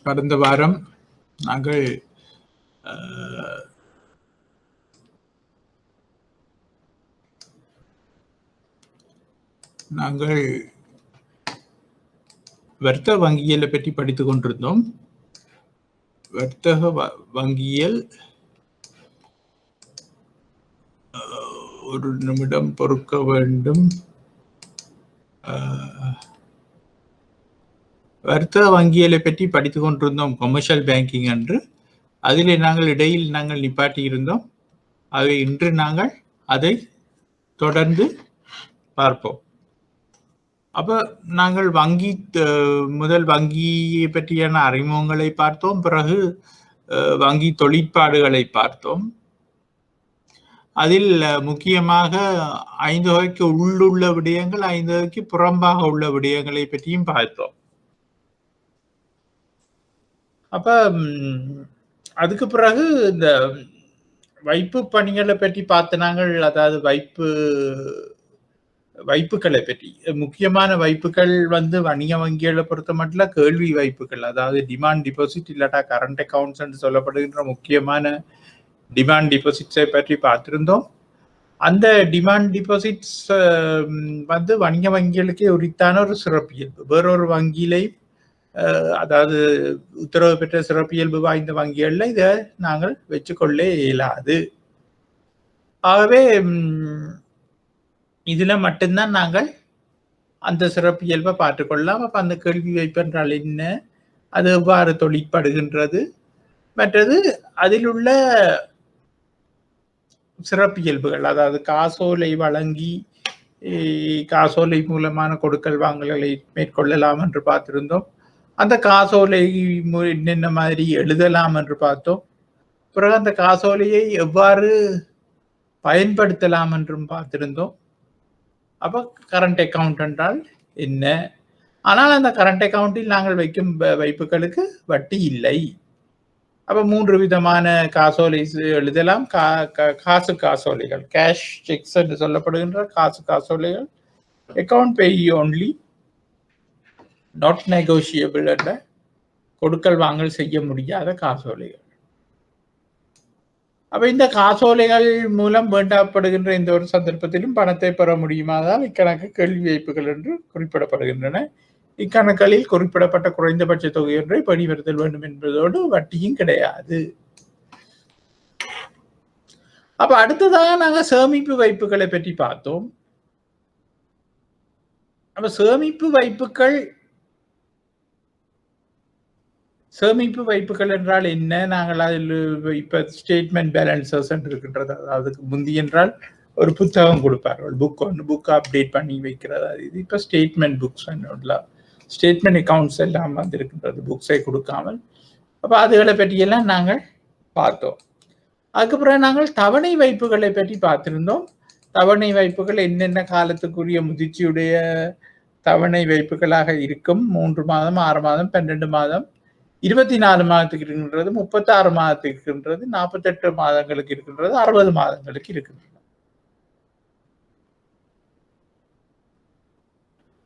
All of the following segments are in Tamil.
கடந்த வாரம் நாங்கள் வர்த்தக வங்கியலை பற்றி படித்துக் கொண்டிருந்தோம். வர்த்தக வங்கியல் ஒரு நிமிடம் பொறுக்க வேண்டும். வர்த்தக வங்கியலை பற்றி படித்துக் கொண்டிருந்தோம், கமர்ஷியல் பேங்கிங் என்று. அதிலே நாங்கள் இடையில் நிப்பாட்டி இருந்தோம். ஆகவே இன்று நாங்கள் அதை தொடர்ந்து பார்ப்போம். அப்ப நாங்கள் முதல் வங்கியை பற்றியான அறிமுகங்களை பார்த்தோம். பிறகு வங்கி தொழிற்பாடுகளை பார்த்தோம். அதில் முக்கியமாக 5 வகைக்கு உள்ளுள்ள விடயங்கள், 5 வகைக்கு புறம்பாக உள்ள விடயங்களை பற்றியும் பார்த்தோம். அப்ப அதுக்கு பிறகு இந்த வைப்பு பணிகளை பற்றி பார்த்து நாங்கள், அதாவது வைப்புகளை பற்றி, முக்கியமான வைப்புகள் வணிக வங்கிகளை பொறுத்த மட்டும் கேள்வி வைப்புகள், அதாவது டிமாண்ட் டிபாசிட் இல்லாட்டா கரண்ட் அக்கௌண்ட்ஸ் என்று சொல்லப்படுகின்ற முக்கியமான டிமாண்ட் டிபாசிட்ஸை பற்றி பார்த்திருந்தோம். அந்த டிமாண்ட் டிபாசிட்ஸ் வணிக வங்கிகளுக்கே உரித்தான ஒரு சிறப்பியல்பு. வேறொரு வங்கியிலை, அதாவது உத்தரவு பெற்ற சிறப்பியல்பு வாய்ந்த வங்கிகள்ல இதை நாங்கள் வச்சுக்கொள்ள இயலாது. ஆகவே இதுல மட்டும்தான் நாங்கள் அந்த சிறப்பியல்பை பார்த்துக்கொள்ளலாம். அப்ப அந்த கேள்வி வைப்பு என்றால் என்ன, அது எவ்வாறு தொழிற்படுகின்றது, மற்றது அதில் உள்ள சிறப்பியல்புகள், அதாவது காசோலை வழங்கி காசோலை மூலமான கொடுக்கல் வாங்கல்களை மேற்கொள்ளலாம் என்று பார்த்திருந்தோம். அந்த காசோலை என்னென்ன மாதிரி எழுதலாம் என்று பார்த்தோம். பிறகு அந்த காசோலையை எவ்வாறு பயன்படுத்தலாம் என்றும் பார்த்திருந்தோம். அப்ப கரண்ட் அக்கவுண்ட் என்றால் என்ன, ஆனால் அந்த கரண்ட் அக்கவுண்டில் நாங்கள் வைக்கும் வைப்புகளுக்கு வட்டி இல்லை. அப்ப 3 விதமான காசோலை எழுதலாம். காசு காசோலைகள், கேஷ் செக்ஸ் என்று சொல்லப்படுகின்ற காசு காசோலைகள், அக்கவுண்ட் பேயி ஒன்லி, நாட் நெகோஷியபிள் என்ற கொடுக்கல் வாங்கல் செய்ய முடியாத காசோலைகள். அப்ப இந்த காசோலைகள் மூலம் வேண்டப்படுகின்ற எந்த ஒரு சந்தர்ப்பத்திலும் பணத்தை பெற முடியுமானால் இக்கணக்கு கேள்வி வைப்புகள் என்று குறிப்பிடப்படுகின்றன. இக்கணக்களில் குறிப்பிடப்பட்ட குறைந்தபட்ச தொகை ஒன்றை பணிவருத்தல் வேண்டும் என்பதோடு வட்டியும் கிடையாது. அப்ப அடுத்ததாக நாங்கள் சேமிப்பு வைப்புகளை பற்றி பார்த்தோம். அப்ப சேமிப்பு வைப்புகள் என்றால் என்ன, நாங்கள் அதில் இப்ப ஸ்டேட்மெண்ட் பேலன்சஸ் இருக்கின்றது. அதுக்கு முந்தி என்றால் ஒரு புத்தகம் கொடுப்பார்கள், புக் அப்டேட் பண்ணி வைக்கிறது. இது இப்ப ஸ்டேட்மெண்ட் புக்ஸ், ஸ்டேட்மெண்ட் அக்கவுண்ட்ஸ் எல்லாம் இருக்கின்றது, புக்ஸை கொடுக்காமல். அப்ப அதுகளை பற்றியெல்லாம் நாங்கள் பார்த்தோம். அதுக்கப்புறம் நாங்கள் தவணை வைப்புகளை பற்றி பார்த்திருந்தோம். தவணை வைப்புகள் என்னென்ன காலத்துக்குரிய முதிர்ச்சியுடைய தவணை வைப்புகளாக இருக்கும். 3 மாதம், 6 மாதம், 12 மாதம், 24 மாதத்துக்கு இருக்கின்றது, 36 மாதத்துக்கு இருக்கின்றது, 48 மாதங்களுக்கு இருக்கின்றது, 60 மாதங்களுக்கு இருக்கின்றது.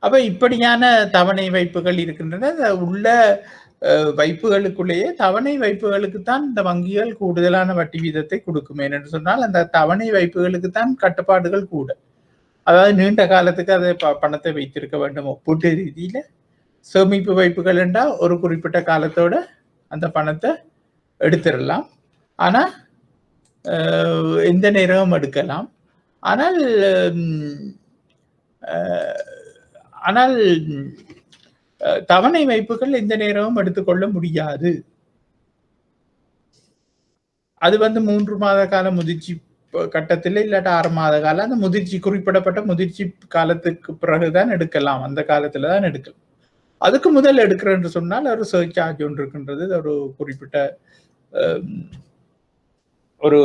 அப்ப இப்படியான தவணை வைப்புகள் இருக்கின்றன. உள்ள வைப்புகளுக்குள்ளேயே தவணை வைப்புகளுக்குத்தான் இந்த வங்கிகள் கூடுதலான வட்டி வீதத்தை கொடுக்கும். ஏனென்று சொன்னால் அந்த தவணை வைப்புகளுக்குத்தான் கட்டுப்பாடுகள் கூட. அதாவது நீண்ட காலத்துக்கு அதை பணத்தை வைத்திருக்க வேண்டும். ஒப்பீட்டு ரீதியில சேமிப்பு வைப்புகள் என்றால் ஒரு குறிப்பிட்ட காலத்தோட அந்த பணத்தை எடுத்துடலாம். ஆனா எந்த நேரமும் எடுக்கலாம். ஆனால் தவணை வைப்புகள் எந்த நேரமும் எடுத்துக்கொள்ள முடியாது. அது 3 மாத கால முதிர்ச்சி கட்டத்தில் இல்லாட்ட 6 மாத காலம், அந்த முதிர்ச்சி குறிப்பிடப்பட்ட முதிர்ச்சி காலத்துக்கு பிறகுதான் எடுக்கலாம். அந்த காலத்துல தான் எடுக்கலாம். அதுக்கு முதல் எடுக்கிறேன்னு சொன்னால் ஒரு சர்சார்ஜ் ஒன்று இருக்கின்றது. ஒரு குறிப்பிட்ட ஒரு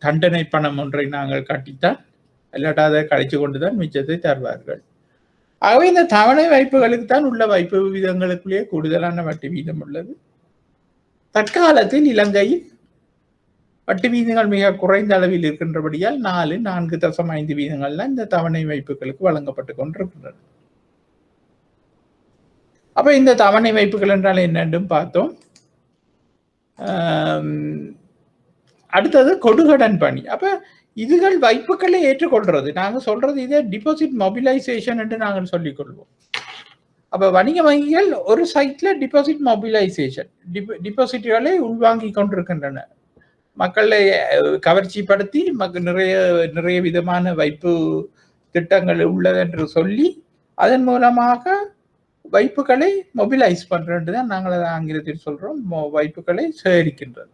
தண்டனை பணம் ஒன்றை நாங்கள் கட்டித்தான், இல்லாட்டா அதை கழிச்சு கொண்டுதான் மிச்சத்தை தருவார்கள். ஆகவே இந்த தவணை வைப்புகளுக்கு தான் உள்ள வைப்பு விதங்களுக்குள்ளேயே கூடுதலான வட்டி வீதம் உள்ளது. தற்காலத்தில் இலங்கையில் வட்டி வீதங்கள் மிக குறைந்த அளவில் இருக்கின்றபடியால் 4.5 வீதங்கள்லாம் இந்த தவணை வைப்புகளுக்கு வழங்கப்பட்டு கொண்டிருக்கின்றன. அப்ப இந்த தவணை வைப்புகள் என்றால் என்னென்றும் பார்த்தோம். அடுத்தது கொடுகடன் பணி. அப்ப இதுகள் வைப்புகளை ஏற்றுக்கொள்றது. நாங்க சொல்றது இதே டிபாசிட் மொபிலைசேஷன் என்று நாங்கள் சொல்லிக் கொள்வோம். அப்ப வணிக வங்கிகள் ஒரு சைட்ல டிபாசிட் மொபிலைசேஷன் டிபாசிட்களை உள்வாங்கி கொண்டிருக்கின்றன. மக்களை கவர்ச்சிப்படுத்தி நிறைய நிறைய விதமான வைப்பு திட்டங்கள் உள்ளது என்று சொல்லி அதன் மூலமாக வைப்புகளை மொபிலைஸ் பண்றது தான் நாங்கள் அதை ஆங்கிலத்தில் சொல்றோம், வைப்புகளை சேகரிக்கின்றது.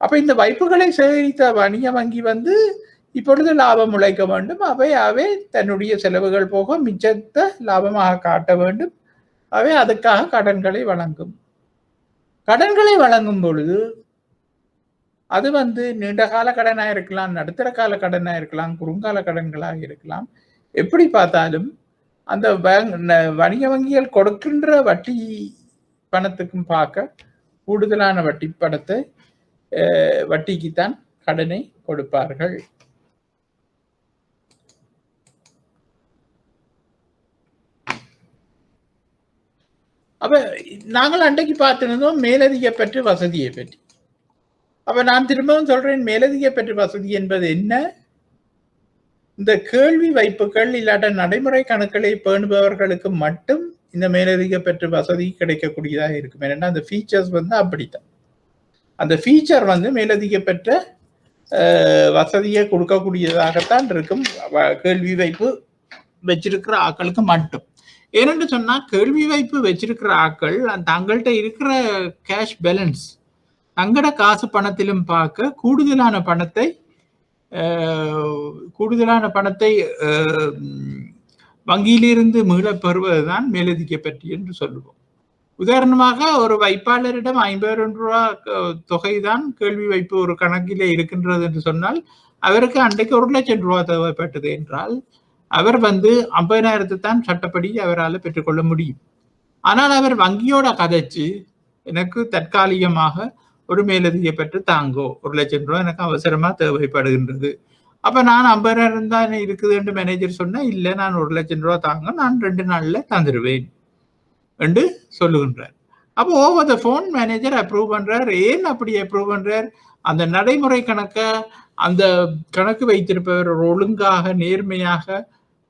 அப்ப இந்த வைப்புகளை சேகரித்த வணிக வங்கி இப்பொழுது லாபம் உழைக்க வேண்டும். அவை தன்னுடைய செலவுகள் போக மிச்சத்தை லாபமாக காட்ட வேண்டும். அவை அதுக்காக கடன்களை வழங்கும். கடன்களை வழங்கும் பொழுது அது நீண்ட கால கடனாக இருக்கலாம், நடுத்தர கால கடனாக இருக்கலாம், குறுங்கால கடன்களாக இருக்கலாம். எப்படி பார்த்தாலும் அந்த வணிக வங்கிகள் கொடுக்கின்ற வட்டி பணத்துக்கும் பார்க்க கூடுதலான வட்டி பணத்தை வட்டிக்குத்தான் கடனை கொடுப்பார்கள். அப்ப நாங்கள் அன்றைக்கு பார்த்திருந்தோம் மேலதிக பெற்று வசதியை பற்றி. அப்ப நான் திரும்பவும் சொல்றேன், மேலதிக பெற்று வசதி என்பது என்ன? இந்த கேள்வி வைப்புகள் இல்லாட்ட நடைமுறை கணக்குகளை பேணுபவர்களுக்கு மட்டும் இந்த மேலதிக பெற்று வசதி கிடைக்கக்கூடியதாக இருக்கும். ஏன்னா அந்த ஃபீச்சர்ஸ் அப்படித்தான். அந்த ஃபீச்சர் மேலதிக பெற்ற வசதியை கொடுக்கக்கூடியதாகத்தான் இருக்கும் கேள்வி வைப்பு வச்சிருக்கிற ஆக்களுக்கு மட்டும். ஏனென்று சொன்னா கேள்வி வைப்பு வச்சிருக்கிற ஆக்கள் தங்கள்கிட்ட இருக்கிற கேஷ் பேலன்ஸ் தங்கட காசு பணத்திலும் பார்க்க கூடுதலான பணத்தை வங்கியிலிருந்து மீள பெறுவதுதான் மேலதிக பெற்று என்று சொல்லுவோம். உதாரணமாக ஒரு வைப்பாளரிடம் 50,000 ரூபாய் தொகைதான் கேள்வி வைப்பு ஒரு கணக்கிலே இருக்கின்றது என்று சொன்னால் அவருக்கு அன்றைக்கு 1,00,000 ரூபாய் தேவைப்பட்டது என்றால் அவர் 50,000 தான் சட்டப்படி அவரால் பெற்றுக்கொள்ள முடியும். ஆனால் அவர் வங்கியோட கதைச்சு எனக்கு தற்காலிகமாக ஒரு மேலதிக பெற்று தாங்கோ 1,00,000 ரூபாய் எனக்கு அவசரமா தேவைப்படுகின்றது, அப்ப நான் 50,000 தான் இருக்குது என்று மேனேஜர் சொன்னா இல்ல நான் 1,00,000 ரூபாய் தாங்க நான் 2 நாள்ல தந்துடுவேன் என்று சொல்லுகின்றார். அப்போ over the phone manager approve பண்றார். ஏன் அப்படி அப்ரூவ் பண்றார்? அந்த நடைமுறை கணக்க அந்த கணக்கு வைத்திருப்பவர் ஒழுங்காக நேர்மையாக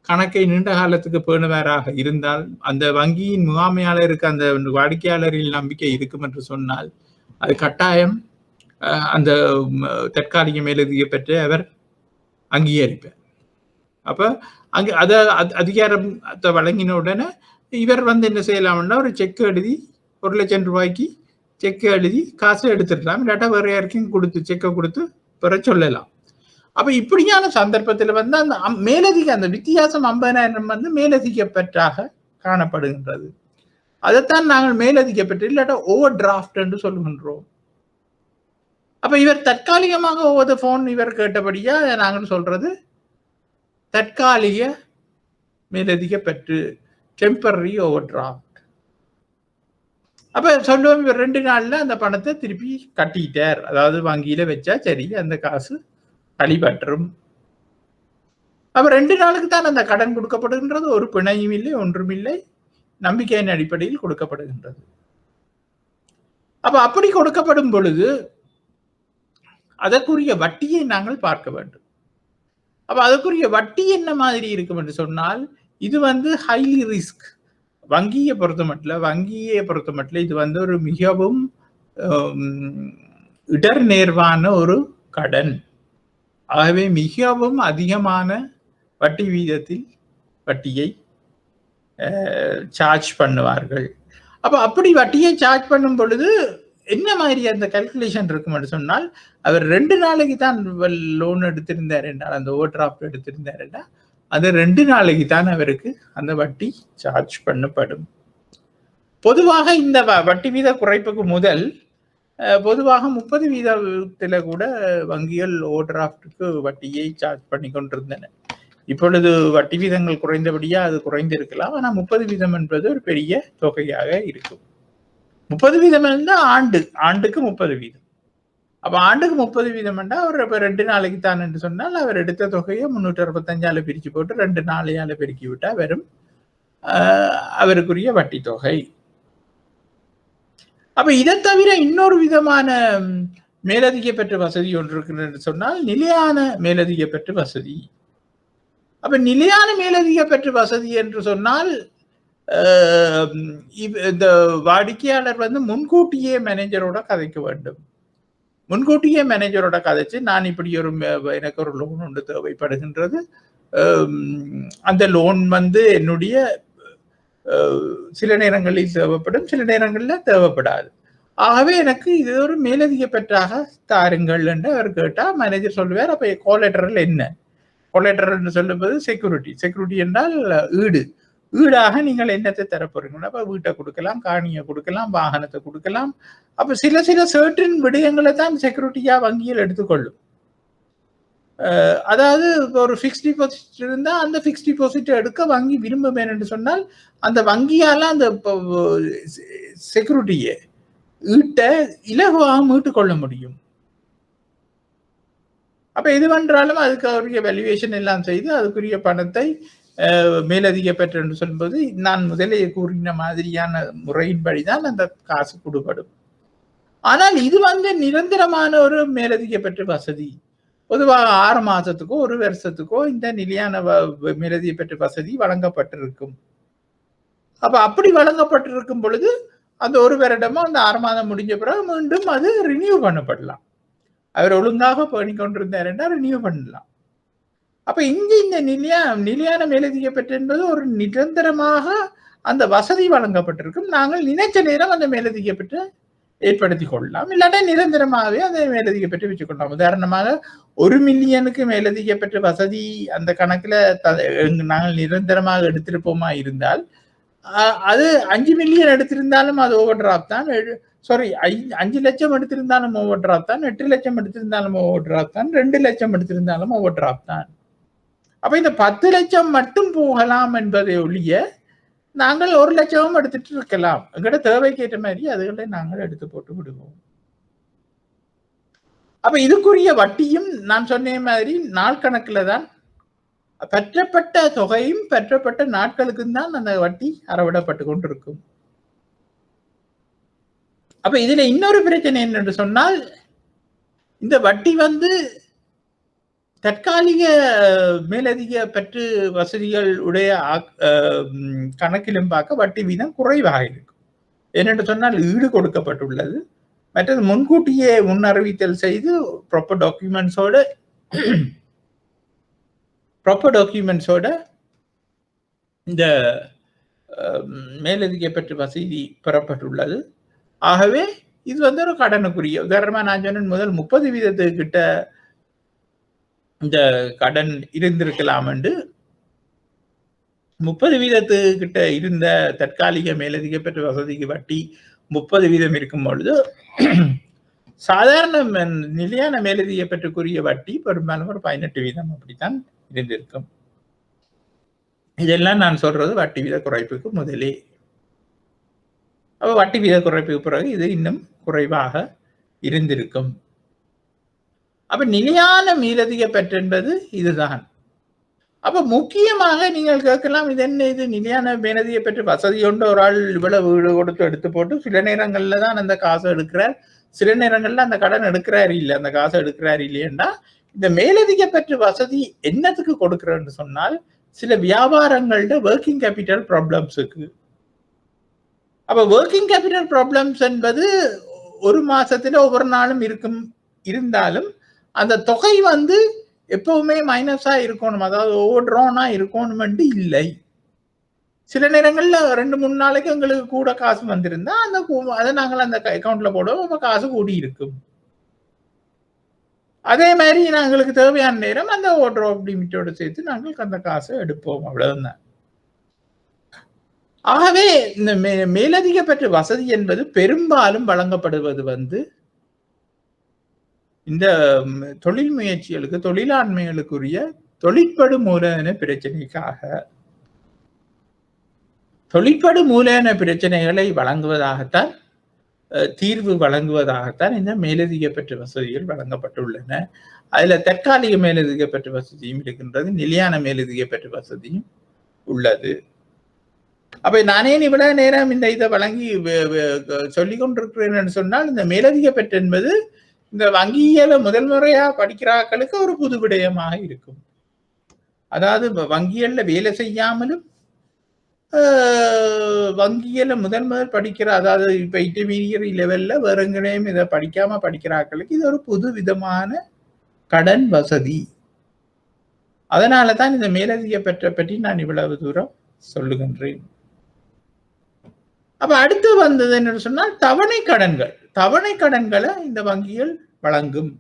கணக்கை நீண்ட காலத்துக்கு பேணுவராக இருந்தால் அந்த வங்கியின் முகாமையாளருக்கு அந்த வாடிக்கையாளரில் நம்பிக்கை இருக்கும் என்று சொன்னால் அது கட்டாயம் அந்த தற்காலிக மேலதிக பெற்று அவர் அங்கீகரிப்பார். அப்ப அங்க அத அதிகாரத்தை வழங்கின உடனே இவர் என்ன செய்யலாம்னா ஒரு செக் எழுதி 1,00,000 ரூபாய்க்கு செக் எழுதி காசு எடுத்துடலாம், இல்லாட்டா வேற யாருக்கும் கொடுத்து செக்கை கொடுத்து பெற சொல்லலாம். அப்ப இப்படியான சந்தர்ப்பத்தில் அந்த மேலதிக அந்த வித்தியாசம் 50,000 மேலதிக பெற்றாக காணப்படுகின்றது. அதைத்தான் நாங்கள் மேலதிக பெற்று இல்லாட்டா ஓவர் டிராஃப்ட் என்று சொல்லுகின்றோம். அப்ப இவர் தற்காலிகமாக ஓவர் த போன் இவர் கேட்டபடியா நாங்கள் சொல்றது தற்காலிக மேலதிக பெற்று டெம்பரரி ஓவர் டிராஃப்ட். அப்ப சொல்லுவோம் இவர் 2 நாள்ல அந்த பணத்தை திருப்பி கட்டிட்டார், அதாவது வங்கியில வச்சா சரி அந்த காசு கழிபற்றும். அப்ப 2 நாளுக்கு தான் அந்த கடன் கொடுக்கப்படுகின்றது, ஒரு பிணையும் இல்லை ஒன்றும் இல்லை, நம்பிக்கையின் அடிப்படையில் கொடுக்கப்படுகின்றது. அப்ப அப்படி கொடுக்கப்படும் பொழுது அதற்குரிய வட்டியை நாங்கள் பார்க்க வேண்டும். அப்ப அதற்குரிய வட்டி என்ன மாதிரி இருக்கும் என்று சொன்னால் இது ஹைலி ரிஸ்க். வங்கியை பொறுத்த மட்டும் இது ஒரு மிகவும் இடர்நேர்வான ஒரு கடன். ஆகவே மிகவும் அதிகமான வட்டி வீதத்தில் வட்டியை சார்ஜ் பண்ணுவார்கள். அப்ப அப்படி வட்டியை சார்ஜ் பண்ணும் பொழுது என்ன மாதிரி அந்த கால்குலேஷன் இருக்கும் சொன்னால் அவர் 2 நாளைக்கு தான் லோன் எடுத்திருந்தார் என்றால் அந்த ஓவர் டிராஃப்ட் எடுத்திருந்தார் என்றால் அது 2 நாளைக்கு தான் அவருக்கு அந்த வட்டி சார்ஜ் பண்ணப்படும். பொதுவாக இந்த வட்டி வீத குறைப்புக்கு முதல் பொதுவாக 30% கூட வங்கிகள் ஓவர் டிராஃப்டுக்கு வட்டியை சார்ஜ் பண்ணி கொண்டிருந்தன. இப்பொழுது வட்டி வீதங்கள் குறைந்தபடியா அது குறைந்திருக்கலாம். ஆனா 30% என்பது ஒரு பெரிய தொகையாக இருக்கும். 30% இருந்தால் ஆண்டுக்கு 30%. அப்ப ஆண்டுக்கு 30% என்றால் அவர் இப்ப 2 நாளைக்கு தான் என்று சொன்னால் அவர் எடுத்த தொகையை 365 பிரிச்சு போட்டு 2 நாளையால பெருக்கி விட்டா வரும் அவருக்குரிய வட்டி தொகை. அப்ப இதை தவிர இன்னொரு விதமான மேலதிக பெற்ற வசதி ஒன்று இருக்கிறது என்று சொன்னால் நிலையான மேலதிக பெற்ற வசதி. அப்ப நிலையான மேலதிக பெற்ற வசதி என்று சொன்னால் இந்த வாடிக்கையாளர் வந்து முன்கூட்டியே மேனேஜரோட கதைக்க வேண்டும். முன்கூட்டியே மேனேஜரோட கதைச்சு நான் இப்படி எனக்கு ஒரு லோன் ஒன்று தேவைப்படுகின்றது, அந்த லோன் வந்து என்னுடைய சில நேரங்களில் தேவைப்படும், சில நேரங்களில் தேவைப்படாது. ஆகவே எனக்கு இது ஒரு மேலதிக பெற்றாக தாருங்கள் என்று அவர் கேட்டால் மேனேஜர் சொல்லுவார். அப்ப கோலெட்டரல் என்ன? கோலெட்டரல் என்று சொல்லும்போது செக்யூரிட்டி. செக்யூரிட்டி என்றால் ஈடாக நீங்கள் என்னத்தை தரப்போறீங்கன்னா, அப்ப வீட்டை கொடுக்கலாம், காணியை கொடுக்கலாம், வாகனத்தை கொடுக்கலாம். அப்ப சில சர்டன் விடயங்களை தான் செக்யூரிட்டியா வங்கியில் எடுத்துக்கொள்ளும். அதாவது ஒரு ஃபிக்ஸ்ட் டிபாசிட் இருந்தா அந்த ஃபிக்ஸ்ட் டிபாசிட் எடுக்க வங்கி விரும்பும் என்று சொன்னால் அந்த வங்கியால அந்த செக்யூரிட்டியை ஈட்ட இலகுவாக மீட்டு கொள்ள முடியும். அப்ப எது வென்றாலும் அதுக்குரிய வேல்யூவேஷன் எல்லாம் செய்து அதுக்குரிய பணத்தை மேலதிக பெற்று என்று சொல்லும்போது நான் முதலே கூறின மாதிரியான முறையின்படிதான் அந்த காசு கொடுப்படும். ஆனால் இது வந்து நிரந்தரமான ஒரு மேலதிக பெற்ற வசதி. பொதுவாக 6 மாசத்துக்கோ 1 வருஷத்துக்கோ இந்த நிலையான மேலதிக பெற்ற வசதி வழங்கப்பட்டிருக்கும். அப்ப அப்படி வழங்கப்பட்டிருக்கும் பொழுது அந்த 1 வருடமோ அந்த 6 மாதம் முடிஞ்ச பிறகு மீண்டும் அது ரினியூ பண்ணப்படலாம். அவர் ஒழுங்காக பண்ணிக்கொண்டிருந்தார் என்றால் ரினியூ பண்ணலாம். அப்ப இங்க இந்த நிலையான மேலதிக பெற்ற என்பது ஒரு நிரந்தரமாக அந்த வசதி வழங்கப்பட்டிருக்கும். நாங்கள் நினைச்ச நேரம் அந்த மேலதிக பெற்ற ஏற்படுத்தி கொள்ளலாம், இல்லாட்டா நிரந்தரமாகவே அதை மேலதிக பெற்று வச்சுக்கொள்ளலாம். உதாரணமாக 1 மில்லியனுக்கு மேலதிக பெற்ற வசதி அந்த கணக்குல நாங்கள் நிரந்தரமாக எடுத்திருப்போமா இருந்தால் அது 5 மில்லியன் எடுத்திருந்தாலும் அது ஓவர் டிராப் தான். 5 லட்சம் எடுத்திருந்தாலும் ஓவர் டிராப் தான், 8 லட்சம் எடுத்திருந்தாலும் ஓவர் டிராப் தான், 2 லட்சம் எடுத்திருந்தாலும் ஓவர் டிராப் தான். அப்ப இந்த 10 லட்சம் மட்டும் போகலாம் என்பதை ஒழிய நாங்கள் 1 லட்சமும் எடுத்துட்டு இருக்கலாம். எங்கள்கிட்ட தேவைக்கு ஏற்ற மாதிரி அதுகளை நாங்கள் எடுத்து போட்டு விடுவோம். அப்ப இதுக்குரிய வட்டியும் நான் சொன்ன மாதிரி நாள் கணக்குல தான், பெற்றப்பட்ட தொகையும் பெற்றப்பட்ட நாட்களுக்கும் தான் அந்த வட்டி அறவிடப்பட்டு கொண்டிருக்கும். அப்ப இதுல இன்னொரு பிரச்சனை என்னென்று சொன்னால், இந்த வட்டி வந்து தற்காலிக மேலதிக பெற்று வசதிகள் உடைய கணக்கிலும் பார்க்க வட்டி வீதம் குறைவாக இருக்கும். ஏனென்று சொன்னால் ஈடு கொடுக்கப்பட்டுள்ளது. மற்றது முன்கூட்டியே முன்னறிவித்தல் செய்து ப்ராப்பர் டாக்குமெண்ட்ஸோட இந்த மேலதிக பெற்று வசதி பெறப்பட்டுள்ளது. ஆகவே இது வந்து ஒரு கடனுக்குரிய, உதாரணமா நான் சொன்னேன் முதல் 30% கிட்ட இந்த கடன் இருந்திருக்கலாம் என்று. 30% கிட்ட இருந்த தற்காலிக மேலதிக பெற்ற வசதிக்கு வட்டி 30% இருக்கும் பொழுது சாதாரண நிலையான மேலதிக பெற்றுக்குரிய வட்டி பெரும்பாலும் ஒரு 18% அப்படித்தான் இருந்திருக்கும். இதெல்லாம் நான் சொல்றது வட்டி வீத குறைப்புக்கு முதலே. அப்ப வட்டி வீத குறைப்புக்கு பிறகு இது இன்னும் குறைவாக இருந்திருக்கும். அப்ப நிலையான மேலதிக பெற்று என்பது இதுதான். அப்ப முக்கியமாக நீங்கள் கேட்கலாம், இது என்ன, இது நிலையான மேலதிக பெற்று வசதி கொண்டு ஒரு ஆள் இவ்வளவு வீடு கொடுத்து எடுத்து போட்டு சில நேரங்கள்ல தான் அந்த காசை எடுக்கிறார், சில நேரங்கள்ல அந்த கடன் எடுக்கிறாரு இல்லை, அந்த காசை எடுக்கிறாரு இல்லையன்னா இந்த மேலதிக பெற்று வசதி என்னத்துக்கு கொடுக்கிறன்னு சொன்னால் சில வியாபாரங்கள்ட ஒர்க்கிங் கேபிட்டல் ப்ராப்ளம்ஸுக்கு. அப்ப ஒர்க்கிங் கேபிட்டல் ப்ராப்ளம்ஸ் என்பது ஒரு மாசத்துல ஒவ்வொரு நாளும் இருந்தாலும் அந்த தொகை வந்து எப்பவுமே மைனஸா இருக்கணும், அதாவது ஓவர் ட்ரானா இருக்கணும் இல்லை. சில நேரங்கள்ல 2-3 நாளைக்கு எங்களுக்கு கூட காசு வந்திருந்தா அதை நாங்கள் அந்த அக்கௌண்ட்ல போடுவோம், அப்ப காசு கூடி இருக்கும். அதே மாதிரி நாங்களுக்கு தேவையான நேரம் அந்த ஓவர் டிராப் லிமிட்டோட சேர்த்து நாங்கள் அந்த காசை எடுப்போம், அவ்வளவுதான். ஆகவே இந்த மேலதிக பெற்ற வசதி என்பது பெரும்பாலும் வழங்கப்படுவது வந்து இந்த தொழில் முயற்சிகளுக்கு, தொழிலாண்மைகளுக்குரிய தொழிற்படு மூலதன பிரச்சனைக்காக, தொழிற்படு மூலதன பிரச்சனைகளை வழங்குவதாகத்தான், தீர்வு வழங்குவதாகத்தான் இந்த மேலதிக பெற்ற வசதிகள் வழங்கப்பட்டுள்ளன. அதுல தற்காலிக மேலதிக பெற்ற வசதியும் இருக்கின்றது, நிலையான மேலதிக பெற்ற வசதியும் உள்ளது. அப்ப நானே இவ்வளவு நேரம் இந்த இதை வழங்கி சொல்லிக் கொண்டிருக்கிறேன் சொன்னால் இந்த மேலதிக பெற்று என்பது இந்த வங்கியியல முதல் முறையா படிக்கிறாக்களுக்கு ஒரு புது விடயமாக இருக்கும். அதாவது வங்கியல்ல வேலை செய்யாமலும் வங்கியில முதல் படிக்கிற, அதாவது இப்ப இன்டர்மீடியட் லெவல்ல வேற எங்கேயும் இதை படிக்காம படிக்கிறாக்களுக்கு இது ஒரு புது விதமான கடன் வசதி. அதனாலதான் இந்த மேலதிக பெற்ற பற்றி நான் இவ்வளவு தூரம் சொல்லுகின்றேன். அப்ப அடுத்து வந்தது என்ன சொன்னால் தவணை கடன்கள். தவணை கடன்களை இந்த வங்கிகள் வழங்கும்.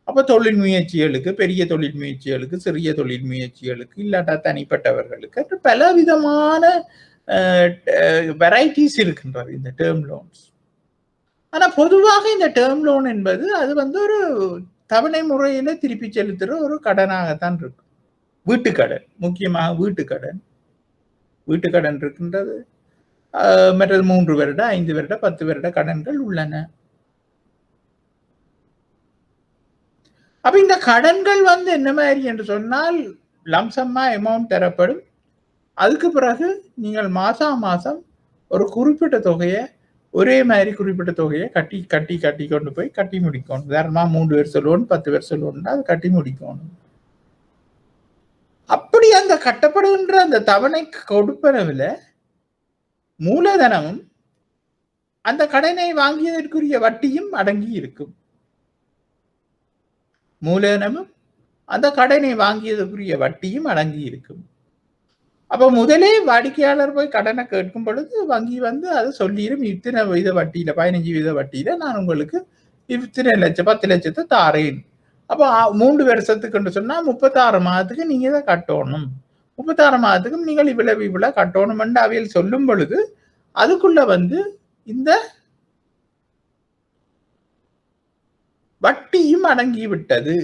அப்ப தொழில் முயற்சிகளுக்கு, பெரிய தொழில் முயற்சிகளுக்கு, சிறிய தொழில் முயற்சிகளுக்கு, இல்லாட்டா தனிப்பட்டவர்களுக்கு பல விதமான வெரைட்டிஸ் இருக்கின்றது இந்த டேர்ம் லோன்ஸ். ஆனா பொதுவாக இந்த டேர்ம் லோன் என்பது அது ஒரு தவணை முறையில திருப்பி செலுத்துற ஒரு கடனாகத்தான் இருக்கும். வீட்டுக்கடன், முக்கியமாக வீட்டுக்கடன் இருக்கின்றது. மற்றது 3 வருட, 5 வருட, 10 வருட கடன்கள் உள்ளன. அப்ப இந்த கடன்கள் என்ன மாதிரி என்று சொன்னால் லம்சம்மா அமௌண்ட் தரப்படும். அதுக்கு பிறகு நீங்கள் மாசம் ஒரு குறிப்பிட்ட தொகையை, ஒரே மாதிரி குறிப்பிட்ட தொகையை கட்டி கொண்டு போய் கட்டி முடிக்கணும். உதாரணமா 3 வருஷ லோன், 10 வருஷ லோன், அது கட்டி முடிக்கணும். அப்படி அந்த கட்டப்படுகின்ற அந்த தவணை கொடுப்பனவுல மூலதனமும் அந்த கடனை வாங்கியதற்குரிய வட்டியும் அடங்கி இருக்கும். மூலதனமும் அந்த கடனை வாங்கியதற்குரிய வட்டியும் அடங்கி இருக்கும். அப்ப முதலே வாடிக்கையாளர் போய் கடனை கேட்கும் பொழுது வங்கி அதை சொல்லிடும், இத்தனை வீத வட்டியில, 15% வட்டியில நான் உங்களுக்கு இத்தனை லட்சம், 10 லட்சத்தை தாரேன். அப்போ 3 வருஷத்துக்கு சொன்னா 36 மாதத்துக்கு நீங்க இதை கட்டணும். 36 மாதத்துக்கும் நீங்கள் இவ்வளவு கட்டணும் என்று அவையில் சொல்லும் பொழுது அதுக்குள்ள இந்த வட்டியும் அடங்கி விட்டது.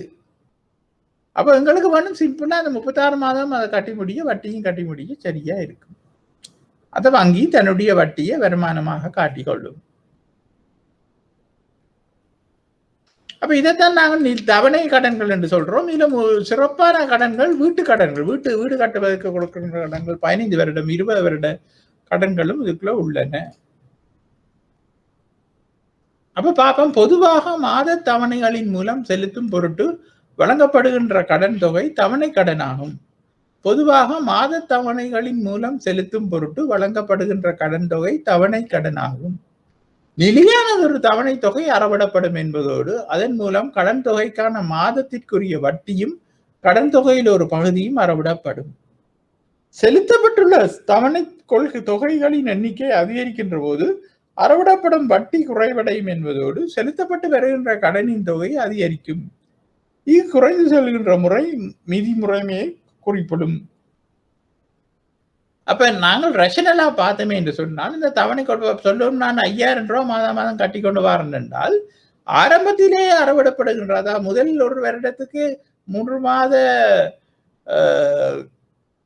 அப்ப எங்களுக்கு வேணும் சிம்பிளா அந்த 36 மாதம் அதை கட்டி முடிய, வட்டியும் கட்டி முடிய சரியா இருக்கும். அதை வங்கி தன்னுடைய வட்டியை வருமானமாக காட்டிக்கொள்ளும். அப்ப இதைத்தான் நாங்கள் தவணை கடன்கள் என்று சொல்றோம். இதுல சிறப்பான கடன்கள் வீட்டு கடன்கள், வீடு கட்டுவதற்கு கொடுக்கின்ற கடன்கள் 15 வருடம், 20 வருட கடன்களும் இதுக்குள்ள உள்ளன. அப்ப பாப்போம், பொதுவாக மாத தவணைகளின் மூலம் செலுத்தும் பொருட்டு வழங்கப்படுகின்ற கடன் தொகை தவணை கடனாகும். பொதுவாக மாத தவணைகளின் மூலம் செலுத்தும் பொருட்டு வழங்கப்படுகின்ற கடன் தொகை தவணை கடனாகும். நிலையான ஒரு தவணை தொகை அறவிடப்படும் என்பதோடு அதன் மூலம் கடன் தொகைக்கான மாதத்திற்குரிய வட்டியும் கடன் தொகையில் ஒரு பகுதியும் அறவிடப்படும். செலுத்தப்பட்டுள்ள தவணை தொகைகளின் எண்ணிக்கை அதிகரிக்கின்ற போது அறவிடப்படும் வட்டி குறைவடையும் என்பதோடு செலுத்தப்பட்டு வருகின்ற கடனின் தொகை அதிகரிக்கும். இது குறைந்து செல்கின்ற முறை மீதி முறைமையை குறிப்பிடும். அப்ப நாங்கள் ரஷனலா பார்த்தோமே என்று சொன்னால், இந்த தவணை சொல்லும் நான் 5000 ரூபாய் மாதம் கட்டி கொண்டு வரேன் என்றால் ஆரம்பத்திலேயே அறவிடப்படுகின்றதா, முதல் ஒரு வருடத்துக்கு 3 மாத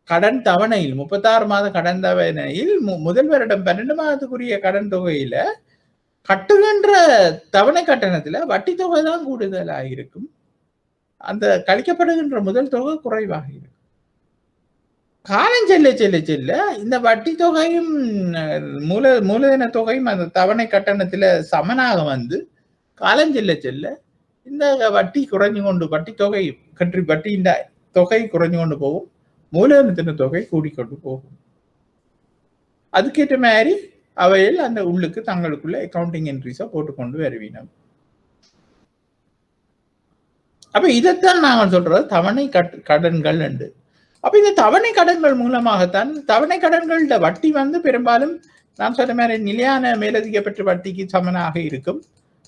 கடன் தவணையில், 36 மாத கடன் தவணையில் முதல் வருடம் 12 மாதத்துக்குரிய கடன் தொகையில கட்டுகின்ற தவணை கட்டணத்துல வட்டி தொகை தான் கூடுதலாக இருக்கும். அந்த கழிக்கப்படுகின்ற முதல் தொகை குறைவாக இருக்கும். காலம் செல்ல இந்த வட்டி தொகையும் மூலதன தொகையும் அந்த தவணை கட்டணத்துல சமனாக காலம் செல்ல இந்த வட்டி குறைஞ்சு கொண்டு, வட்டி தொகை வட்டியின் தொகை குறைஞ்சு கொண்டு போகும், மூலதனத்தின தொகை கூடிக்கொண்டு போகும். அதுக்கேற்ற மாதிரி அவையில் அந்த உள்ளுக்கு தங்களுக்குள்ள அக்கௌண்டிங் என்ட்ரிஸா போட்டுக்கொண்டு வருவீனம். அப்ப இதைத்தான் நாங்கள் சொல்றது தவணை கடன்கள் என்று. அப்ப இந்த தவணை கடன்கள் மூலமாகத்தான், தவணை கடன்களோட வட்டி பெரும்பாலும் நான் சொன்ன மாதிரி நிலையான மேலதிக பெற்ற வட்டிக்கு சமனாக இருக்கும்.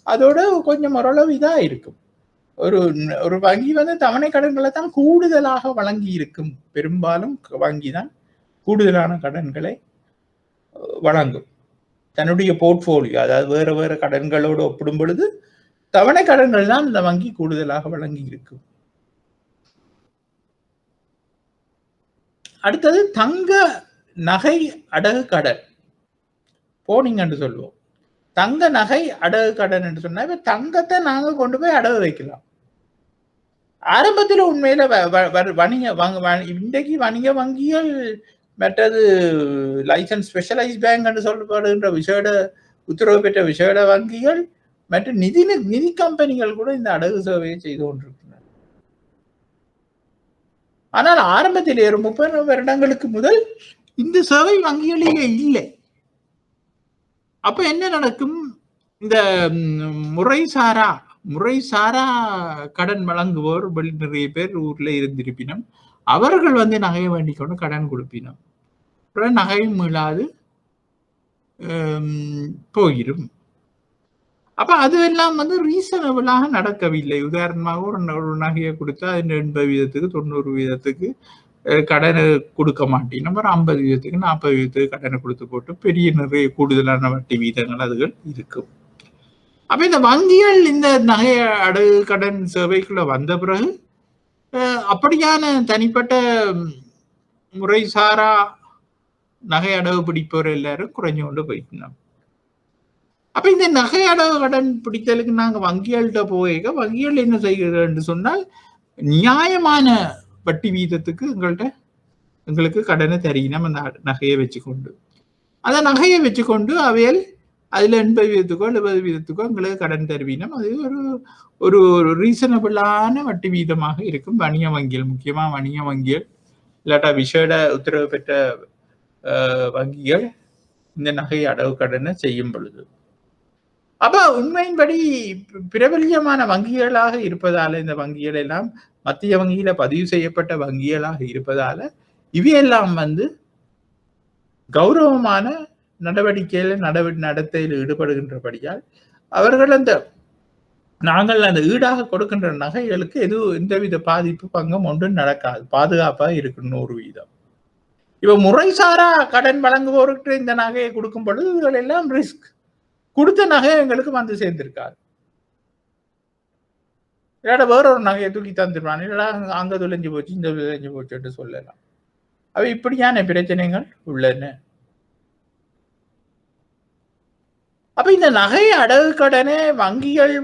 அதோட கொஞ்சம் ஓரளவு இதா இருக்கும். ஒரு வங்கி தவணை கடன்களை தான் கூடுதலாக வழங்கி இருக்கும். பெரும்பாலும் வங்கி தான் கூடுதலான கடன்களை வழங்கும் தன்னுடைய போர்ட்போலியோ. அதாவது வேற கடன்களோடு ஒப்பிடும் பொழுது தவணை கடன்கள் தான் இந்த வங்கி கூடுதலாக வழங்கி இருக்கும். அடுத்தது தங்க நகை அடகு கடன், போனிங் என்று சொல்லுவோம். தங்க நகை அடகு கடன் என்று சொன்னா, இப்ப தங்கத்தை நாங்க கொண்டு போய் அடகு வைக்கலாம். ஆரம்பத்தில் உண்மையில இன்றைக்கு வணிக வங்கிகள் மற்றது லைசன்ஸ் ஸ்பெஷலைஸ் பேங்க் என்று சொல்லப்படுகின்ற விசேட உத்தரவு பெற்ற விசேட வங்கிகள் மற்றும் நிதி கம்பெனிகள் கூட இந்த அடகு சேவையை செய்து கொண்டிருக்கின்றன. ஆனால் ஆரம்பத்தில் ஒரு 30 வருடங்களுக்கு முதல் இந்த சேவை வங்கிகளிலே இல்லை. அப்ப என்ன நடக்கும்? இந்த முறைசாரா கடன் வழங்குவோர் நிறைய பேர் ஊர்ல இருந்திருப்பினும் அவர்கள் நகையை வேண்டிக் கொண்டு கடன் கொடுப்பினோம், நகையும் மீளாது போயிடும். அப்ப அது எல்லாம் ரீசனபிளாக நடக்கவில்லை. உதாரணமாக ஒரு நகையை கொடுத்தா 80% 90% கடனை கொடுக்க மாட்டேன், நம்ம 50% 40% கடனை கொடுத்து போட்டு பெரிய நிறைய கூடுதலான வட்டி வீதங்கள் அதுகள் இருக்கும். அப்ப இந்த வங்கிகள் இந்த நகை அடகு கடன் சேவைக்குள்ள வந்த பிறகு அப்படியான தனிப்பட்ட முறைசாரா நகை அடகு பிடிப்பவர் எல்லாரும் குறைஞ்சு கொண்டு போயிட்டோம். அப்ப இந்த நகை அடகு கடன் பிடித்தலுக்கு நாங்க வங்கிகள்கிட்ட போக வங்கிகள் என்ன செய்கிறன்னு சொன்னால் நியாயமான வட்டி வீதத்துக்கு எங்களுக்கு கடனை தரீனம் அந்த நகையை வச்சுக்கொண்டு, அந்த நகையை வச்சுக்கொண்டு அவையில் அதுல 80% 70% எங்களுக்கு கடன் தருவீனம். அது ஒரு ரீசனபிளான வட்டி வீதமாக இருக்கும். வணிக வங்கிகள், முக்கியமா வணிக வங்கிகள் இல்லாட்டா விசேட உத்தரவு பெற்ற வங்கிகள் இந்த நகை அடகு கடனை செய்யும் பொழுது, அப்ப உண்மையின்படி பிரபல்யமான வங்கிகளாக இருப்பதால, இந்த வங்கிகள் எல்லாம் மத்திய வங்கியில பதிவு செய்யப்பட்ட வங்கிகளாக இருப்பதால இவையெல்லாம் கௌரவமான நடவடிக்கையில நடத்தையில் ஈடுபடுகின்றபடியால் அவர்கள் நாங்கள் அந்த ஈடாக கொடுக்கின்ற நகைகளுக்கு எந்தவித பாதிப்பு பங்கம் ஒன்றும் நடக்காது, பாதுகாப்பா இருக்கு 100%. இப்ப முறைசாரா கடன் வழங்குவோருக்கு இந்த நகையை கொடுக்கும் பொழுது இதுகள் எல்லாம் ரிஸ்க். கொடுத்த நகை எங்களுக்கு சேர்ந்திருக்காது, இல்லாட வேறொரு நகையை தூக்கி தந்துடுவான், இல்லடா அங்க தொலைஞ்சு போச்சு இந்த தொலைஞ்சு போச்சுட்டு சொல்லலாம். அவ இப்படியான பிரச்சனைகள் உள்ளன. அப்ப இந்த நகை அடகு கடனை வங்கிகள்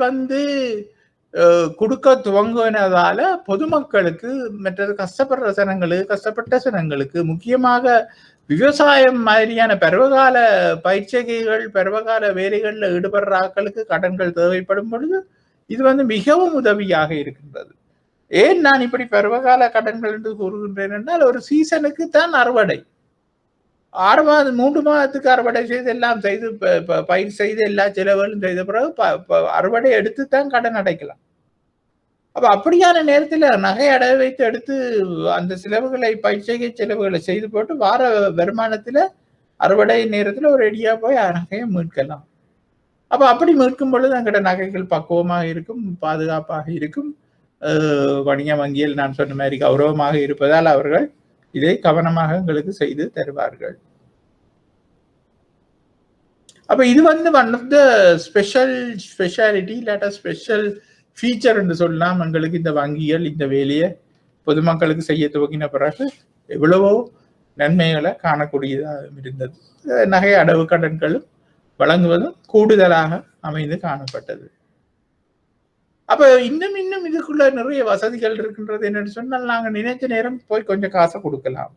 கொடுக்க துவங்கினதால பொதுமக்களுக்கு மற்றது கஷ்டப்பட்ட சனங்களுக்கு முக்கியமாக விவசாயம் மாதிரியான பருவகால பயிற்சிகள் பருவகால வேலைகள்ல ஈடுபடுற ஆட்களுக்கு கடன்கள் தேவைப்படும் பொழுது இது மிகவும் உதவியாக இருக்கின்றது. ஏன் நான் இப்படி பருவகால கடன்கள் என்று கூறுகின்றேன் என்றால், ஒரு சீசனுக்கு தான் அறுவடை, 6 மாதம் 3 மாதத்துக்கு அறுவடை செய்து எல்லாம் செய்து பயிர் செய்து எல்லா செலவுகளும் செய்த பிறகு அறுவடை எடுத்துத்தான் கடன் அடைக்கலாம். அப்ப அப்படியான நேரத்தில் நகை அடகு வைத்து எடுத்து அந்த செலவுகளை பயிற்சிகை செலவுகளை செய்து போட்டு வார வருமானத்துல அறுவடை நேரத்துல ஒரு ரெடியா போய் நகையை மீட்கலாம். அப்ப அப்படி மீட்கும் பொழுது எங்கட நகைகள் பக்குவமாக இருக்கும், பாதுகாப்பாக இருக்கும். வணிக வங்கியில் நான் சொன்ன மாதிரி கௌரவமாக இருப்பதால் அவர்கள் இதை கவனமாக எங்களுக்கு செய்து தருவார்கள். அப்ப இது ஒன் ஆஃப் த ஸ்பெஷாலிட்டி இல்லாட்டா ஸ்பெஷல் ஃபீச்சர் என்று சொல்லலாம். எங்களுக்கு இந்த வங்கிகள் இந்த வேலையை பொதுமக்களுக்கு செய்ய துவங்கின பிறகு எவ்வளவோ நன்மைகளை காணக்கூடியதாக இருந்தது. நகை அடவு கடன்களும் வழங்குவதும் கூடுதலாக அமைந்து காணப்பட்டது. அப்ப இன்னும் இதுக்குள்ள நிறைய வசதிகள் இருக்கின்றது. என்னன்னு சொன்னால், நாங்க நினைச்ச நேரம் போய் கொஞ்சம் காசை கொடுக்கலாம்,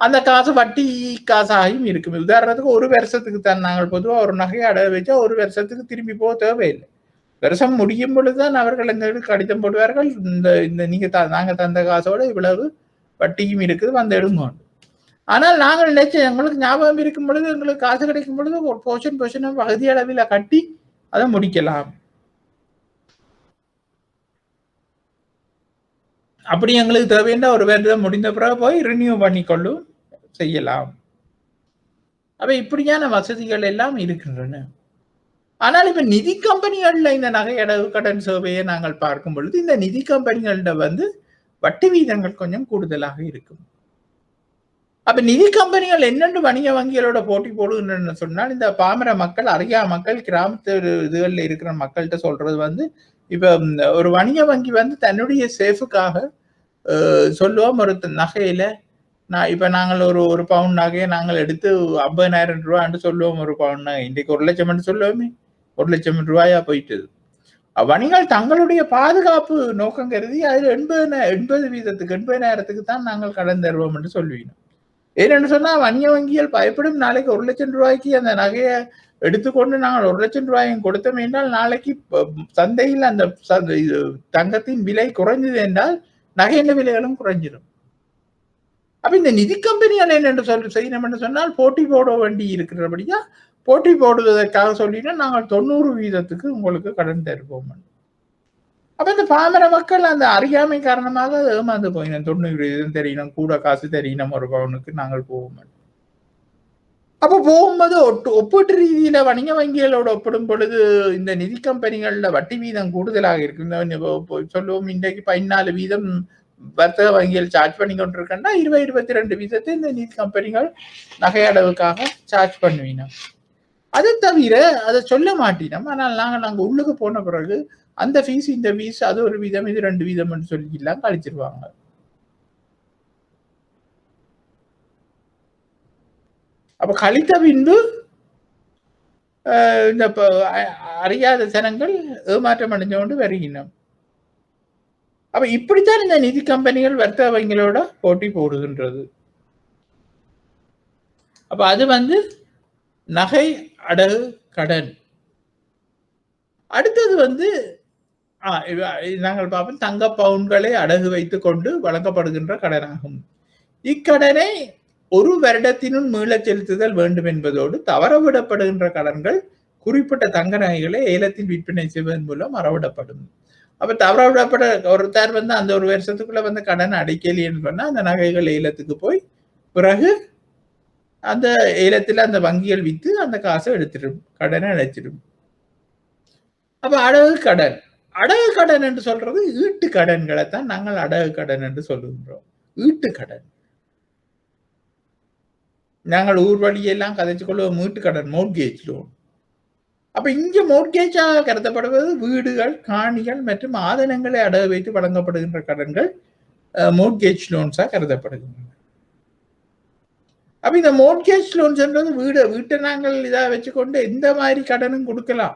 அந்த காசு வட்டி காசாகவும் இருக்கும். உதாரணத்துக்கு 1 வருஷத்துக்கு தான் நாங்கள் பொதுவாக ஒரு நகையை அடகு வச்சா 1 வருஷத்துக்கு திரும்பி போக தேவையில்லை. வருஷம் முடியும் பொழுதுதான் அவர்கள் எங்களுக்கு கடிதம் போடுவார்கள், இந்த நீங்க நாங்க தந்த காசோட இவ்வளவு வட்டியும் இருக்குது எடுங்க. ஆனால் நாங்கள் நினைச்ச எங்களுக்கு ஞாபகம் இருக்கும் பொழுது எங்களுக்கு காசு கிடைக்கும் பொழுது ஒரு போர்ஷன் பகுதி அளவில் கட்டி அதை முடிக்கலாம். அப்படி எங்களுக்கு தேவையான ஒரு வருடம் முடிந்த பிறகு போய் ரினியூ பண்ணிக்கொள்ளும் செய்யலாம். அப்ப இப்படியான வசதிகள் எல்லாம் இருக்கின்றன. ஆனால் இப்ப நிதி கம்பெனிகள்ல இந்த நகை அடகு கடன் சேவையை நாங்கள் பார்க்கும் பொழுது இந்த நிதி கம்பெனிகள்ட வட்டி வீதங்கள் கொஞ்சம் கூடுதலாக இருக்கும். அப்ப நிதி கம்பெனிகள் என்னென்று வணிக வங்கிகளோட போட்டி போடுகின்றன சொன்னால், இந்த பாமர மக்கள், அறியா மக்கள், கிராமத்து இதுகளில் இருக்கிற மக்கள்கிட்ட சொல்றது இப்ப ஒரு வணிக வங்கி தன்னுடைய சேஃபுக்காக சொல்லுவோம், ஒரு நகையில இப்ப நாங்கள் ஒரு பவுன் நகையை நாங்கள் எடுத்து 50,000 ரூபான்னு சொல்லுவோம். ஒரு பவுன் நகை இன்றைக்கு 1 லட்சம் சொல்லுவோமே, 1 லட்சம் ரூபாயா போயிட்டு வணிகள் தங்களுடைய பாதுகாப்பு நோக்கம் கருதி அதுல 80,000த்துக்கு தான் நாங்கள் கடன் தருவோம் என்று சொல்லுவீங்க. ஏன்னு சொன்னா வணிக வங்கிகள் பயப்படும், நாளைக்கு 1 லட்சம் ரூபாய்க்கு அந்த நகையை எடுத்துக்கொண்டு நாங்கள் 1 லட்சம் ரூபாயும் கொடுத்தோம் என்றால் நாளைக்கு சந்தையில் அந்த தங்கத்தின் விலை குறைஞ்சது என்றால் நகையின் விலைகளும் குறைஞ்சிடும். அப்ப இந்த நிதி கம்பெனிகள் என்ன செய்யணும் என்று சொன்னால் போட்டி போட வேண்டி இருக்கிறபடியா போட்டி போடுவதற்காக சொல்லினா நாங்கள் 90% உங்களுக்கு கடன் தருவோம். அப்ப இந்த பாமர மக்கள் அந்த அறியாமை காரணமாக ஏமாந்து போயினோம். 90% தெரியணும், கூட காசு தெரியணும், ஒரு பவுனுக்கு நாங்கள் போவோம். அப்ப போகும்போது ஒப்பீட்டு ரீதியில வணிக வங்கிகளோட ஒப்பிடும் பொழுது இந்த நிதி கம்பெனிகள்ல வட்டி வீதம் கூடுதலாக இருக்கு. சொல்லுவோம் இன்றைக்கு 14% வர்த்தக வங்கிகள் சார்ஜ் பண்ணி கொண்டிருக்கா 22% இந்த நிதி கம்பெனிகள் நகையளவுக்காக சார்ஜ் பண்ணுவீங்க. அது தவிர அதை சொல்ல மாட்டினோம். ஆனால் நாங்க உள்ளுக்கு போன பிறகு அந்த ஃபீஸ் இந்த ஃபீஸ் அது ஒரு வீதம் இது 2 வீதம் சொல்லி எல்லாம் கழிச்சிருவாங்க. அப்ப கழித்த பின்பு இந்த அறியாத ஜனங்கள் ஏமாற்றம் அடைஞ்சோண்டு வருகின்றோம். அப்ப இப்படித்தான் இந்த நிதி கம்பெனிகள் வர்த்தக வங்கிகளோட போட்டி போடுகின்றது. அப்ப அது நகை அடகு கடன். அடுத்தது நாங்கள் பார்ப்போம் தங்க பவுன்களை அடகு வைத்துக் கொண்டு வழங்கப்படுகின்ற கடனாகும். இக்கடனை 1 வருடத்தினுள் மீளச் செலுத்துதல் வேண்டும் என்பதோடு தவறவிடப்படுகின்ற கடன்கள் குறிப்பிட்ட தங்க நகைகளை ஏலத்தில் விற்பனை செய்வதன் மூலம் அறவிடப்படும். அப்ப தவறவிடப்பட ஒருத்தர் அந்த 1 வருஷத்துக்குள்ள கடன் அடைக்கலைன்னு சொன்னா அந்த நகைகள் ஏலத்துக்கு போய் பிறகு அந்த ஏலத்தில் அந்த வங்கிகள் வித்து அந்த காசை எடுத்துடும், கடனை அடைச்சிடும். அப்ப அடகு கடன் என்று சொல்றது ஈட்டு கடன்களை தான் நாங்கள் அடகு கடன் என்று சொல்லுகின்றோம். ஈட்டு கடன் நாங்கள் ஊர் வழியெல்லாம் கதைச்சு கொள்வோம் மீட்டு கடன், மோர்கேஜ் லோன். அப்ப இங்க மோர்கேஜாக கருதப்படுவது வீடுகள், காணிகள் மற்றும் ஆதனங்களை அடகு வைத்து வழங்கப்படுகின்ற கடன்கள் மோர்கேஜ் லோன்ஸா கருதப்படுகின்றன. அப்ப இந்த மோர்கேஜ் லோன்ஸ் என்றது வீட்டை நாங்கள் இதை வச்சுக்கொண்டு எந்த மாதிரி கடனும் கொடுக்கலாம்.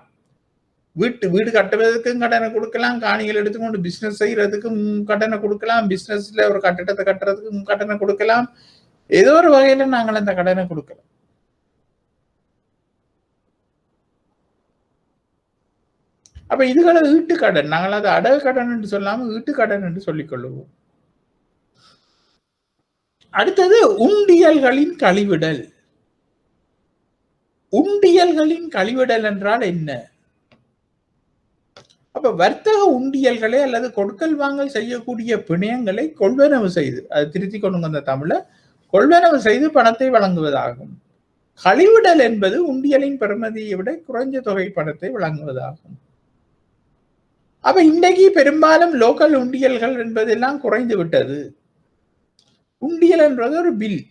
வீடு கட்டுவதற்கும் கடனை கொடுக்கலாம், காணிகள் எடுத்துக்கொண்டு பிசினஸ் செய்யறதுக்கும் கடனை கொடுக்கலாம், பிசினஸ்ல ஒரு கட்டடத்தை கட்டுறதுக்கும் கடனை கொடுக்கலாம், ஏதோ ஒரு வகையில நாங்கள் அந்த கடனை கொடுக்கலாம். அப்ப இதுகளை ஈட்டு கடன், நாங்கள் அதை அடகு கடன் என்று சொல்லாம ஈட்டு கடன் என்று சொல்லிக் கொள்ளுவோம். அடுத்தது உண்டியல்களின் கழிவிடல். உண்டியல்களின் கழிவிடல் என்றால் என்ன? அப்ப வர்த்தக உண்டியல்களை அல்லது கொடுக்கல் வாங்கல் செய்யக்கூடிய பிணையங்களை கொள்வனவு செய்து, அது திருத்தி கொண்டு வந்த தமிழ, கொள்வனவு செய்து பணத்தை வழங்குவதாகும். கழிவிடல் என்பது உண்டியலின் பெறுமதியை விட குறைஞ்ச தொகை பணத்தை வழங்குவதாகும். அப்ப இன்றைக்கு பெரும்பாலும் லோக்கல் உண்டியல்கள் என்பதெல்லாம் குறைந்து விட்டது. உண்டியல் என்றது ஒரு பில்,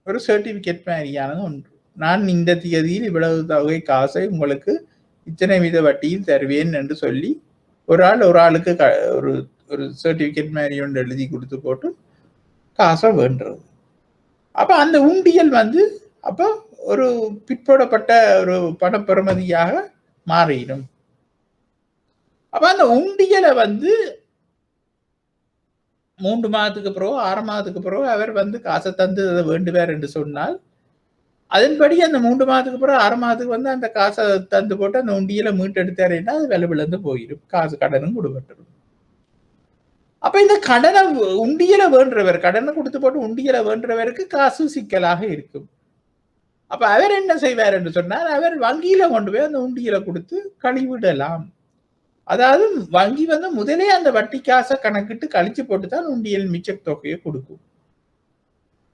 ஒரு சர்டிபிகேட் மாதிரியானது ஒன்று. நான் இந்த தேதியில் இவ்வளவு தொகை காசை உங்களுக்கு இத்தனை வித வட்டியில் தருவேன் என்று சொல்லி ஒரு ஆளுக்கு ஒரு சர்டிபிகேட் மாதிரி ஒன்று எழுதி கொடுத்து போட்டு காசை வேண்டுறது. அப்ப அந்த உண்டியல் அப்ப ஒரு பிற்போடப்பட்ட ஒரு பணப்பெறுமதியாக மாறிடும். அப்ப அந்த உண்டியலை 3 மாதத்துக்கு பிறகு 6 மாதத்துக்கு பிறகு அவர் காசை தந்து அதை வேண்டுவார் என்று சொன்னால் அதன்படி அந்த 3 மாதத்துக்கு பிறகு 6 மாதத்துக்கு அந்த காசை தந்து போட்டு அந்த உண்டியலை மீட்டெடுத்தாருன்னா அது விலை விழுந்து போயிடும், காசு கடனும் கொடுப்பட்டுடும். அப்ப இந்த கடனை உண்டியலை வேண்டுறவர், கடனை கொடுத்து போட்டு உண்டியலை வேண்டுறவருக்கு காசு சிக்கலாக இருக்கும். அப்ப அவர் என்ன செய்வார் என்று சொன்னால் அவர் வங்கியில கொண்டு போய் அந்த உண்டியலை கொடுத்து கழிவிடலாம். அதாவது வங்கி முதலே அந்த வட்டி காசை கணக்கிட்டு கழிச்சு போட்டுதான் உண்டியல் மிச்ச தொகையை கொடுக்கும்.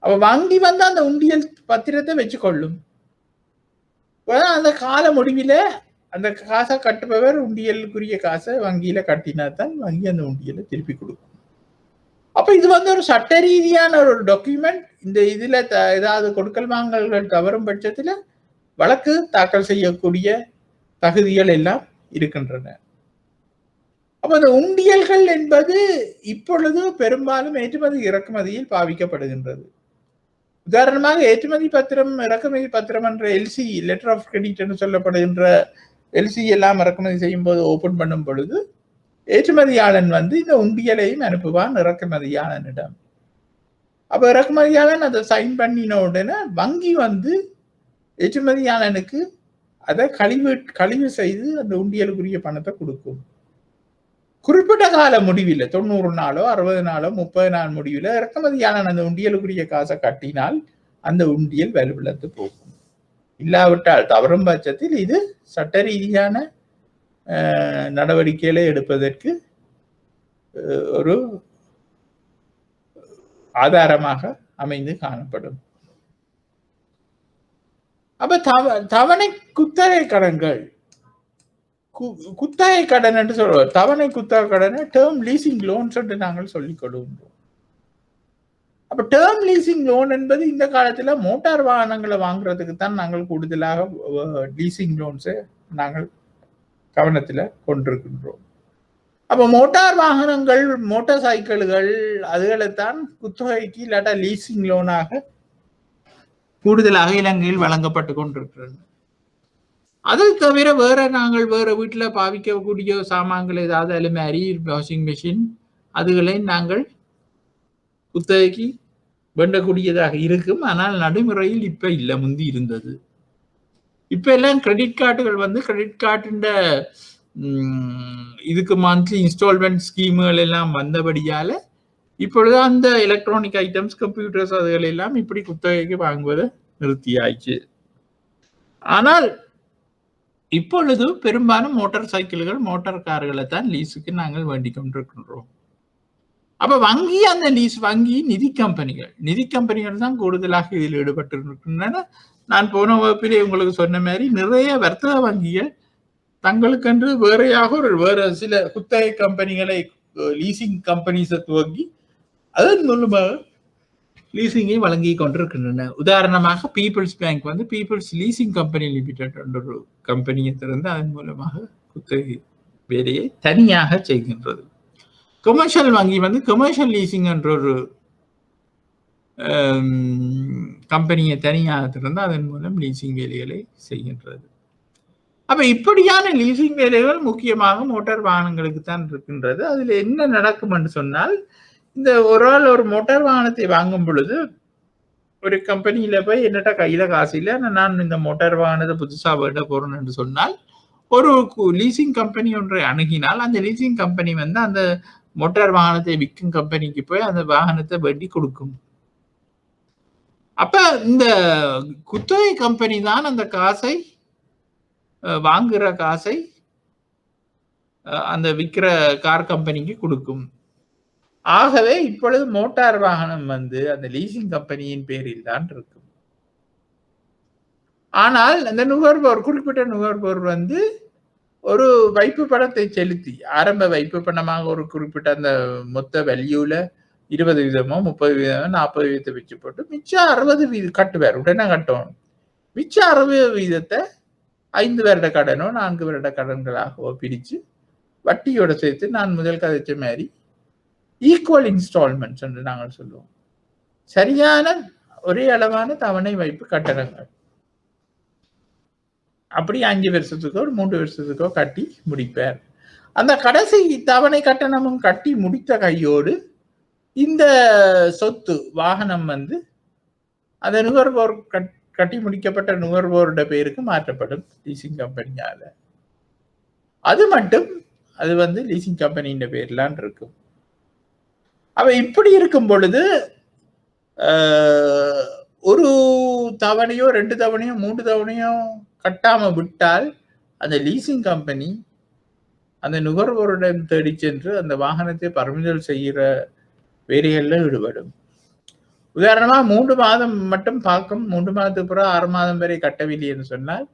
அப்ப வங்கி அந்த உண்டியல் பத்திரத்தை வச்சுக்கொள்ளும். அந்த கால முடிவில அந்த காசை கட்டுபவர் உண்டியலுக்குரிய காசை வங்கியில கட்டினாதான் வங்கி அந்த உண்டியலை திருப்பி கொடுக்கும். அப்ப இது ஒரு சட்ட ரீதியான ஒரு டாக்குமெண்ட். இந்த இதுல ஏதாவது கொடுக்கல் வாங்கல்கள் தவறும் பட்சத்துல வழக்கு தாக்கல் செய்யக்கூடிய தகுதிகள் எல்லாம் இருக்கின்றன. அப்ப அந்த உண்டியல்கள் என்பது இப்பொழுது பெரும்பாலும் ஏற்றுமதி இறக்குமதியில் பாவிக்கப்படுகின்றது. உதாரணமாக ஏற்றுமதி பத்திரம், இறக்குமதி பத்திரம் என்ற எல்சி, லெட்டர் ஆஃப் கிரெடிட் என்று சொல்லப்படுகின்ற எல்சி எல்லாம் இறக்குமதி செய்யும் போது ஓபன் பண்ணும் பொழுது ஏற்றுமதியாளன் இந்த உண்டியலையும் அனுப்புவான் இறக்குமதியாளனிடம். அப்ப இறக்குமதியாளன் அதை சைன் பண்ணின உடனே வங்கி வந்து ஏற்றுமதியாளனுக்கு அதை கழிவு செய்து அந்த உண்டியலுக்குரிய பணத்தை கொடுக்கும். குறிப்பிட்ட கால முடிவில் 90 நாளோ 60 நாளோ 30 நாள் முடிவில் இறக்குமதியாளன் அந்த உண்டியலுக்குரிய காசை கட்டினால் அந்த உண்டியல் வலுவிழந்து போகும். இல்லாவிட்டால் தவறும் பட்சத்தில் இது சட்ட ரீதியான நடவடிக்கைகளை எடுப்பதற்கு ஒரு ஆதாரமாக அமைந்து காணப்படும். அப்ப தவணை குத்தகை கடன்கள், குத்தகை கடன் என்று சொல்றோம். தவணை குத்தகை கடனை டேர்ம் லீசிங் லோன்ஸ் என்று நாங்கள் சொல்லிக் கொள்கின்றோம். அப்ப டேர்ம் லீசிங் லோன் என்பது இந்த காலத்துல மோட்டார் வாகனங்களை வாங்குறதுக்கு தான் நாங்கள் கூடுதலாக லீசிங் லோன்ஸை நாங்கள் கவனத்துல கொண்டிருக்கின்றோம். அப்ப மோட்டார் வாகனங்கள், மோட்டார் சைக்கிள்கள் அதுகளைத்தான் குத்தகைக்கு இல்லாட்டா லீசிங் லோனாக கூடுதலாக இலங்கையில் வழங்கப்பட்டு கொண்டிருக்கிறது. அது தவிர நாங்கள் வேற வீட்டுல பாவிக்கக்கூடிய சாமான்கள் ஏதாவது அலுமாரி, வாஷிங் மிஷின் அதுகளை நாங்கள் குத்தகைக்கு வேண்டக்கூடியதாக இருக்கும். ஆனால் நடைமுறையில் இப்ப இல்லை, முந்தி இருந்தது. இப்ப எல்லாம் கிரெடிட் கார்டுகள் வந்து கிரெடிட் கார்டுன்ற இதுக்கு மந்த்லி இன்ஸ்டால்மெண்ட் ஸ்கீமுகள் எல்லாம் வந்தபடியால இப்பொழுது அந்த எலக்ட்ரானிக் ஐட்டம்ஸ், கம்ப்யூட்டர்ஸ் அதுகள் எல்லாம் இப்படி குத்தகைக்கு வாங்குவதை நிறுத்தியாச்சு. ஆனால் இப்பொழுது பெரும்பாலும் மோட்டார் சைக்கிள்கள், மோட்டார் கார்களை தான் லீஸுக்கு நாங்கள் வேண்டிக் கொண்டிருக்கின்றோம். அப்ப வங்கி, அந்த லீஸ் வங்கி நிதி கம்பெனிகள் தான் கூடுதலாக இதில் ஈடுபட்டு இருக்கின்றன. நான் போன வகுப்பிலே உங்களுக்கு சொன்ன மாதிரி நிறைய வர்த்தக வங்கிகள் தங்களுக்கென்று வேற சில குத்தகை கம்பெனிகளை, லீசிங் கம்பெனிஸை துவங்கி அதன் மூலமாக லீசிங்கை வழங்கி கொண்டிருக்கின்றன. உதாரணமாக பீப்புள்ஸ் பேங்க் வந்து பீப்புள்ஸ் லீசிங் கம்பெனி லிமிடெட் என்ற ஒரு கம்பெனியை திறந்து அதன் மூலமாக குத்தகை வேலையை தனியாக செய்கின்றது. கமர்ஷியல் வங்கி வந்து கமர்ஷியல் லீசிங் என்ற ஒரு கம்பெனியை தனியாக திறந்து அதன் மூலம் லீசிங் வேலைகளை செய்கின்றது. அப்ப இப்படியான லீசிங் வேலைகள் முக்கியமாக மோட்டார் வாகனங்களுக்கு தான் இருக்கின்றது. அதுல என்ன நடக்கும் என்று சொன்னால், இந்த ஒரு ஆள் ஒரு மோட்டார் வாகனத்தை வாங்கும் பொழுது ஒரு கம்பெனியில போய் என்னட்ட கையில காசு இல்லை, நான் இந்த மோட்டார் வாகனத்தை புதுசா வேண்ட போறேன் என்று சொன்னால், ஒரு லீசிங் கம்பெனி ஒன்றை அணுகினால் அந்த லீசிங் கம்பெனி வந்து அந்த மோட்டார் வாகனத்தை விற்கும் கம்பெனிக்கு போய் அந்த வாகனத்தை வேண்டி கொடுக்கும். அப்ப இந்த குத்தகை கம்பெனி தான் அந்த காசை, வாங்குற காசை அந்த விற்கிற கார் கம்பெனிக்கு கொடுக்கும். ஆகவே இப்பொழுது மோட்டார் வாகனம் வந்து அந்த லீசிங் கம்பெனியின் பேரில் தான் இருக்கும். ஆனால் அந்த நுகர்வோர், குறிப்பிட்ட நுகர்வோர் வந்து ஒரு வைப்பு பணத்தை செலுத்தி, ஆரம்ப வைப்பு பணமாக ஒரு குறிப்பிட்ட அந்த மொத்த வேல்யூல 20% 30% 40% வச்சு போட்டு மிச்சம் 60% கட்டுவார். உடனே கட்டணும். மிச்சம் 60% 5 வருட கடனோ 4 வருட கடன்களாக பிரிச்சு வட்டியோட சேர்த்து நான் முதல் கதைச்ச மாதிரி ஈக்குவல் இன்ஸ்டால்மெண்ட்ஸ் என்று நாங்கள் சொல்லுவோம். சரியான ஒரே அளவான தவணை வைப்பு கட்டணங்கள் அப்படி 5 வருஷத்துக்கோ 3 வருஷத்துக்கோ கட்டி முடிப்பார். அந்த கடைசி தவணை கட்டணமும் கட்டி முடித்த கையோடு இந்த சொத்து வாகனம் வந்து அந்த நுகர்வோர் கட்டி முடிக்கப்பட்ட நுகர்வோருடைய பேருக்கு மாற்றப்படும் லீசிங் கம்பெனியால. அது மட்டும் அது வந்து லீசிங் கம்பெனியின் பேர்லாம் இருக்கும். அப்ப இப்படி இருக்கும் பொழுது ஒரு தவணையோ 2 தவணையோ 3 தவணையோ கட்டாம விட்டால் அந்த லீசிங் கம்பெனி அந்த நுகர்வோருடன் தேடி சென்று அந்த வாகனத்தை பறிமுதல் செய்கிற வேலைகள்ல ஈடுபடும். உதாரணமா 3 மாதம் மட்டும் பார்க்கும், 3 மாதத்துக்கு பிறகு 6 மாதம் வரை கட்டவில்லை என்று சொன்னால்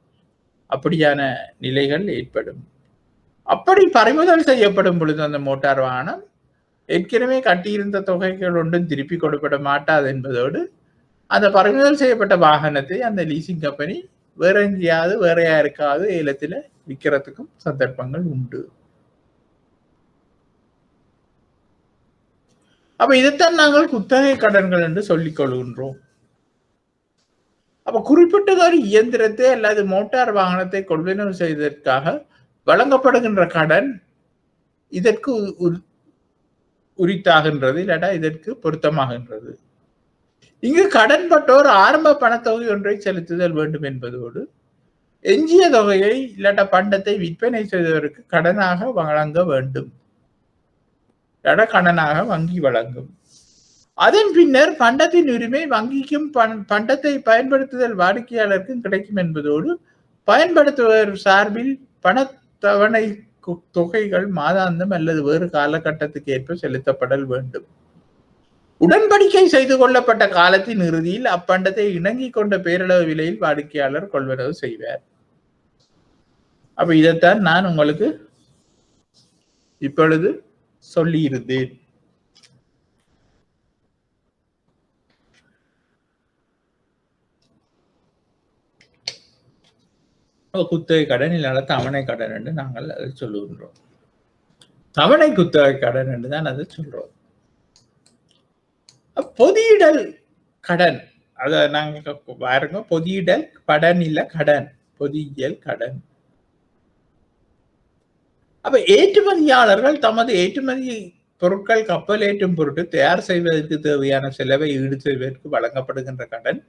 அப்படியான நிலைகள் ஏற்படும். அப்படி பறிமுதல் செய்யப்படும் பொழுது அந்த மோட்டார் வாகனம் ஏற்கனவே கட்டியிருந்த தொகைகள் ஒன்றும் திருப்பி கொடுப்பட மாட்டாது என்பதோடு அந்த பறிமுதல் செய்யப்பட்ட வாகனத்தை அந்த லீசிங் கம்பெனி வேற எங்கேயாவது வேற யாருக்காவது ஏலத்துல விற்கிறதுக்கும் சந்தர்ப்பங்கள் உண்டு. அப்ப இதைத்தான் நாங்கள் குத்தகை கடன்கள் என்று சொல்லிக் கொள்கின்றோம். அப்ப குறிப்பிட்ட ஒரு இயந்திரத்தை அல்லது மோட்டார் வாகனத்தை கொள்வனவு செய்வதற்காக வழங்கப்படுகின்ற கடன் இதற்கு உரித்தாகின்றது, இல்லாட்டா இதற்கு பொருத்தமாகின்றது. இங்கு கடன்பட்டோர் ஆரம்ப பணத்தொகை ஒன்றை செலுத்துதல் வேண்டும் என்பதோடு எஞ்சிய தொகையை இல்லாட்ட பண்டத்தை விற்பனை செய்தவருக்கு கடனாக வழங்க வேண்டும். கடனாக வங்கி வழங்கும். அதன் பின்னர் பண்டத்தின் உரிமை வங்கிக்கும் பண்டத்தை பயன்படுத்துதல் வாடிக்கையாளருக்கும் கிடைக்கும் என்பதோடு பயன்படுத்துவர் சார்பில் பணத்தவணை தொகைகள் மாதாந்தம் அல்லது வேறு காலகட்டத்துக்கு ஏற்ப செலுத்தப்படல் வேண்டும். உடன்படிக்கை செய்து கொள்ளப்பட்ட காலத்தின் இறுதியில் அப்பண்டத்தை இணங்கிக் கொண்ட பேரளவு விலையில் வாடிக்கையாளர் கொள்வனவு செய்வார். அப்ப இதைத்தான் நான் உங்களுக்கு இப்பொழுது சொல்லி இருந்தேன். குத்தகை கடன் இல்லாத தவணை கடன் என்று நாங்கள் அதை சொல்லுகின்றோம். தவணை குத்தகை கடன் என்று தான் அதை சொல்றோம். பொதியிடல் கடன் அத நாங்க பாருங்க, பொதியிடல் கடன் இல்ல கடன், பொதியியல் கடன். அப்ப ஏற்றுமதியாளர்கள் தமது ஏற்றுமதி பொருட்கள் கப்பல் ஏற்றும் பொருட்டு தயார் செய்வதற்கு தேவையான செலவை ஈடு செய்வதற்கு வழங்கப்படுகின்ற கடன்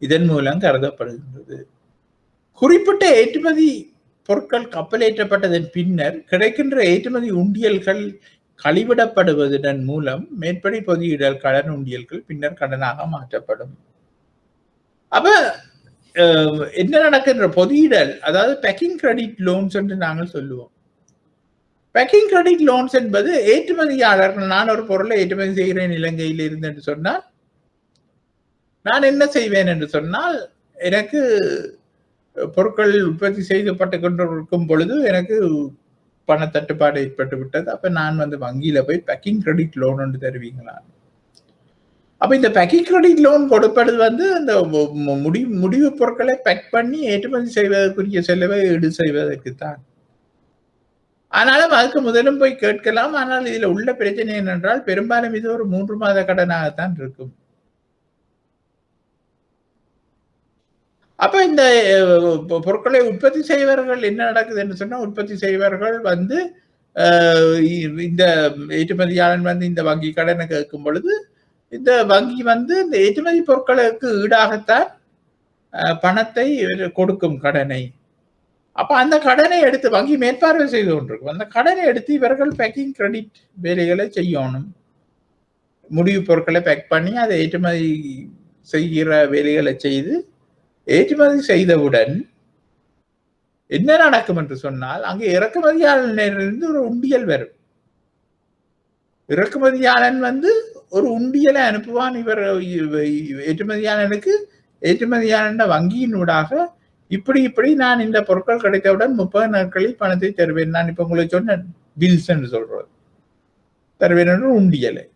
இதன் மூலம் கருதப்படுகின்றது. குறிப்பிட்ட ஏற்றுமதி பொருட்கள் கப்பலேற்றப்பட்டதன் பின்னர் கிடைக்கின்ற ஏற்றுமதி உண்டியல்கள் கழிவிடப்படுவதன் மூலம் மேற்படி பொதியிடல் கடன் உண்டியல்கள் பின்னர் கடனாக மாற்றப்படும். அப்ப என்ன நடக்கின்ற பொதியிடல், அதாவது பேக்கிங் கிரெடிட் லோன்ஸ் என்று நாங்கள் சொல்லுவோம். பேக்கிங் கிரெடிட் லோன்ஸ் என்பது ஏற்றுமதியாளர்கள், நான் ஒரு பொருளை ஏற்றுமதி செய்கிறேன் இலங்கையில் இருந்து என்று சொன்னால் நான் என்ன செய்வேன் என்று சொன்னால், எனக்கு பொருட்கள் உற்பத்தி செய்யப்பட்டு கொண்டிருக்கும் பொழுது எனக்கு பண தட்டுப்பாடு ஏற்பட்டு விட்டது. அப்ப நான் வங்கியில போய் பேக்கிங் கிரெடிட் லோன் ஒன்று தருவீங்களா? அப்ப இந்த பேக்கிங் கிரெடிட் லோன் கொடுப்பது அந்த முடிவு பொருட்களை பேக் பண்ணி ஏற்றுமதி செய்வதற்குரிய செலவை ஈடு செய்வதற்குத்தான். ஆனாலும் அதுக்கு முதலும் போய் கேட்கலாம். ஆனால் இதுல உள்ள பிரச்சனை என்னென்றால் பெரும்பாலும் இது ஒரு 3 மாத கடனாகத்தான் இருக்கும். அப்ப இந்த பொருட்களை உற்பத்தி செய்வர்கள் என்ன நடக்குது என்று சொன்னா, உற்பத்தி செய்வர்கள் இந்த ஏற்றுமதியாளன் இந்த வங்கி கடனை கேட்கும் பொழுது இந்த வங்கி இந்த ஏற்றுமதி பொருட்களுக்கு ஈடாகத்தான் பணத்தை கொடுக்கும் கடனை. அப்ப அந்த கடனை எடுத்து வங்கி மேற்பார்வை செய்து கொண்டிருக்கும். அந்த கடனை எடுத்து இவர்கள் பேக்கிங் கிரெடிட் வேலைகளை செய்யணும். முடிவு பொருட்களை பேக் பண்ணி அதை ஏற்றுமதி செய்கிற வேலைகளை செய்து ஏற்றுமதி செய்தவுடன் என்ன நடக்கும் என்று சொன்னால், அங்கு இறக்குமதியாளனிலிருந்து ஒரு உண்டியல் வரும். இறக்குமதியாளன் ஒரு உண்டியலை அனுப்புவான் இவர் ஏற்றுமதியாளனுக்கு. ஏற்றுமதியாளன் வங்கியினூடாக இப்படி நான் இந்த பொருட்கள் கிடைத்தவுடன் 30 நாட்களில் பணத்தை தருவேன், நான் இப்ப உங்களுக்கு சொன்ன பில்ஸ் என்று சொல்றது தருவேன் என்று உண்டியலை.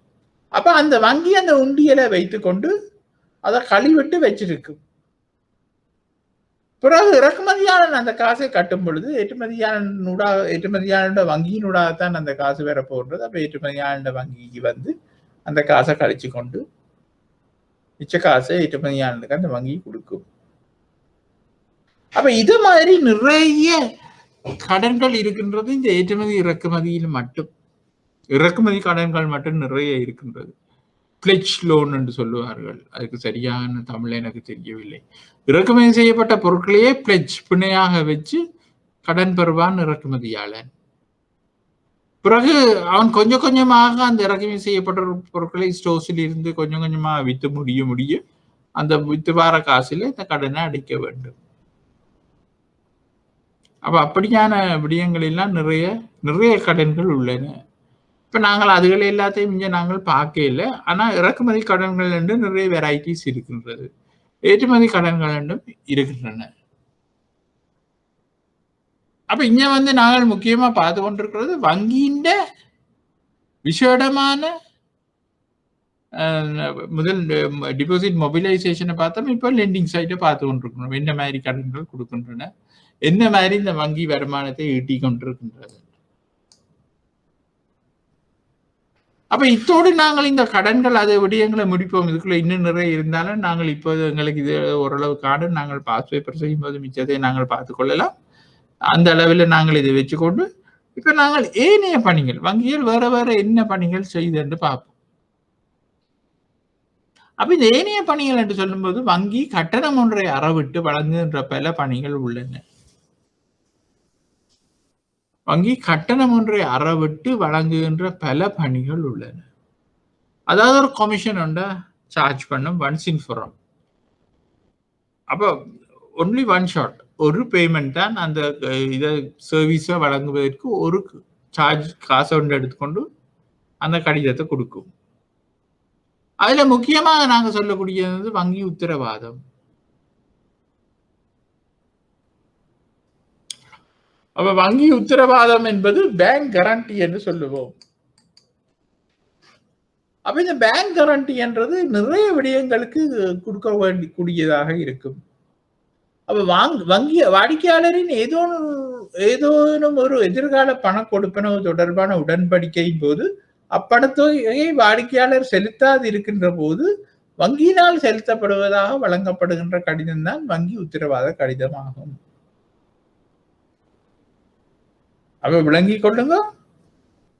அப்ப அந்த வங்கி அந்த உண்டியலை வைத்துக் கொண்டு அதை கழிவிட்டு வச்சிருக்கும். பிறகு இறக்குமதியாளன் அந்த காசை கட்டும் பொழுது ஏற்றுமதியாளன் வங்கியினூடாகத்தான் அந்த காசு வர போன்றது. அப்ப ஏற்றுமதியாளன் வங்கிக்கு அந்த காசை கழிச்சு கொண்டு மிச்ச காசை ஏற்றுமதியாளனுக்கு அந்த வங்கி கொடுக்கும். அப்ப இது மாதிரி நிறைய கடன்கள் இருக்கின்றது இந்த ஏற்றுமதி இறக்குமதியில் மட்டும். இறக்குமதி கடன்கள் மட்டும் நிறைய இருக்கின்றது. பிளெட்ஜ் லோன் என்று சொல்லுவார்கள், அதுக்கு சரியான தமிழ் எனக்கு தெரியவில்லை. இறக்குமதி செய்யப்பட்ட பொருட்களையே பிளெட்ஜ் பிணையாக வச்சு கடன் பெறுவான் இறக்குமதியாளன். பிறகு அவன் கொஞ்சம் கொஞ்சமாக அந்த இறக்குமதி செய்யப்பட்ட பொருட்களை ஸ்டோர்ஸில் இருந்து கொஞ்சம் கொஞ்சமா வித்து முடிய அந்த வித்து வார காசில இந்த கடனை அடைக்க வேண்டும். அப்ப அப்படியான விடயங்கள் எல்லாம் நிறைய கடன்கள் உள்ளன. இப்ப நாங்கள் அதுகளை எல்லாத்தையும் இங்க நாங்கள் பார்க்கல. ஆனா இறக்குமதி கடன்கள் என்று நிறைய வெரைட்டிஸ் இருக்கின்றது, ஏற்றுமதி கடன்கள் என்றும் இருக்கின்றன. அப்ப இங்க நாங்கள் முக்கியமா பார்த்து கொண்டிருக்கிறது வங்கியின் விசேடமான முதல் டிபாசிட் மொபிலைசேஷனை பார்த்தோம். இப்போ லெண்டிங் சைட்டை பார்த்து கொண்டிருக்கிறோம், என்ன மாதிரி கடன்கள் கொடுக்கின்றன, என்ன மாதிரி இந்த வங்கி வருமானத்தை ஈட்டி கொண்டிருக்கின்றது. அப்ப இத்தோடு நாங்கள் இந்த கடன்கள் அதை விடயங்களை முடிப்போம். இதுக்குள்ள இன்னும் நிறைய இருந்தாலும் நாங்கள் இப்போது எங்களுக்கு இது ஓரளவு காடு நாங்கள் பாஸ் பேப்பர் செய்யும் போது மிச்சத்தை நாங்கள் பார்த்து கொள்ளலாம். அந்த அளவில் நாங்கள் இதை வச்சுக்கொண்டு இப்ப நாங்கள் ஏனைய பணிகள் வங்கியில் வேற என்ன பணிகள் செய்து என்று பார்ப்போம். அப்ப இந்த ஏனைய பணிகள் என்று சொல்லும்போது வங்கி கட்டணம் ஒன்றை அறவிட்டு வழங்குகின்ற பல பணிகள் உள்ளன. வங்கி கட்டணம் ஒன்றை அறவிட்டு வழங்குகின்ற பல பணிகள் உள்ளன. அதாவது ஒரு கமிஷன் ஒன்றை சார்ஜ் பண்ணும் ஒன்ஸ் இன் ஃபார் ஆல். அப்போ ஒன்லி ஒன் ஷாட், ஒரு பேமெண்ட் தான் அந்த இதை சர்வீஸை வழங்குவதற்கு ஒரு சார்ஜ் காசை ஒன்று எடுத்துக்கொண்டு அந்த கடிதத்தை கொடுக்கும். அதுல முக்கியமாக நாங்க சொல்லக்கூடியது வங்கி உத்தரவாதம். அப்ப வங்கி உத்தரவாதம் என்பது பேங்க் கேரண்டி என்று சொல்லுவோம். அப்ப இந்த பேங்க் கேரண்டி என்றது நிறைய விடயங்களுக்கு கொடுக்க வேண்டிக்கூடியதாக இருக்கும். அப்ப வங்கி வாடிக்கையாளரின் ஏதோனும் ஒரு எதிர்கால பண கொடுப்பனவு தொடர்பான உடன்படிக்கையின் போது அப்பணத்தொகையை வாடிக்கையாளர் செலுத்தாது இருக்கின்ற போது வங்கியினால் செலுத்தப்படுவதாக வழங்கப்படுகின்ற கடிதம் தான் வங்கி உத்தரவாத கடிதமாகும். அப்ப விளங்கிக் கொள்ளுங்க,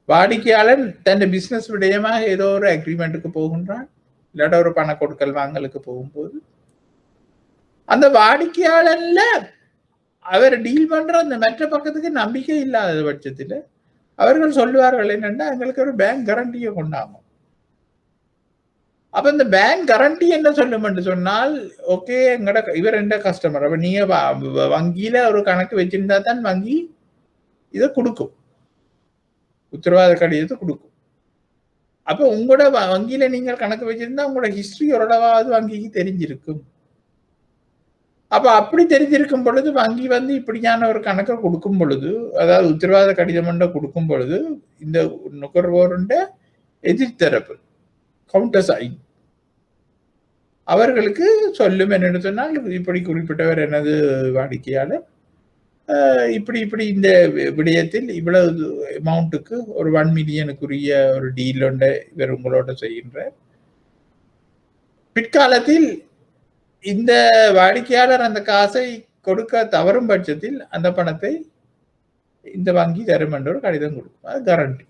வாடிக்கையாளர் தன் பிசினஸ் விடயமாக ஏதோ ஒரு அக்ரிமெண்ட்டுக்கு போகின்றான், இல்லாட்ட ஒரு பண கொடுக்கல் வாங்கலுக்கு போகும்போது அந்த வாடிக்கையாளர்ல அவர் டீல் பண்ற அந்த மற்ற பக்கத்துக்கு நம்பிக்கை இல்லாத பட்சத்தில் அவர்கள் சொல்லுவார்கள் என்னன்னா, எங்களுக்கு ஒரு பேங்க் கேரண்டியை கொண்டாகும். அப்ப இந்த பேங்க் கேரண்டி என்ன சொல்லும் என்று சொன்னால், ஓகே இவர் எந்த கஸ்டமர், அப்ப நீங்க வங்கியில ஒரு கணக்கு வச்சிருந்தா தான் வங்கி இதை கொடுக்கும், உத்தரவாத கடிதத்தை கொடுக்கும். அப்ப உங்களோட வங்கியில நீங்கள் கணக்கு வச்சிருந்தா உங்களோட ஹிஸ்டரி ஓரளவாவது வங்கிக்கு தெரிஞ்சிருக்கும். அப்ப அப்படி தெரிஞ்சிருக்கும் பொழுது வங்கி இப்படியான ஒரு கணக்கை கொடுக்கும் பொழுது, அதாவது உத்தரவாத கடிதம் கொடுக்கும் பொழுது இந்த நுகர்வோருண்ட எதிர்த்தரப்பு கவுண்டர் சைட் அவர்களுக்கு சொல்லும் என்னன்னு சொன்னால், இப்படி குறிப்பிட்டவர் எனது வாடிக்கையாளர் இப்படி இந்த விடயத்தில் இவ்வளவு அமௌண்ட்டுக்கு ஒரு 1 மில்லியனுக்குரிய ஒரு டீல் ஒன்றை இவர் உங்களோட செய்கின்ற பிற்காலத்தில் இந்த வாடிக்கையாளர் அந்த காசை கொடுக்க தவறும் பட்சத்தில் அந்த பணத்தை இந்த வங்கி தரும் என்ற ஒரு கடிதம் கொடுக்கும். அது கேரண்டி.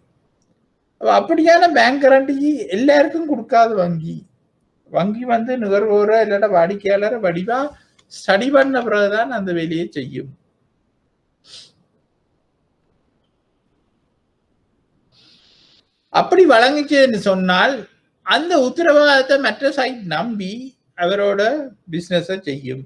அப்படியான பேங்க் கேரண்டி எல்லாருக்கும் கொடுக்காது வங்கி. வங்கி நுகர்வோரை இல்லாட்ட வாடிக்கையாளரை வடிவா ஸ்டடி பண்ண பிறகுதான் அந்த வேலையை செய்யும். அப்படி வழங்கிச்சுன்னு சொன்னால் அந்த உத்தரவாதத்தை மற்ற சைட் நம்பி அவரோட பிசினஸ செய்யும்.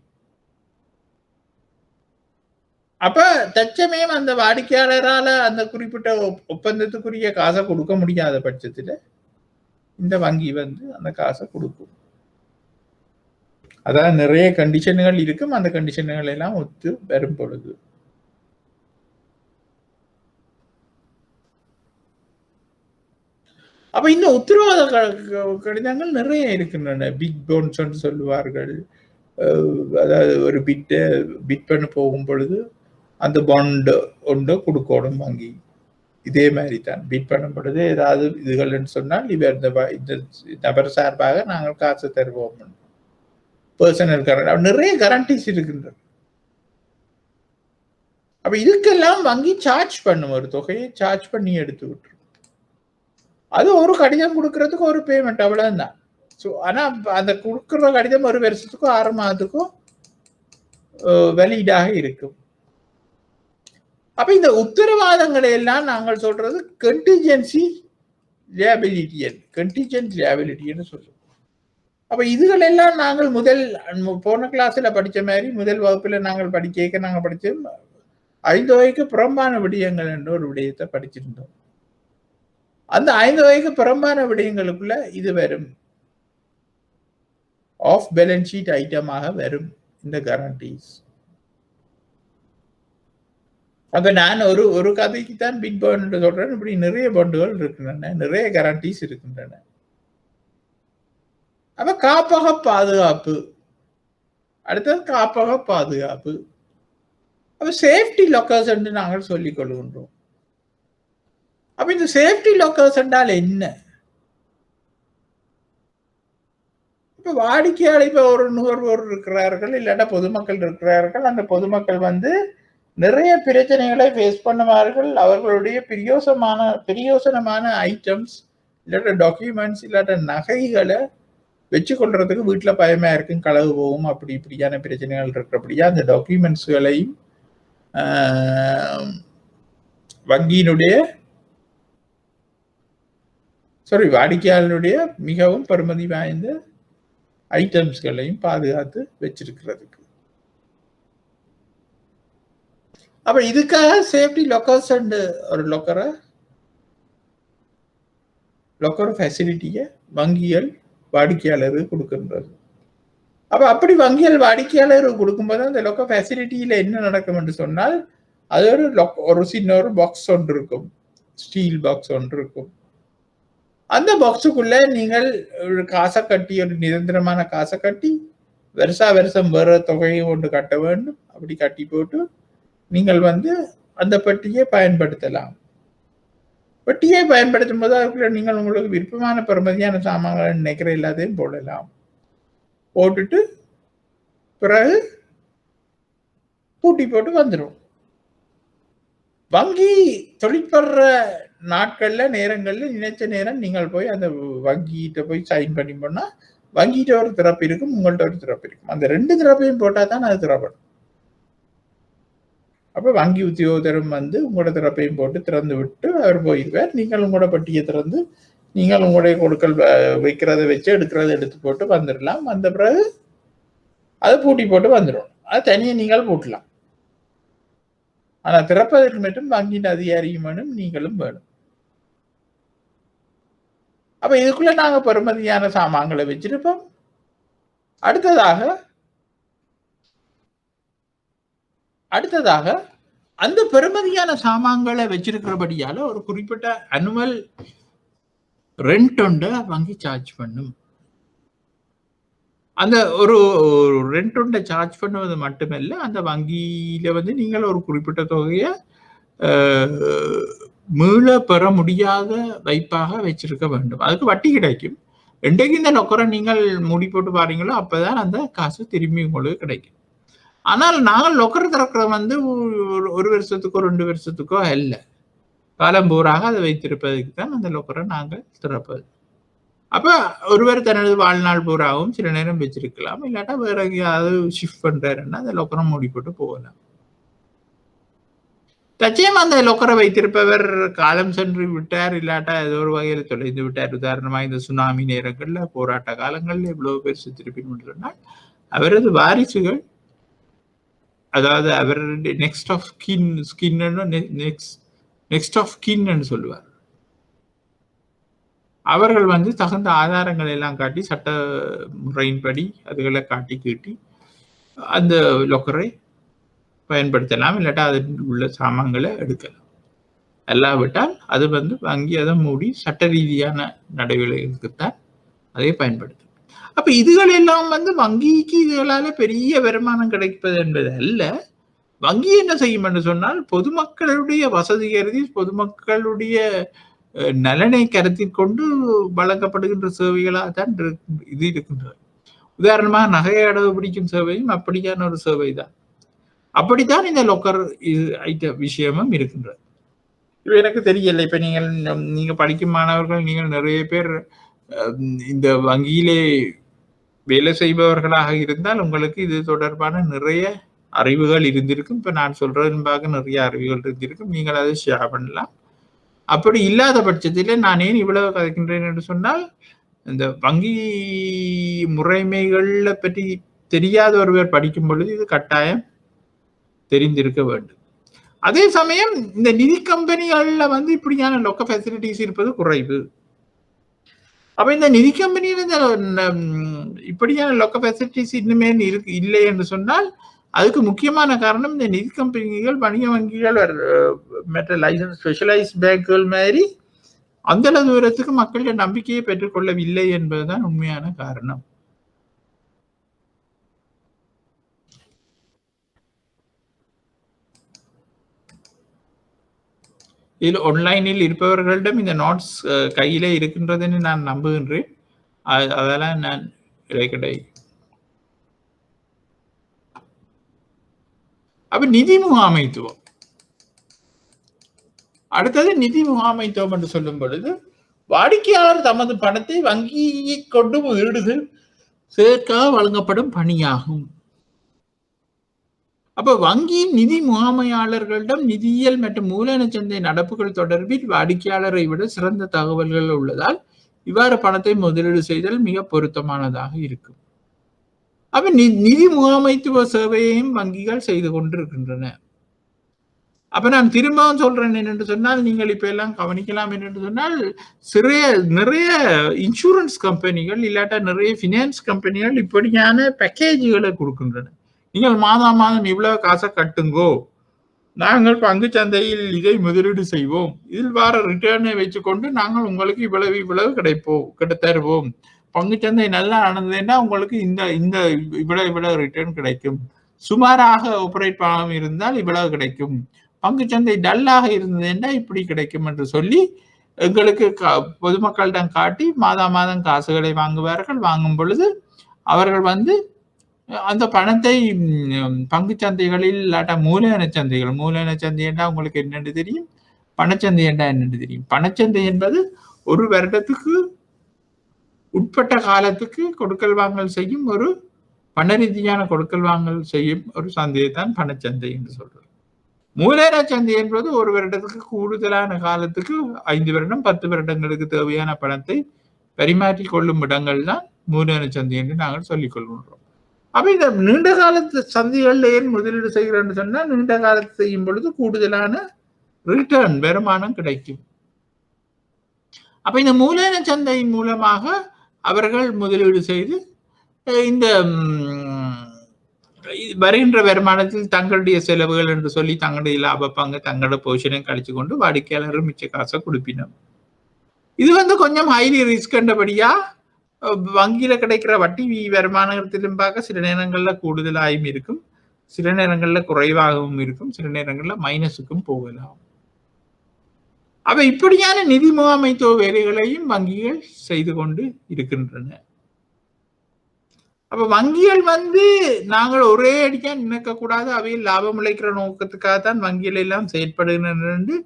அப்ப தற்சமயம் அந்த வாடிக்கையாளரால அந்த குறிப்பிட்ட ஒப்பந்தத்துக்குரிய காசை கொடுக்க முடியாத பட்சத்துல இந்த வங்கி அந்த காசை கொடுக்கும். அதான் நிறைய கண்டிஷன்கள் இருக்கும். அந்த கண்டிஷன்கள் எல்லாம் ஒத்து வரும் பொழுது அப்ப இந்த உத்தரவாத கடிதங்கள் நிறைய இருக்கின்றன. பிக் போன்ஸ் சொல்லுவார்கள். அதாவது ஒரு பிட் பண்ண போகும் பொழுது அந்த பாண்ட் ஒன்று கொடுக்கணும் வங்கி. இதே மாதிரி தான் பிட் பண்ணும் பொழுது ஏதாவது இதுகள் சொன்னால் இவர் இந்த நபர் சார்பாக நாங்கள் காசு தருவோம். பர்சனல் கரண்ட் நிறைய கரண்டிஸ் இருக்கின்றன. அப்ப இதுக்கெல்லாம் வங்கி சார்ஜ் பண்ணும், ஒரு தொகையை சார்ஜ் பண்ணி எடுத்து விட்டுரும். அது ஒரு கடிதம் கொடுக்கறதுக்கு ஒரு பேமெண்ட் அவ்வளவுதான். ஆனா அந்த கொடுக்குற கடிதம் ஒரு வருஷத்துக்கும் 6 மாதத்துக்கும் வேலிடாக இருக்கும். அப்ப இந்த உத்தரவாதங்களை எல்லாம் நாங்கள் சொல்றது கண்டிஜென்சி லியாபிலிட்டின்னு சொல்றோம். அப்ப இதுகள் எல்லாம் நாங்கள் போன கிளாஸ்ல படிச்ச மாதிரி முதல் வகுப்புல நாங்கள் நாங்கள் படிச்சோம் 5 வகைக்கு புறம்பான விடயங்கள் என்ற ஒரு விடயத்தை படிச்சிருந்தோம். அந்த 5 வகைக்கு புறம்பான விடயங்களுக்குள்ள இது வரும், ஆஃப் பேலன்ஸ் ஷீட் ஐட்டமாக வரும் இந்த கேரண்டிஸ். அப்ப நான் ஒரு கதைக்கு தான் பிட் பாண்ட் சொல்றேன். இப்படி நிறைய பாண்டுகள் இருக்கின்றன, நிறைய கேரண்டிஸ் இருக்கின்றன. அப்ப காப்பக பாதுகாப்பு, அடுத்தது காப்பக பாதுகாப்பு. அப்ப சேஃப்டி லாக்கர்ஸ் என்று நாங்கள் சொல்லிக் கொள்கின்றோம். அப்ப இந்த சேஃப்டி லாக்கர்ஸ் என்றால் என்ன? இப்ப வாடிக்கையாளர், இப்ப ஒரு நுகர்வோர் இருக்கிறார்கள், இல்லாட்டா பொதுமக்கள் இருக்கிறார்கள். அந்த பொதுமக்கள் நிறைய பிரச்சனைகளை ஃபேஸ் பண்ணுவார்கள். அவர்களுடைய பிரியோசனமான ஐட்டம்ஸ் இல்லாட்ட டாக்குமெண்ட்ஸ் இல்லாட்ட நகைகளை வச்சு கொள்றதுக்கு வீட்டுல பயமா இருக்கும், களவு போகும், அப்படி இப்படியான பிரச்சனைகள் இருக்கிறபடியா அந்த டாக்குமெண்ட்ஸ்களையும் வங்கியினுடைய வாடிக்கையாளருடைய மிகவும் பெருமதி வாய்ந்த ஐட்டம்ஸ்களையும் பாதுகாத்து வச்சிருக்கிறதுக்கு. அப்ப இதுக்காக சேஃப்டி லாக்கர்ஸ் அண்ட் ஒரு லொக்கர் ஃபெசிலிட்டியை வங்கிகள் வாடிக்கையாளருக்கு கொடுக்கின்றது. அப்ப அப்படி வங்கிகள் வாடிக்கையாளருக்கு கொடுக்கும்போது அந்த லொக்கர் ஃபெசிலிட்டியில என்ன நடக்கும் என்று சொன்னால், அது ஒரு சின்ன ஒரு பாக்ஸ் ஒன்று இருக்கும், ஸ்டீல் பாக்ஸ் ஒன்று இருக்கும். அந்த பாக்ஸுக்குள்ள நீங்கள் காசை கட்டி, ஒரு நிரந்தரமான காசை கட்டி வருஷம் வேற தொகையை ஒன்று கட்ட வேண்டும். அப்படி கட்டி போட்டு நீங்கள் அந்த பெட்டியை பயன்படுத்தலாம். பெட்டியை பயன்படுத்தும் போது அதுக்குள்ள நீங்கள் உங்களுக்கு விருப்பமான பெருமதியான சாமான்களை நினைக்கிற எல்லாத்தையும் போடலாம். போட்டுட்டு பிறகு பூட்டி போட்டு வந்துடும். வங்கி தொழிற்படுற நாட்கள்ல நேரங்கள்ல நினைச்ச நேரம் நீங்கள் போய் அந்த வங்கிகிட்ட போய் சைன் பண்ணி போனா வங்கிகிட்ட ஒரு திறப்பு இருக்கும், உங்கள்கிட்ட ஒரு திறப்பு இருக்கும். அந்த 2 திறப்பையும் போட்டா தான் அது திறப்படும். அப்ப வங்கி உத்தியோகத்தரும் உங்களோட திறப்பையும் போட்டு திறந்து விட்டு அவர் போயிருவார். நீங்கள் உங்களோட பட்டியை திறந்து நீங்கள் உங்களுடைய கொடுக்கல் வைக்கிறத வச்சு எடுக்கிறத எடுத்து போட்டு வந்துடலாம். வந்த பிறகு அதை பூட்டி போட்டு வந்துடும். அது தனியை நீங்கள் பூட்டலாம். ஆனா திறப்பதற்கு மட்டும் வங்கியின் அதிகாரியும் வேணும், நீங்களும் வேணும். அப்ப இதுக்குள்ள நாங்க பெருமதியான சாமான்களை வச்சிருப்போம். அடுத்ததாக அந்த பெருமதியான சாமான்களை வச்சிருக்கிறபடியால ஒரு குறிப்பிட்ட அனுவல் ரெண்ட் ஒன்று வங்கி சார்ஜ் பண்ணும். அந்த ஒரு ரெண்ட் ஒன்றை சார்ஜ் பண்ணுவது மட்டுமல்ல, அந்த வங்கியில நீங்கள் ஒரு குறிப்பிட்ட தொகையை மீள பெற முடியாத வைப்பாக வச்சிருக்க வேண்டும். அதுக்கு வட்டி கிடைக்கும். என்றைக்கு இந்த லொக்கரை நீங்கள் மூடி போட்டு பாருங்களோ அப்பதான் அந்த காசு திரும்பி உங்களுக்கு கிடைக்கும். ஆனால் நாங்கள் லொக்கர் திறக்கிற 1 வருஷத்துக்கோ 2 வருஷத்துக்கோ அல்ல, காலம் பூராக அதை வைத்திருப்பதற்கு தான் அந்த லொக்கரை நாங்கள் திறப்பது. அப்ப ஒருவர் தனது வாழ்நாள் பூராவும் சில நேரம் வச்சிருக்கலாம், இல்லாட்டா வேற எங்கேயாவது ஷிஃப்ட் பண்றாருன்னா அந்த லொக்கரை மூடி போட்டு போகலாம். தச்சயம் அந்த லொக்கரை வைத்திருப்பவர் காலம் சென்று விட்டார், இல்லாட்டா ஏதோ ஒரு வகையில தொலைந்து விட்டார். உதாரணமா இந்த சுனாமி நேரங்கள்ல, போராட்ட காலங்கள்ல இவ்வளவு பேர் செத்திருப்பின்னு சொன்னால் அவரது வாரிசுகள், அதாவது அவருடைய நெக்ஸ்ட் ஆஃப் கின் சொல்லுவார், அவர்கள் தகுந்த ஆதாரங்கள் எல்லாம் காட்டி சட்ட முறையின்படி அதுகளை காட்டி கீட்டி அந்த லொக்கரை பயன்படுத்தலாம், இல்லாட்டா அதில் உள்ள சாமான்களை எடுக்கலாம். அல்லாவிட்டால் அது வங்கி அதை மூடி சட்ட ரீதியான நடவடிக்கைகளுக்குத்தான் அதை பயன்படுத்தும். அப்ப இதுகள் எல்லாம் வங்கிக்கு இதுகளால பெரிய வருமானம் கிடைப்பது என்பது அல்ல. வங்கி என்ன செய்யும் என்று சொன்னால், பொதுமக்களுடைய வசதி கருதி, பொதுமக்களுடைய நலனை கருத்தில் கொண்டு வழங்கப்படுகின்ற சேவைகளாக தான் இது இருக்கின்றது. உதாரணமாக நகை அடவு பிடிக்கும் சேவையும் அப்படியான ஒரு சேவை தான். அப்படித்தான் இந்த லொக்கர் விஷயமும் இருக்கின்றது. எனக்கு தெரியல, இப்ப நீங்க படிக்கும் மாணவர்கள், நீங்கள் நிறைய பேர் இந்த வங்கியிலே வேலை செய்பவர்களாக இருந்தால் உங்களுக்கு இது தொடர்பான நிறைய அறிவுகள் இருந்திருக்கும். இப்ப நான் சொல்றதுக்காக நிறைய அறிவுகள் இருந்திருக்கும், நீங்கள் அதை ஷேர் பண்ணலாம். அப்படி இல்லாத பட்சத்தில் நான் ஏன் இவ்வளவு கதைக்கின்றேன் என்று சொன்னால், இந்த வங்கி முறைமைகளை பற்றி தெரியாத ஒருவர் படிக்கும் பொழுது இது கட்டாயம் தெரிந்திருக்க வேண்டும். அதே சமயம் இந்த நிதி கம்பெனிகள்ல இப்படியான லொக்க ஃபெசிலிட்டிஸ் இருப்பது குறைவு. அப்ப இந்த நிதி கம்பெனியில இப்படியான லொக்க ஃபெசிலிட்டிஸ் இன்னுமே இல்லை என்று சொன்னால் அதுக்கு முக்கியமான காரணம் இந்த நிதி கம்பெனிகள், வணிக வங்கிகள், மற்ற லைசன்ஸ் ஸ்பெஷலைஸ் பேங்குகள் மாதிரி அந்த தூரத்துக்கு மக்களுடைய நம்பிக்கையை பெற்றுக்கொள்ளவில்லை என்பதுதான் உண்மையான காரணம். இதில் ஆன்லைனில் இருப்பவர்களிடம் இந்த நோட்ஸ் கையிலே இருக்கின்றதுன்னு நான் நம்புகின்றேன். அதெல்லாம் நான் கிடை அப்ப நிதி முகாமைத்துவம். அடுத்தது நிதி முகாமைத்துவம் என்று சொல்லும் பொழுது, வாடிக்கையாளர் தமது பணத்தை வங்கியை கொண்டு ஈடுதல் செய்வதற்காக வழங்கப்படும் பணியாகும். அப்ப வங்கியின் நிதி முகாமையாளர்களிடம் நிதியியல் மற்றும் மூலதன சந்தை நடப்புகள் தொடர்பில் வாடிக்கையாளரை விட சிறந்த தகவல்கள் உள்ளதால் இவ்வாறு பணத்தை முதலீடு செய்தல் மிக பொருத்தமானதாக இருக்கும். அப்ப நிதி முகாமைத்துவ சேவையையும் வங்கிகள் செய்து கொண்டிருக்கின்றன. அப்ப நான் திரும்பவும் சொல்றேன் என்று சொன்னால், நீங்கள் இப்ப எல்லாம் கவனிக்கலாம் என்று சொன்னால், நிறைய இன்சூரன்ஸ் கம்பெனிகள் இல்லாட்டா நிறைய பினான்ஸ் கம்பெனிகள் இப்படியான பேக்கேஜுகளை கொடுக்கின்றன. நீங்கள் மாதம் இவ்வளவு காசை கட்டுங்கோ, நாங்கள் பங்கு சந்தையில் இதை முதலீடு செய்வோம், இதில் வர ரிட்டர்னை வச்சுக்கொண்டு நாங்கள் உங்களுக்கு இவ்வளவு தருவோம், பங்கு சந்தை நல்லா நடந்ததுன்னா உங்களுக்கு இந்த இவ்வளவு ரிட்டர்ன் கிடைக்கும், சுமாராக ஆபரேட் பண்ணாமல் இருந்தால் இவ்வளவு கிடைக்கும், பங்கு சந்தை டல்லாக இருந்ததுன்னா இப்படி கிடைக்கும் என்று சொல்லி எங்களுக்கு பொதுமக்களிடம் காட்டி மாதம் காசுகளை வாங்குவார்கள். வாங்கும் பொழுது அவர்கள் அந்த பணத்தை பங்கு சந்தைகளில் இல்லாட்டா மூலதன சந்தை என்றா உங்களுக்கு என்னென்று தெரியும், பணச்சந்தை என்றா என்னென்று தெரியும். பணச்சந்தை என்பது ஒரு வருடத்துக்கு உட்பட்ட காலத்துக்கு கொடுக்கல் வாங்கல் செய்யும் ஒரு பண ரீதியான கொடுக்கல் வாங்கல் செய்யும் ஒரு சந்தையை தான் பணச்சந்தை என்று சொல்றது. மூலதன சந்தை என்பது ஒரு வருடத்துக்கு கூடுதலான காலத்துக்கு 5 வருடம் 10 வருடங்களுக்கு தேவையான பணத்தை பரிமாற்றி கொள்ளும் இடங்கள் தான் மூலதன சந்தை என்று நாங்கள் சொல்லிக் கொள்கின்றோம். அப்ப இந்த நீண்ட காலத்து சந்தைகள்ல ஏன் முதலீடு செய்கிறேன்னு சொன்னா, நீண்ட காலத்து செய்யும் பொழுது கூடுதலான ரிட்டர்ன் வருமானம் கிடைக்கும். அப்ப இந்த மூலதன சந்தையின் மூலமாக அவர்கள் முதலீடு செய்து இந்த வருகின்ற வருமானத்தில் தங்களுடைய செலவுகள் என்று சொல்லி தங்களுடைய லாப பங்கு தங்களோட பொசிஷனை கழிச்சு கொண்டு வாடிக்கையாளர்கள் மிச்ச காசை கொடுப்பினோம். இது கொஞ்சம் ஹைலி ரிஸ்க் என்றபடியா வங்கியில கிடைக்கிற வட்டி வருமானத்திலும் பார்க்க சில நேரங்கள்ல கூடுதலாயும் இருக்கும், சில நேரங்கள்ல குறைவாகவும் இருக்கும், சில நேரங்கள்ல மைனஸுக்கும் போகலாம். அப்ப இப்படியான நிதி முகாமைத்துவ வேலைகளையும் வங்கிகள் செய்து கொண்டு இருக்கின்றன. அப்ப வங்கிகள் நாங்கள் ஒரே அடிக்கா நினைக்க கூடாது, அவையில் லாபம் உழைக்கிற நோக்கத்துக்காகத்தான் வங்கிகள் எல்லாம் செயற்படுகின்றன.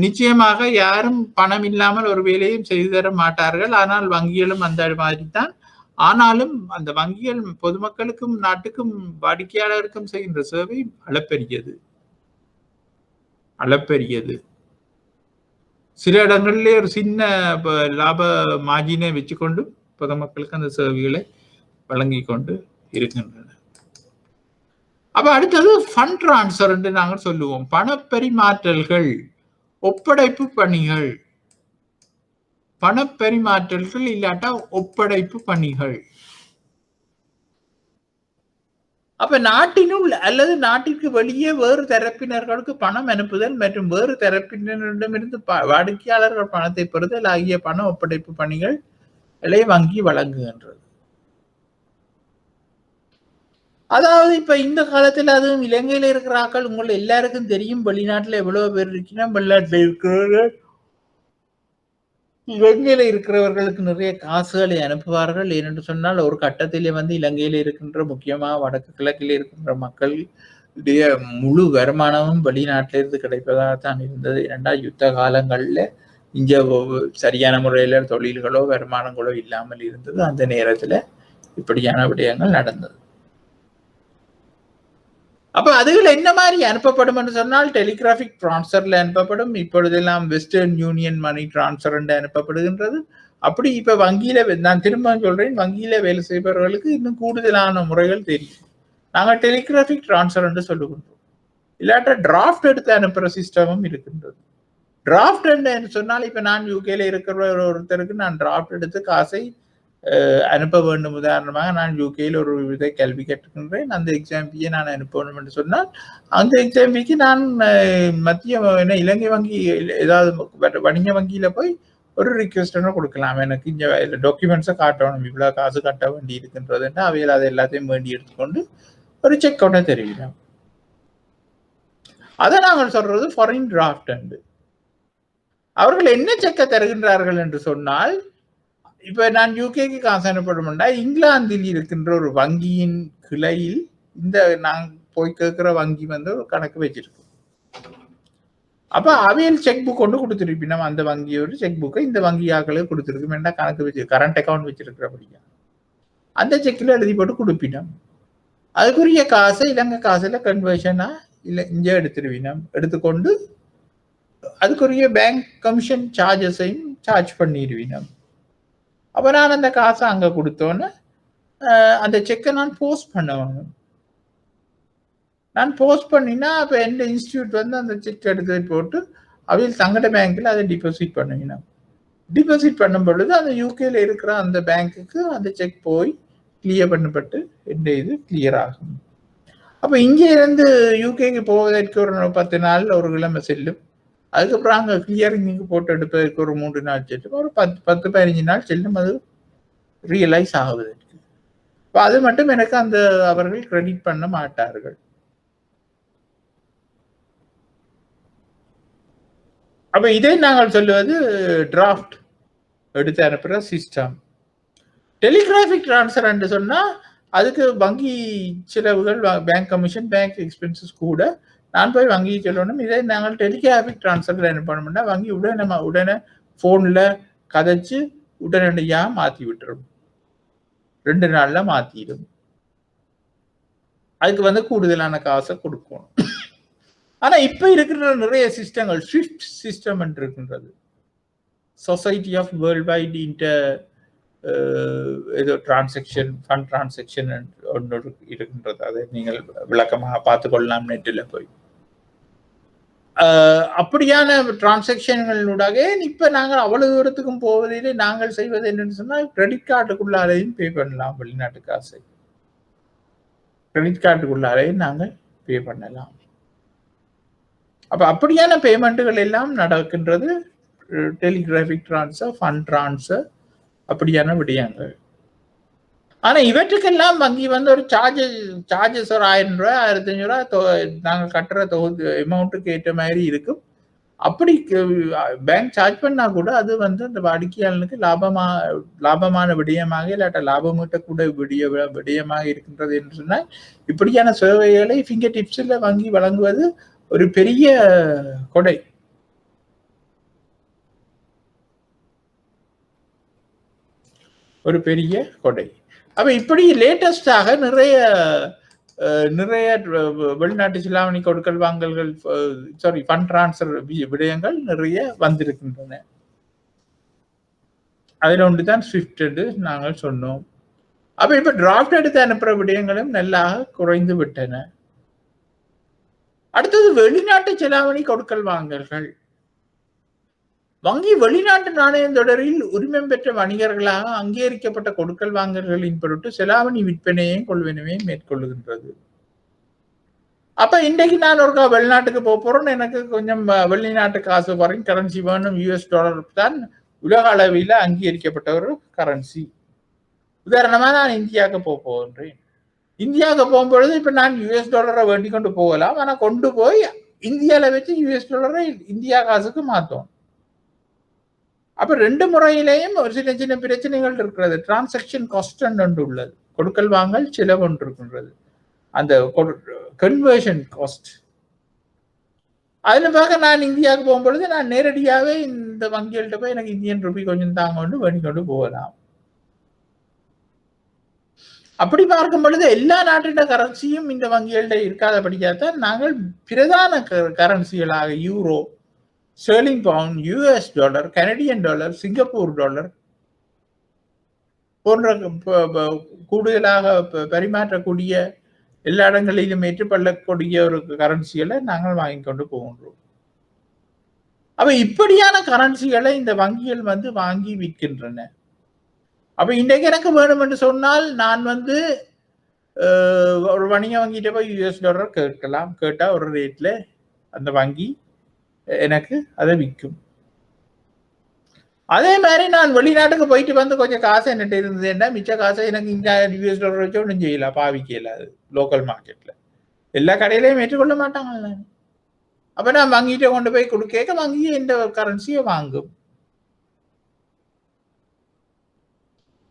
நிச்சயமாக யாரும் பணம் இல்லாமல் ஒரு வேலையும் செய்து தர மாட்டார்கள். ஆனால் வங்கிகளும் அந்த மாதிரி தான். ஆனாலும் அந்த வங்கிகள் பொதுமக்களுக்கும் நாட்டுக்கும் வாடிக்கையாளருக்கும் செய்கின்ற சேவை அளப்பெரியது. சில இடங்களிலே ஒரு சின்ன லாப மார்ஜினை வச்சுக்கொண்டு பொதுமக்களுக்கு அந்த சேவைகளை வழங்கி கொண்டு இருக்கின்றன. அப்ப அடுத்தது ஃபண்ட் டிரான்ஸ்ஃபர் என்று நாங்கள் சொல்லுவோம். பணப்பரிமாற்றல்கள், ஒப்படைப்பு பணிகள், பணப்பரிமாற்றல்கள் இல்லாட்டா ஒப்படைப்பு பணிகள். அப்ப நாட்டினுள் அல்லது நாட்டிற்கு வெளியே வேறு தரப்பினர்களுக்கு பணம் அனுப்புதல் மற்றும் வேறு தரப்பினரிடமிருந்து வாடிக்கையாளர்கள் பணத்தை பெறுதல் ஆகிய பண ஒப்படைப்பு பணிகளை வங்கி வழங்குகின்றது. அதாவது இப்ப இந்த காலத்துல அதுவும் இலங்கையில இருக்கிற ஆக்கள் உங்களை எல்லாருக்கும் தெரியும், வெளிநாட்டுல எவ்வளவு பேர் இருக்கணும், வெளிநாட்டுல இருக்கிறவர்கள் இலங்கையில இருக்கிறவர்களுக்கு நிறைய காசுகளை அனுப்புவார்கள். ஏனென்று சொன்னால் ஒரு கட்டத்திலே இலங்கையில இருக்கின்ற முக்கியமாக வடக்கு கிழக்கில் இருக்கின்ற மக்களுடைய முழு வருமானமும் வெளிநாட்டில இருந்து கிடைப்பதாகத்தான் இருந்தது. ஏனென்றா யுத்த காலங்கள்ல இங்க சரியான முறையில தொழில்களோ வருமானங்களோ இல்லாமல் இருந்தது. அந்த நேரத்துல இப்படியான விடயங்கள் நடந்தது. அப்ப அதுல என்ன மாதிரி அனுப்பப்படும் என்று சொன்னால், டெலிகிராபிக் டிரான்ஸ்ஃபர்ல அனுப்பப்படும். இப்பொழுதெல்லாம் வெஸ்டர்ன் யூனியன் மணி டிரான்ஸ்ஃபர் என்று அனுப்பப்படுகின்றது. அப்படி இப்ப வங்கியில நான் திரும்ப சொல்றேன், வங்கியில வேலை செய்பவர்களுக்கு இன்னும் கூடுதலான முறைகள் தெரியும். நாங்கள் டெலிகிராபிக் டிரான்ஸ்ஃபர் என்று சொல்லுகின்றோம். இல்லாட்ட டிராஃப்ட் எடுத்து அனுப்புற சிஸ்டமும் இருக்கின்றது. டிராஃப்ட் என்று சொன்னால், இப்ப நான் யூகேல இருக்கிற ஒருத்தருக்கு நான் டிராஃப்ட் எடுத்து காசை அனுப்ப வேண்டும். உதாரணமாக நான் யூகேயில் ஒரு விதை கல்வி கற்றுக்கின்றேன், அந்த எக்ஸாம் ஃபீயை நான் அனுப்பணும் என்று சொன்னால், அந்த எக்ஸாம் ஃபீக்கு நான் மத்திய இலங்கை வங்கி ஏதாவது வணிக வங்கியில போய் ஒரு ரிக்வெஸ்ட் கொடுக்கலாம். எனக்கு இந்த டாக்குமெண்ட்ஸை காட்டணும், இவ்வளவு காசு கட்ட வேண்டி இருக்கின்றதுன்னா அவையில் அதை எல்லாத்தையும் வேண்டி எடுத்துக்கொண்டு ஒரு செக் அவுட்டை தெரிவிக்கலாம். அதை நாங்கள் சொல்றது ஃபாரின் டிராஃப்ட் என்று. அவர்கள் என்ன செக்கை தருகின்றார்கள் என்று சொன்னால், இப்ப நான் யூகேக்கு காசு அனுப்பணும்னா இங்கிலாந்தில் இருக்கின்ற ஒரு வங்கியின் கிளையில் இந்த நான் போய் கேட்கிற வங்கி ஒரு கணக்கு வச்சிருக்கு. அப்ப அவையில் செக் புக் கொண்டு கொடுத்துருப்பினோம். அந்த வங்கியோட செக் புக்கை இந்த வங்கி ஆக்களுக்கு கொடுத்துருக்கு. வேண்டாம் கணக்கு வச்சு கரண்ட் அக்கௌண்ட் வச்சிருக்கிறபடியா. அந்த செக்கில் எழுதி போட்டு கொடுப்பினோம். அதுக்குரிய காசை இலங்கை காசுல கன்வர்ஷனா இல்லை இங்கே எடுத்துருவினோம். எடுத்துக்கொண்டு அதுக்குரிய பேங்க் கமிஷன் சார்ஜஸையும் சார்ஜ் பண்ணிடுவினோம். அப்போ நான் அந்த காசை அங்கே கொடுத்தோன்னு அந்த செக்கை நான் போஸ்ட் பண்ணுவேன். நான் போஸ்ட் பண்ணினா அப்போ எந்த இன்ஸ்டியூட் வந்து அந்த செக் எடுத்து போட்டு அவையில் தங்கட பேங்க்கில் அதை டிபாசிட் பண்ணுவீங்க. டிபாசிட் பண்ணும் பொழுது அந்த யூகேல இருக்கிற அந்த பேங்க்குக்கு அந்த செக் போய் கிளியர் பண்ணப்பட்டு எந்த இது கிளியர் ஆகும். அப்போ இங்கே இருந்து யூகேக்கு போவதற்கு ஒரு 10 நாள் ஒரு கிழமை செல்லும். அதுக்கப்புறம் அங்கே கிளியரிங்கு போட்டு எடுப்பதற்கு ஒரு 3 நாள் செல்லும். ஒரு 10-15 நாள் செல்லும் அது ரியலைஸ் ஆகுவதற்கு. இப்போ அது மட்டும் எனக்கு அந்த அவர்கள் கிரெடிட் பண்ண மாட்டார்கள். அப்ப இதை நாங்கள் சொல்லுவது டிராஃப்ட் எடுத்து அனுப்புற சிஸ்டம். டெலிகிராஃபிக் டிரான்ஸ்ஃபர் என்று சொன்னா அதுக்கு வங்கி செலவுகள், பேங்க் கமிஷன், பேங்க் எக்ஸ்பென்சஸ் கூட. நான் போய் வங்கி சொல்லணும். இதை நாங்கள் டெலிகிராஃபிக் டிரான்ஸ்ஃபர் அனுப்பணும்னா வங்கி உடனே போன்ல கதைச்சு உடனடியா மாத்தி விட்டுரும். 2 நாள்ல மாத்திடும். அதுக்கு வந்து கூடுதலான காசை கொடுக்கணும். ஆனா இப்ப இருக்கிற நிறைய சிஸ்டங்கள் ஸ்விஃப்ட் சிஸ்டம் என்று இருக்கின்றது. Society of world wide inter ஏதோ டிரான்சாக்ஷன், ஃபண்ட் டிரான்சாக்ஷன் ஒன்று இருக்கின்றது. அதை நீங்கள் விளக்கமாக பார்த்துக்கொள்ளலாம் நெட்டில் போய். அப்படியான டிரான்சாக்ஷன்களூடாக இப்ப நாங்கள் அவ்வளவு தூரத்துக்கும் போவதிலே நாங்கள் செய்வது என்னன்னு சொன்னா கிரெடிட் கார்டுக்குள்ளாரையும் பே பண்ணலாம். வெளிநாட்டு காசை கிரெடிட் கார்டுக்குள்ளாரையும் நாங்கள் பே பண்ணலாம். அப்ப அப்படியான பேமெண்ட்டுகள் எல்லாம் நடக்கின்றது. டெலிகிராஃபிக் டிரான்ஸ்ஃபர், ஃபண்ட் டிரான்ஸ்ஃபர், அப்படியான விடயங்கள். ஆனா இவற்றுக்கெல்லாம் வங்கி வந்து ஒரு சார்ஜஸ் ஒரு 1000 ரூபாய், 1500 ரூபாய் நாங்கள் கட்டுற அமௌண்ட்டுக்கு ஏற்ற மாதிரி இருக்கும். அப்படி பேங்க் சார்ஜ் பண்ணா கூட அது வந்து அந்த வாடிக்கையாளனுக்கு லாபமான விடயமாக இல்லாட்ட லாபம் ஈட்டக்கூட விடயமாக இருக்கின்றது என்று சொன்னால் இப்படியான சேவைகளை ஃபிங்கர் டிப்ஸில் வங்கி வழங்குவது ஒரு பெரிய கொடை. ஒரு பெரிய கொடை. அப்ப இப்படி லேட்டஸ்டாக நிறைய வெளிநாட்டு செலாவணி கொடுக்கல் வாங்கல்கள், ஃபண்ட் டிரான்ஸ்ஃபர் விடயங்கள் நிறைய வந்திருக்கின்றன. அதில் ஒன்றுதான் ஸ்விஃப்ட் என்று நாங்கள் சொன்னோம். அப்ப இப்ப டிராஃப்ட் எடுத்து அனுப்புற விடயங்களும் நல்லா குறைந்து விட்டன. அடுத்தது வெளிநாட்டு செலாவணி கொடுக்கல் வாங்கல்கள். வங்கி வெளிநாட்டு நாணயம் தொடரில் உரிமம் பெற்ற வணிகர்களாக அங்கீகரிக்கப்பட்ட கொடுக்கல் வாங்கல்களின் பொருட்டு செலாவணி விற்பனையும் கொள்வனவையும் மேற்கொள்ளுகின்றது. அப்ப இன்றைக்கு நான் ஒருக்கா வெளிநாட்டுக்கு போறேன்னு எனக்கு கொஞ்சம் வெளிநாட்டு காசு வரையும் கரன்சி வேணும். யூஎஸ் டாலர் தான் உலக அளவில் அங்கீகரிக்கப்பட்ட ஒரு கரன்சி. உதாரணமா நான் இந்தியாவுக்கு போகின்றேன். இந்தியாவுக்கு போகும்பொழுது இப்ப நான் யூஎஸ் டாலரை வேண்டி கொண்டு போகலாம். ஆனா கொண்டு போய் இந்தியாவில வச்சு யூஎஸ் டாலரை இந்தியா காசுக்கு மாத்தோம். அப்ப 2 முறையிலேயும் ஒரு சின்ன பிரச்சனைகள் இருக்கிறது. டிரான்சாக்ஷன் காஸ்ட் ஒன்று உள்ளது, கொடுக்கல் வாங்கல் செலவு ஒன்று இருக்கின்றது, அந்த கன்வர்ஷன் காஸ்ட். அதுல பார்க்க நான் இந்தியாவுக்கு போகும்பொழுது நான் நேரடியாகவே இந்த வங்கிகள்கிட்ட போய் எனக்கு இந்தியன் ரூபி கொஞ்சம் தாங்க கொண்டு வேண்டி கொண்டு போகலாம். அப்படி பார்க்கும் பொழுது எல்லா நாட்டின கரன்சியும் இந்த வங்கிகள்கிட்ட இருக்காதபடியாத்தான் நாங்கள் பிரதான கரன்சிகளாக euro, sterling pound, US dollar, Canadian dollar, Singapore dollar போன்ற கூடுதலாக பரிமாற்றக்கூடிய எல்லா இடங்களிலும் ஏற்றுக்கொள்ளக்கூடிய ஒரு கரன்சிகளை நாங்கள் வாங்கி கொண்டு போகின்றோம். அப்ப இப்படியான கரன்சிகளை இந்த வங்கிகள் வந்து வாங்கி விற்கின்றன. அப்ப இன்றைக்கு எனக்கு வேணும் என்று சொன்னால் நான் வந்து ஒரு வணிக வங்கிட்ட போய் யூஎஸ் டாலர் கேட்கலாம். கேட்டா ஒரு ரேட்ல அந்த வங்கி எனக்கு அதை விற்கும். அதே மாதிரி நான் வெளிநாட்டுக்கு போயிட்டு வந்து கொஞ்சம் காசு என்னட்டு இருந்ததுன்னா மிச்ச காசை எனக்கு இங்க யூஎஸ் டாலர் வச்சு ஒன்றும் செய்யலாம், பாவிக்கல. அது லோக்கல் மார்க்கெட்ல எல்லா கடையிலையும் ஏற்றுக்கொள்ள மாட்டாங்கல்ல. அப்ப நான் வங்கிட்ட கொண்டு போய் கொடுக்க வங்கி இந்த கரன்சியை வாங்கும்.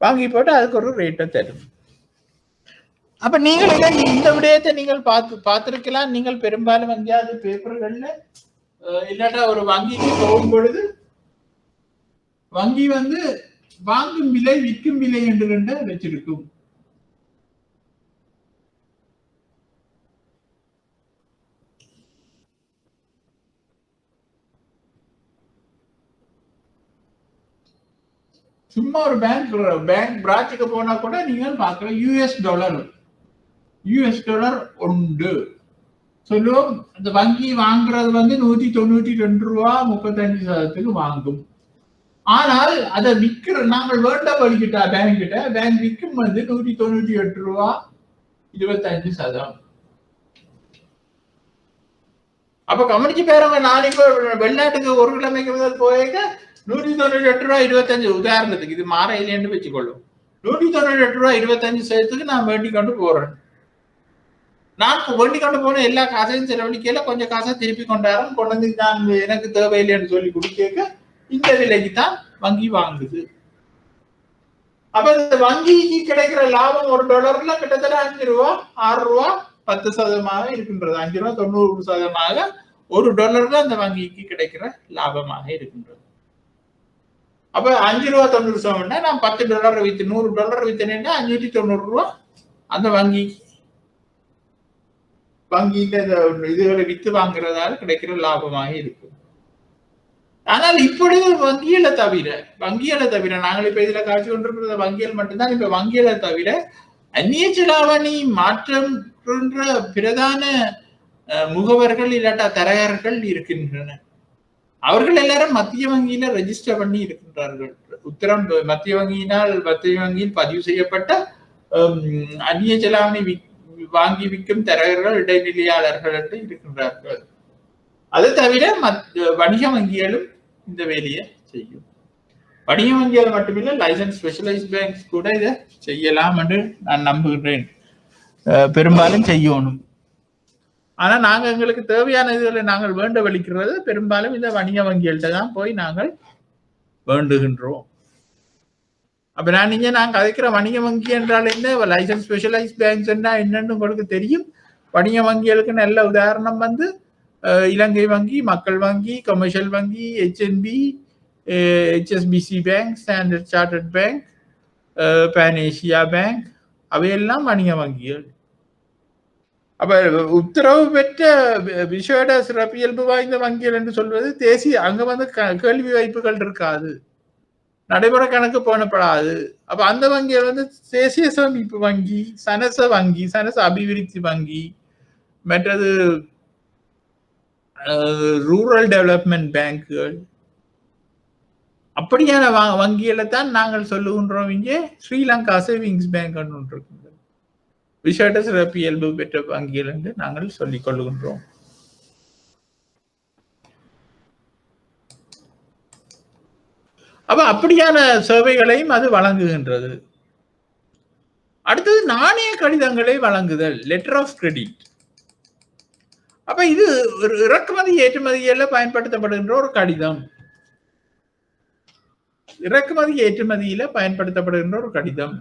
வாங்கி போட்டு அதுக்கு ஒரு ரேட்டை தரும். அப்ப நீங்கள் இந்த விடயத்தை நீங்கள் பார்த்திருக்கலாம். நீங்கள் பெரும்பாலும் எங்கேயாவது பேப்பர்கள்ல இல்லாட்டா ஒரு வங்கிக்கு போகும் பொழுது வங்கி வந்து வாங்கும் விலை விற்கும் விலை என்று வச்சிருக்கும். சும்மா ஒரு பேங்க் பிரான்ச்சுக்கு போனா கூட நீங்கள் பார்க்கலாம் யூஎஸ் டாலர் உண்டு சொல்லுவோம். அந்த வங்கி வாங்குறது வந்து 192 ரூபா 35% வாங்கும். ஆனால் அதை விற்கிற நாங்கள் வேண்டாம் வழிகிட்டா பேங்க் கிட்ட பேங்க் விற்கும் வந்து 198 ரூபா 25%. அப்ப கவனிச்சு பேருங்க. நான் இப்ப வெளிநாட்டுக்கு ஒரு கிழமைக்கு முதல் போயிருக்க 198 ரூபா 25 உதாரணத்துக்கு இது மாற இல்லைன்னு வச்சுக்கொள்ளும். 198 ரூபா 25 சேர்த்துக்கு நான் வேண்டி கொண்டு போறேன். நான் வேண்டி கொண்டு போன எல்லா காசையும் செலவழிக்கல, கொஞ்சம் காசை திருப்பி கொண்டாடும் கொண்டு வந்து நான் எனக்கு தேவையில்லைன்னு சொல்லி கொடுக்க இந்த விலைக்கு தான் வங்கி வாங்குது. அப்ப இந்த வங்கிக்கு கிடைக்கிற லாபம் ஒரு டாலர்ல கிட்டத்தட்ட 5 ரூபா 6 ரூபா 10% இருக்கின்றது. 5 ரூபா 90% ஒரு டாலர்ல அந்த வங்கிக்கு கிடைக்கிற லாபமாக இருக்கின்றது. அப்ப 5 ரூபா 90% நான் 10 டாலர் வித்து 100 டாலர் வித்தனேன்னா 590 ரூபா அந்த வங்கிக்கு இதுகளை வித்து வாங்குறதால கிடைக்கிற லாபமாக இருக்கும். ஆனால் இப்பொழுது வங்கிகளை தவிர நாங்கள் இப்ப இதுல காட்சி கொண்டிருக்கிற வங்கிகள் மட்டும்தான். இப்ப வங்கிகளை தவிர அந்நிய செலாவணி மாற்றம் போன்ற பிரதான முகவர்கள் இல்லாட்டா தரகர்கள் இருக்கின்றன. அவர்கள் எல்லாரும் மத்திய வங்கியில ரெஜிஸ்டர் பண்ணி இருக்கின்றார்கள். மத்திய வங்கியில் பதிவு செய்யப்பட்ட அந்நிய செலாவணி வாங்கி விற்கும் தரகர்கள் இடைநிலையாளர்கள் என்று இருக்கின்றார்கள். அது தவிர வணிக வங்கிகளும் இந்த வேலையை செய்யும். வணிக வங்கிகள் மட்டுமில்லை, லைசன்ஸ் ஸ்பெஷலைஸ் பேங்க்ஸ் கூட இதை செய்யலாம் என்று நான் நம்புகின்றேன். பெரும்பாலும் செய்யணும். ஆனா நாங்க எங்களுக்கு தேவையான இதுகளை நாங்கள் வேண்ட வலிக்கிறது பெரும்பாலும் இந்த வணிக வங்கிகள்கிட்ட தான் போய் நாங்கள் வேண்டுகின்றோம். அப்ப நான் கதைக்கிற வணிக வங்கி என்றால் என்ன, லைசன்ஸ் ஸ்பெஷலைஸ் பேங்க்ஸ் என்னன்னு உங்களுக்கு தெரியும். வணிக வங்கிகளுக்கு நல்ல உதாரணம் வந்து இலங்கை வங்கி, மக்கள் வங்கி, கமர்ஷியல் வங்கி, HNB, HSBC bank, Standard Chartered bank, Pan Asia bank, அவையெல்லாம் வணிக வங்கிகள். அப்ப உத்தரவு பெற்ற விசேட சிறப்பியல்பு வாய்ந்த வங்கிகள் என்று சொல்வது தேசிய, அங்க வந்து கேள்வி வாய்ப்புகள் இருக்காது, நடைமுறை கணக்கு போனப்படாது. அப்ப அந்த வங்கிகள் வந்து தேசிய சேமிப்பு வங்கி, சனச அபிவிருத்தி வங்கி, மற்றது ரூரல் டெவலப்மெண்ட் பேங்குகள், அப்படியான வங்கிகளை தான் நாங்கள் சொல்லுகின்றோம். இங்கே ஸ்ரீலங்கா சேவிங்ஸ் பேங்க் ஒன்று இருக்கின்றது, விசேட சிறப்பியல்பு பெற்ற வங்கிகள் என்று நாங்கள் சொல்லிக் கொள்ளுகின்றோம். அப்ப அப்படியான சேவைகளையும் அது வழங்குகின்றது. அடுத்தது நாணய கடிதங்களை வழங்குதல், லெட்டர் ஆஃப் கிரெடிட். அப்ப இது ஒரு இறக்குமதி ஏற்றுமதியில பயன்படுத்தப்படுகின்ற ஒரு கடிதம். இறக்குமதி ஏற்றுமதியில பயன்படுத்தப்படுகின்ற ஒரு கடிதம்.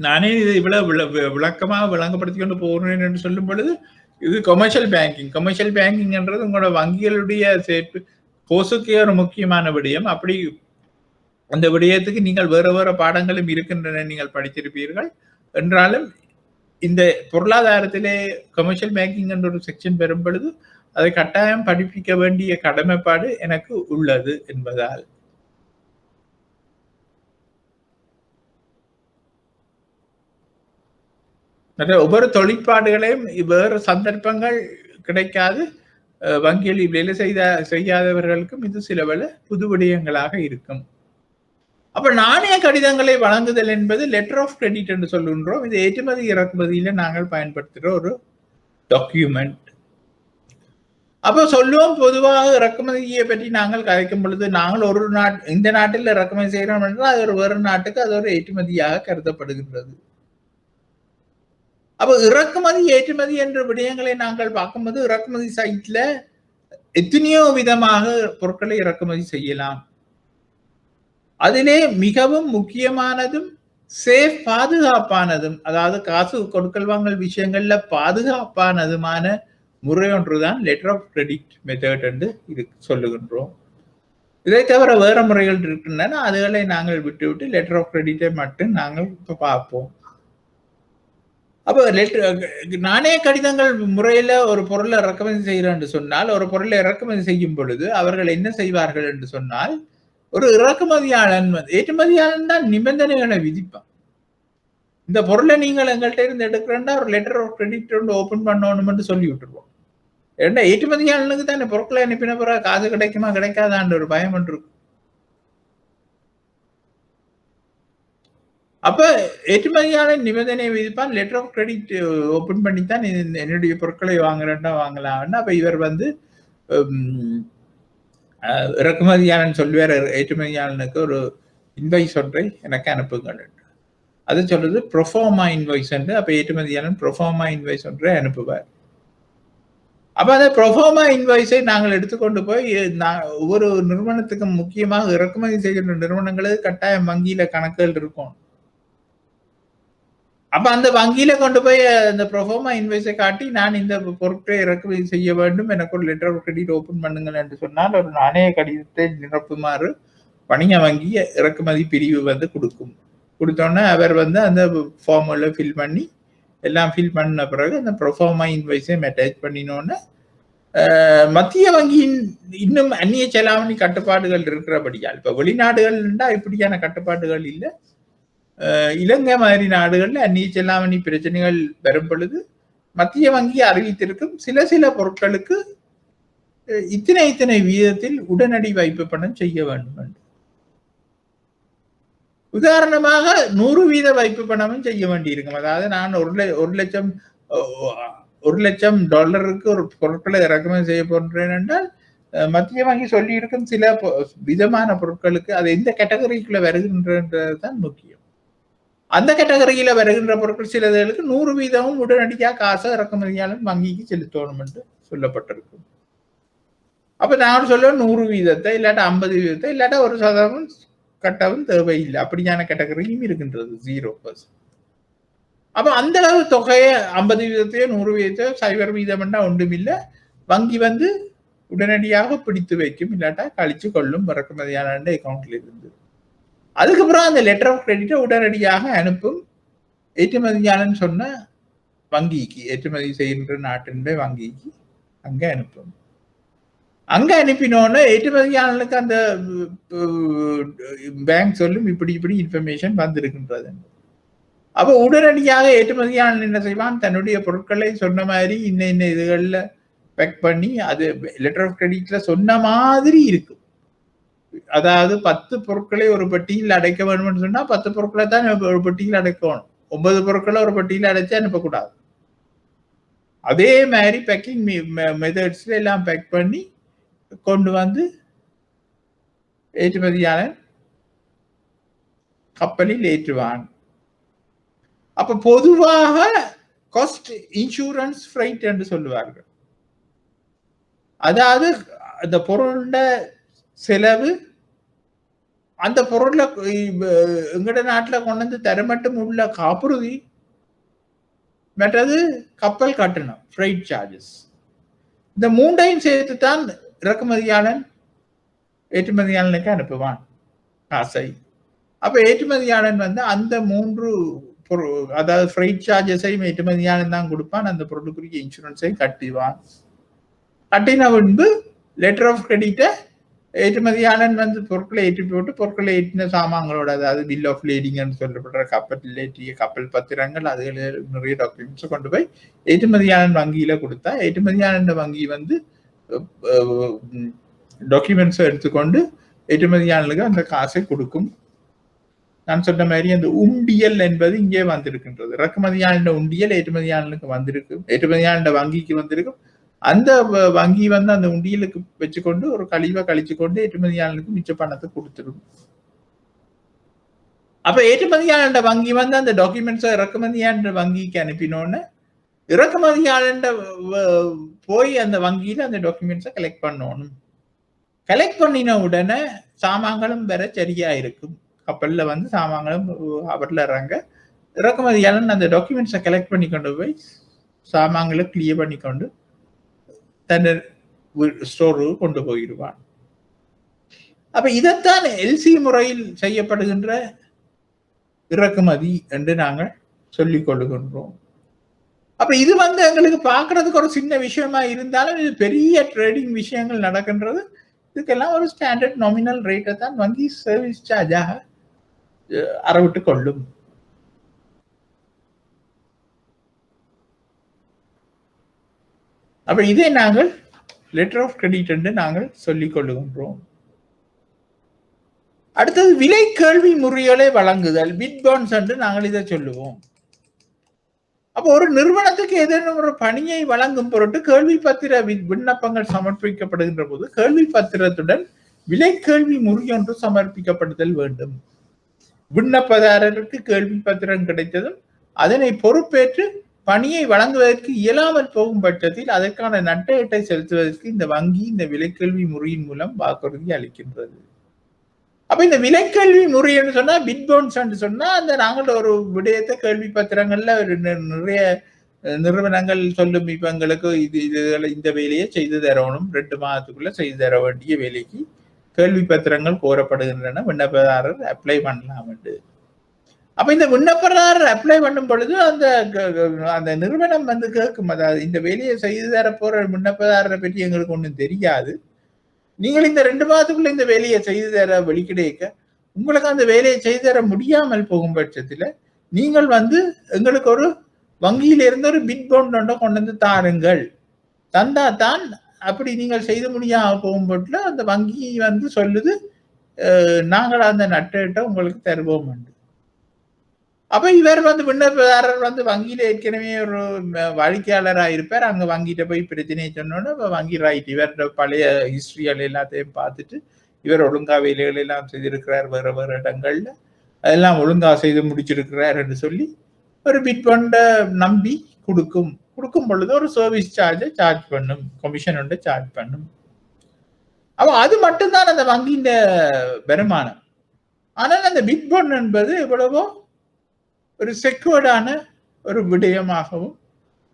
நானே இது இவ்வளவு விளக்கமாக விளங்கப்படுத்திக் கொண்டு போகிறேன் என்று சொல்லும் பொழுது, இது கமர்ஷியல் பேங்கிங்ன்றது உங்களோட வங்கிகளுடைய சேர்ப்பு கோசுக்கே ஒரு முக்கியமான விடயம். அப்படி அந்த விடயத்துக்கு நீங்கள் வேற வேற பாடங்களும் இருக்கின்றன, நீங்கள் படித்திருப்பீர்கள். என்றாலும் இந்த பொருளாதாரத்திலே கமர்ஷியல் பேங்கிங் என்ற ஒரு செக்ஷன் பெறும் பொழுது அதை கட்டாயம் படிப்பிக்க வேண்டிய கடமைப்பாடு எனக்கு உள்ளது என்பதால். ஒவ்வொரு தொழிற்பாடுகளையும் வேறு சந்தர்ப்பங்கள் கிடைக்காது. வங்கியில் வேலை செய்யாதவர்களுக்கும் இது சில வேளை புது விடயங்களாக இருக்கும். அப்ப நாணய கடிதங்களை வழங்குதல் என்பது லெட்டர் ஆஃப் கிரெடிட் என்று சொல்லுகின்றோம். இது ஏற்றுமதி இறக்குமதியில நாங்கள் பயன்படுத்துகிற ஒரு டாக்குமெண்ட். அப்ப சொல்லுவோம், பொதுவாக இறக்குமதியை பற்றி நாங்கள் கதைக்கும் பொழுது நாங்கள் ஒரு இந்த நாட்டில் இறக்குமதி செய்கிறோம் என்றால் அது ஒரு வேறு நாட்டுக்கு அது ஒரு ஏற்றுமதியாக கருதப்படுகின்றது. அப்ப இறக்குமதி ஏற்றுமதி என்ற விடயங்களை நாங்கள் பார்க்கும்போது இறக்குமதி சைட்ல எத்தனையோ விதமாக பொருட்களை இறக்குமதி செய்யலாம். அதிலே மிகவும் முக்கியமானதும் சேஃப், பாதுகாப்பானதும், அதாவது காசு கொடுக்கல் வாங்கல் விஷயங்கள்ல பாதுகாப்பானதுமான முறை ஒன்றுதான் லெட்டர் ஆஃப் கிரெடிட் மெத்தட் என்று சொல்லுகின்றோம். இதை தவிர வேற முறைகள் இருக்கின்றன, அதுகளை நாங்கள் விட்டு லெட்டர் ஆஃப் கிரெடிட்டை மட்டும் நாங்கள் இப்ப பார்ப்போம். அப்ப நாணய கடிதங்கள் முறையில ஒரு பொருளை இறக்குமதி செய்கிறேன் என்று சொன்னால், ஒரு பொருளை இறக்குமதி செய்யும் பொழுது அவர்கள் என்ன செய்வார்கள் என்று சொன்னால், ஒரு இறக்குமதியாளன் ஏற்றுமதியாளன் தான் நிபந்தனைகளை விதிப்பான். இந்த பொருளை நீங்கள் எங்கள்கிட்ட இருந்து எடுக்கிறேன்னா ஒரு லெட்டர் ஆஃப் கிரெடிட் ஒன்று ஓபன் பண்ணணும்னு சொல்லி விட்டுருவோம். ஏன்னா ஏற்றுமதியாளனுக்கு தான் இந்த பொருட்களை அனுப்பின பிறகு காசு கிடைக்குமா கிடைக்காதான்ற ஒரு பயம் ஒன்று இருக்கும். அப்ப ஏற்றுமதியாளன் நிபந்தனை விதிப்பான், லெட்டர் ஆஃப் கிரெடிட் ஓபன் பண்ணித்தான் என்னுடைய பொருட்களை வாங்குறேன்னா வாங்கலாம்னா. அப்ப இவர் வந்து இறக்குமதியாளன் சொல்வார் ஏற்றுமதியாளனுக்கு ஒரு இன்வாய்ஸ் ஒன்றை எனக்கு அனுப்புங்கள். அது சொல்றது ப்ரொஃபார்மா இன்வாய்ஸ் என்று. அப்ப ஏற்றுமதியாளன் ப்ரொஃபார்மா இன்வாய்ஸ் ஒன்றை அனுப்புவார். அப்ப அந்த ப்ரொஃபார்மா இன்வாய்ஸை நாங்கள் எடுத்துக்கொண்டு போய் ஒவ்வொரு நிறுவனத்துக்கும், முக்கியமாக இறக்குமதி செய்கின்ற நிறுவனங்களுக்கு கட்டாயம் வங்கியில கணக்குகள் இருக்கும். அப்ப அந்த வங்கியில கொண்டு போய் அந்த ப்ரொஃபார்மா இன்வாய்ஸை காட்டி, நான் இந்த பொருட்களை இறக்குமதி செய்ய வேண்டும், எனக்கு ஒரு லெட்டர் ஆஃப் கிரெடிட் ஓபன் பண்ணுங்கள் என்று சொன்னால் ஒரு நாணய கடிதத்தை நிரப்புமாறு வணிக வங்கி இறக்குமதி பிரிவு வந்து கொடுக்கும். கொடுத்தோன்னே அவர் வந்து அந்த ஃபார்முல ஃபில் பண்ணி எல்லாம் ஃபில் பண்ண பிறகு அந்த ப்ரொஃபார்மா இன்வாய்ஸை அட்டாச் பண்ணினோன்னு மத்திய வங்கியின் இன்னும் அந்நிய செலாவணி கட்டுப்பாடுகள் இருக்கிறபடியால், இப்ப வெளிநாடுகள்னா இப்படியான கட்டுப்பாடுகள் இல்லை. இலங்கை மாதிரி நாடுகள்ல அந்நிய செலாவணி பிரச்சனைகள் வரும் பொழுது மத்திய வங்கி அறிவித்திருக்கும் சில பொருட்களுக்கு இத்தனை வீதத்தில் உடனடி வைப்பு பணம் செய்ய வேண்டும் என்று. உதாரணமாக 100 வீத வைப்பு பணமும் செய்ய வேண்டியிருக்கும். அதாவது நான் ஒரு லட்சம் டாலருக்கு ஒரு பொருட்களை இறக்குமதி செய்ய போன்றேன் என்றால் மத்திய வங்கி சொல்லி இருக்கும் சில விதமான பொருட்களுக்கு அது எந்த கேட்டகரிக்குள்ள வருகின்றதுதான் முக்கியம். அந்த கேட்டகரியில வருகின்ற பொருட்கள் சிலதுகளுக்கு 100 வீதமும் உடனடியாக காசை இறக்குமதியாளன் வங்கிக்கு செலுத்தணும் என்று சொல்லப்பட்டிருக்கும். அப்ப நான் சொல்லுவேன் 100 வீதத்தை இல்லாட்டா 50 வீதத்தை இல்லாட்டா 1% கட்டவும் தேவையில்லை. அப்படியான கேட்டகரியும் இருக்கின்றது 0%. அப்ப அந்த அளவு தொகையை 50 வீதத்தையோ 100 வீதத்தையோ 0 வீதம் என்றா ஒன்றும் இல்லை. வங்கி வந்து உடனடியாக பிடித்து வைக்கும், இல்லாட்டா கழிச்சு கொள்ளும் இறக்குமதியாளன் அக்கௌண்ட்ல இருந்து. அதுக்கப்புறம் அந்த லெட்டர் ஆஃப் கிரெடிட்டை உடனடியாக அனுப்பும் ஏற்றுமதியாளன் சொன்ன வங்கிக்கு, ஏற்றுமதி செய்கின்ற நாட்டினுடைய வங்கிக்கு அங்க அனுப்பும். அங்க அனுப்பினோன்னு ஏற்றுமதியாளனுக்கு அந்த பேங்க் சொல்லும் இப்படி இன்ஃபர்மேஷன் வந்திருக்கின்றது. அப்ப உடனடியாக ஏற்றுமதியாளன் என்ன செய்வான், தன்னுடைய பொருட்களை சொன்ன மாதிரி இன்ன இதுகள்ல பேக் பண்ணி, அது லெட்டர் ஆஃப் கிரெடிட்ல சொன்ன மாதிரி இருக்கும். அதாவது 10 பொருட்களை ஒரு பெட்டியில் அடைக்க வேணும்னு சொன்னா 10 பொருட்களை தான் ஒரு பெட்டியில் அடைக்கணும். 9 பொருட்களை ஒரு பெட்டியில் அடைச்சு அனுப்பக்கூடாது. அதே மாதிரி பேக்கிங் மெத்தட்ஸ்ல எல்லாம் பேக் பண்ணி கொண்டு வந்து ஏற்றுமதியாளன் கப்பலில் ஏற்றுவான். அப்ப பொதுவாக காஸ்ட் இன்சூரன்ஸ் ஃப்ரைட் என்று சொல்லுவார்கள். அதாவது அந்த பொருளோட செலவு, அந்த பொருள்ல எங்கட நாட்டுல கொண்டு வந்து தர மட்டும் உள்ள காப்புறுதி, மற்றது கப்பல் கட்டணம் ஃப்ரைட் சார்ஜஸ், இந்த மூன்றையும் சேர்த்து தான் இறக்குமதியாளன் ஏற்றுமதியாளனுக்கு அனுப்புவான் காசை. அப்ப ஏற்றுமதியாளன் வந்து அந்த 3 அதாவது ஃப்ரைட் சார்ஜஸையும் ஏற்றுமதியாளன் தான் கொடுப்பான். அந்த பொருளுக்குரிய இன்சூரன்ஸை கட்டுவான். கட்டின பின்பு லெட்டர் ஆஃப் கிரெடிட்டை ஏற்றுமதியாளன் வந்து பொருட்களை ஏற்றி போட்டு பொருட்களை ஏற்றின சாமான்களோட, அதாவது பில் ஆஃப் லேடிங்னு சொல்லப்படுற கப்பலில் ஏற்றிய கப்பல் பத்திரங்கள், அதுல நிறைய டாக்குமெண்ட்ஸ் கொண்டு போய் ஏற்றுமதியாளன் வங்கியில கொடுத்தா ஏற்றுமதியாளன் வங்கி வந்து டாக்குமெண்ட்ஸை எடுத்துக்கொண்டு ஏற்றுமதியாளனுக்கு அந்த காசை கொடுக்கும். நான் சொன்ன மாதிரி அந்த உண்டியல் என்பது இங்கே வந்திருக்கின்றது. இறக்குமதியாளன் உண்டியல் ஏற்றுமதியாளனுக்கு வந்திருக்கும், ஏற்றுமதியாளன் வங்கிக்கு வந்திருக்கும். அந்த வங்கி வந்து அந்த உண்டியலுக்கு வச்சுக்கொண்டு ஒரு கழிவை கழிச்சு கொண்டு ஏற்றுமதியாளனுக்கு மிச்ச பணத்தை கொடுத்துடும். அப்ப ஏற்றுமதியாளன் வங்கி வந்து அந்த டாக்குமெண்ட்ஸை இறக்குமதியாளன் வங்கிக்கு அனுப்பினோன்னு இறக்குமதியாளன் போய் அந்த வங்கியில அந்த டாக்குமெண்ட்ஸை கலெக்ட் பண்ணணும். கலெக்ட் பண்ணின உடனே சாமான்களும் வேற சரியா இருக்கும். கப்பல்ல வந்து சாமான்களும் அவர்ல இறங்க, இறக்குமதியாளன் அந்த டாக்குமெண்ட்ஸை கலெக்ட் பண்ணி கொண்டு போய் சாமான்களை கிளியர் பண்ணிக்கொண்டு தன் ஸ்டோரு கொண்டு போயிடுவான். அப்ப இதைத்தான் எல்சி முறையில் செய்யப்படுகின்ற இறக்குமதி என்று நாங்கள் சொல்லிக் கொள்ளுகின்றோம். அப்ப இது வந்து எங்களுக்கு பார்க்கறதுக்கு ஒரு சின்ன விஷயமா இருந்தாலும் இது பெரிய ட்ரேடிங் விஷயங்கள் நடக்கின்றது. இதுக்கெல்லாம் ஒரு ஸ்டாண்டர்ட் நாமினல் ரேட்டை தான் வங்கி சர்வீஸ் சார்ஜாக அறவிட்டு கொள்ளும். அப்ப இதை நாங்கள் லெட்டர் ஆஃப் கிரெடிட் என்று நாங்கள் சொல்லிக் கொள்ளுகின்றோம். அடுத்தது விலை கேள்வி முறைகளை வழங்குதல், பிட் பாண்ட்ஸ் என்று நாங்கள் இதை சொல்லுவோம். அப்போ ஒரு நிறுவனத்துக்கு ஏதேனும் ஒரு பணியை வழங்கும் பொருட்டு கேள்வி பத்திர விண்ணப்பங்கள் சமர்ப்பிக்கப்படுகின்ற போது கேள்வி பத்திரத்துடன் விலை கேள்வி முறை ஒன்று சமர்ப்பிக்கப்படுதல் வேண்டும். விண்ணப்பதாரருக்கு கேள்வி பத்திரம் கிடைத்ததும் அதனை பொறுப்பேற்று பணியை வழங்குவதற்கு இயலாமல் போகும் பட்சத்தில் அதற்கான நட்டஈட்டை செலுத்துவதற்கு இந்த வங்கி இந்த விலைக்கல்வி முறையின் மூலம் வாக்குறுதி அளிக்கின்றது. அப்ப இந்த விலைக்கல்வி முறை என்று சொன்னா பிட் பாண்ட்ஸ் சொன்னா அந்த நாங்கள் ஒரு விடயத்தை கேள்வி பத்திரங்கள்ல ஒரு நிறைய நிறுவனங்கள் சொல்லும், இப்ப எங்களுக்கு இந்த வேலையை செய்து தரணும், 2 மாதத்துக்குள்ள செய்து தர வேண்டிய வேலைக்கு கேள்வி பத்திரங்கள் கோரப்படுகின்றன, விண்ணப்பதாரர் அப்ளை பண்ணலாம் என்று. அப்ப இந்த விண்ணப்பதாரர் அப்ளை பண்ணும் பொழுது அந்த நிறுவனம் வந்து கேட்கும், அதாவது இந்த வேலையை செய்து தர போற விண்ணப்பதாரரை பற்றி எங்களுக்கு ஒன்றும் தெரியாது, நீங்கள் இந்த 2 மாதத்துக்குள்ள இந்த வேலையை செய்து தர வெளிக்கிடைக்க உங்களுக்கு அந்த வேலையை செய்து தர முடியாமல் போகும் பட்சத்துல நீங்கள் வந்து எங்களுக்கு ஒரு வங்கியில இருந்து ஒரு பிட் பாண்ட் ஒன்றை கொண்டு வந்து தாருங்கள், தந்தா தான் அப்படி நீங்கள் செய்து முடியாம போகும்போதுல அந்த வங்கி வந்து சொல்லுது நாங்கள் அந்த நட்டை உங்களுக்கு தருவோம் என்று. அப்ப இவர் வந்து விண்ணப்பதாரர் வந்து வங்கியில ஏற்கனவே ஒரு வாடிக்கையாளராக இருப்பார், அங்க வங்கிட்ட போய் பிரச்சனையை சொன்னோன்னு வங்கி ரைட் இவரோட பழைய ஹிஸ்டரிகள் எல்லாத்தையும் பார்த்துட்டு இவர் ஒழுங்கா வேலைகள் எல்லாம் செய்திருக்கிறார் வேற வேற இடங்கள்ல, அதெல்லாம் ஒழுங்கா செய்து முடிச்சிருக்கிறார் என்று சொல்லி ஒரு பிட் பாண்டை நம்பி கொடுக்கும் பொழுது ஒரு சர்வீஸ் சார்ஜ் பண்ணும், கமிஷன் ஒன்றை சார்ஜ் பண்ணும். அப்ப அது மட்டும்தான் அந்த வங்கியின் வருமானம். ஆனால் அந்த பிட் பாண்ட் என்பது எவ்வளவோ ஒரு செக்யூர்டான ஒரு விடயமாகவும்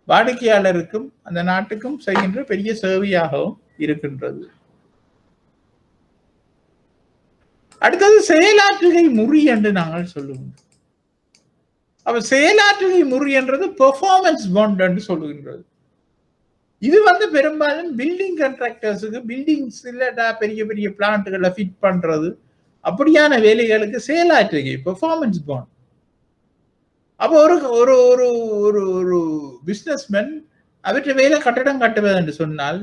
வாடிக்கையாளருக்கும் அந்த நாட்டுக்கும் செய்கின்ற பெரிய சேவையாகவும் இருக்கின்றது. அடுத்தது செயலாற்றுகை முறி என்று நாங்கள் சொல்லுவோம். அப்ப செயலாற்றுகை முறி என்றது பெர்ஃபார்மன்ஸ் பாண்ட் என்று சொல்லுகின்றது. இது வந்து பெரும்பாலும் பில்டிங் கான்ட்ராக்டர்ஸுக்கு பில்டிங்ஸ் இல்ல பெரிய பெரிய பிளான்ட்களை ஃபிட் பண்றது அப்படியான வேலைகளுக்கு செயலாற்றுகை பெர்ஃபார்மன்ஸ் பாண்ட். அப்போ ஒரு ஒரு ஒரு ஒரு பிசினஸ்மேன் அவற்றை வேலை கட்டடம் கட்டுவது என்று சொன்னால்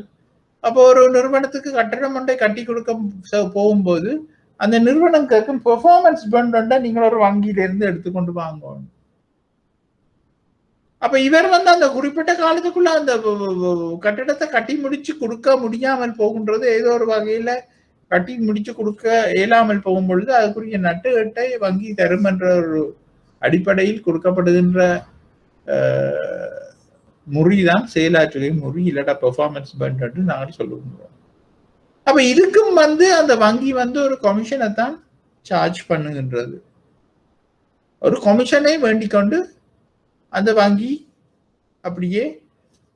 அப்போ ஒரு நிறுவனத்துக்கு கட்டடம் ஒன்றை கட்டி கொடுக்க போகும்போது அந்த நிறுவனம் கேட்கும் பெர்ஃபார்மன்ஸ் பாண்ட் ஒன்றை நீங்கள் ஒரு வங்கியிலிருந்து எடுத்துக்கொண்டு வாங்கணும். அப்ப இவர் வந்து அந்த குறிப்பிட்ட காலத்துக்குள்ள அந்த கட்டடத்தை கட்டி முடிச்சு கொடுக்க முடியாமல் போகின்றது, ஏதோ ஒரு வகையில கட்டி முடிச்சு கொடுக்க இயலாமல் போகும் பொழுது அதுக்குரிய நட்டுக்கட்டை வங்கி தரும் என்ற ஒரு அடிப்படையில் கொடுக்கப்படுகின்ற முறிதான் செயலாற்றுகை முறி இல்லாட்டா பெர்ஃபார்மன்ஸ் பாண்ட் என்று நாங்கள் சொல்லுகின்றோம். அப்ப இதுக்கும் வந்து அந்த வங்கி வந்து ஒரு கமிஷனை தான் சார்ஜ் பண்ணுகின்றது. ஒரு கமிஷனை வேண்டிக் கொண்டு அந்த வங்கி அப்படியே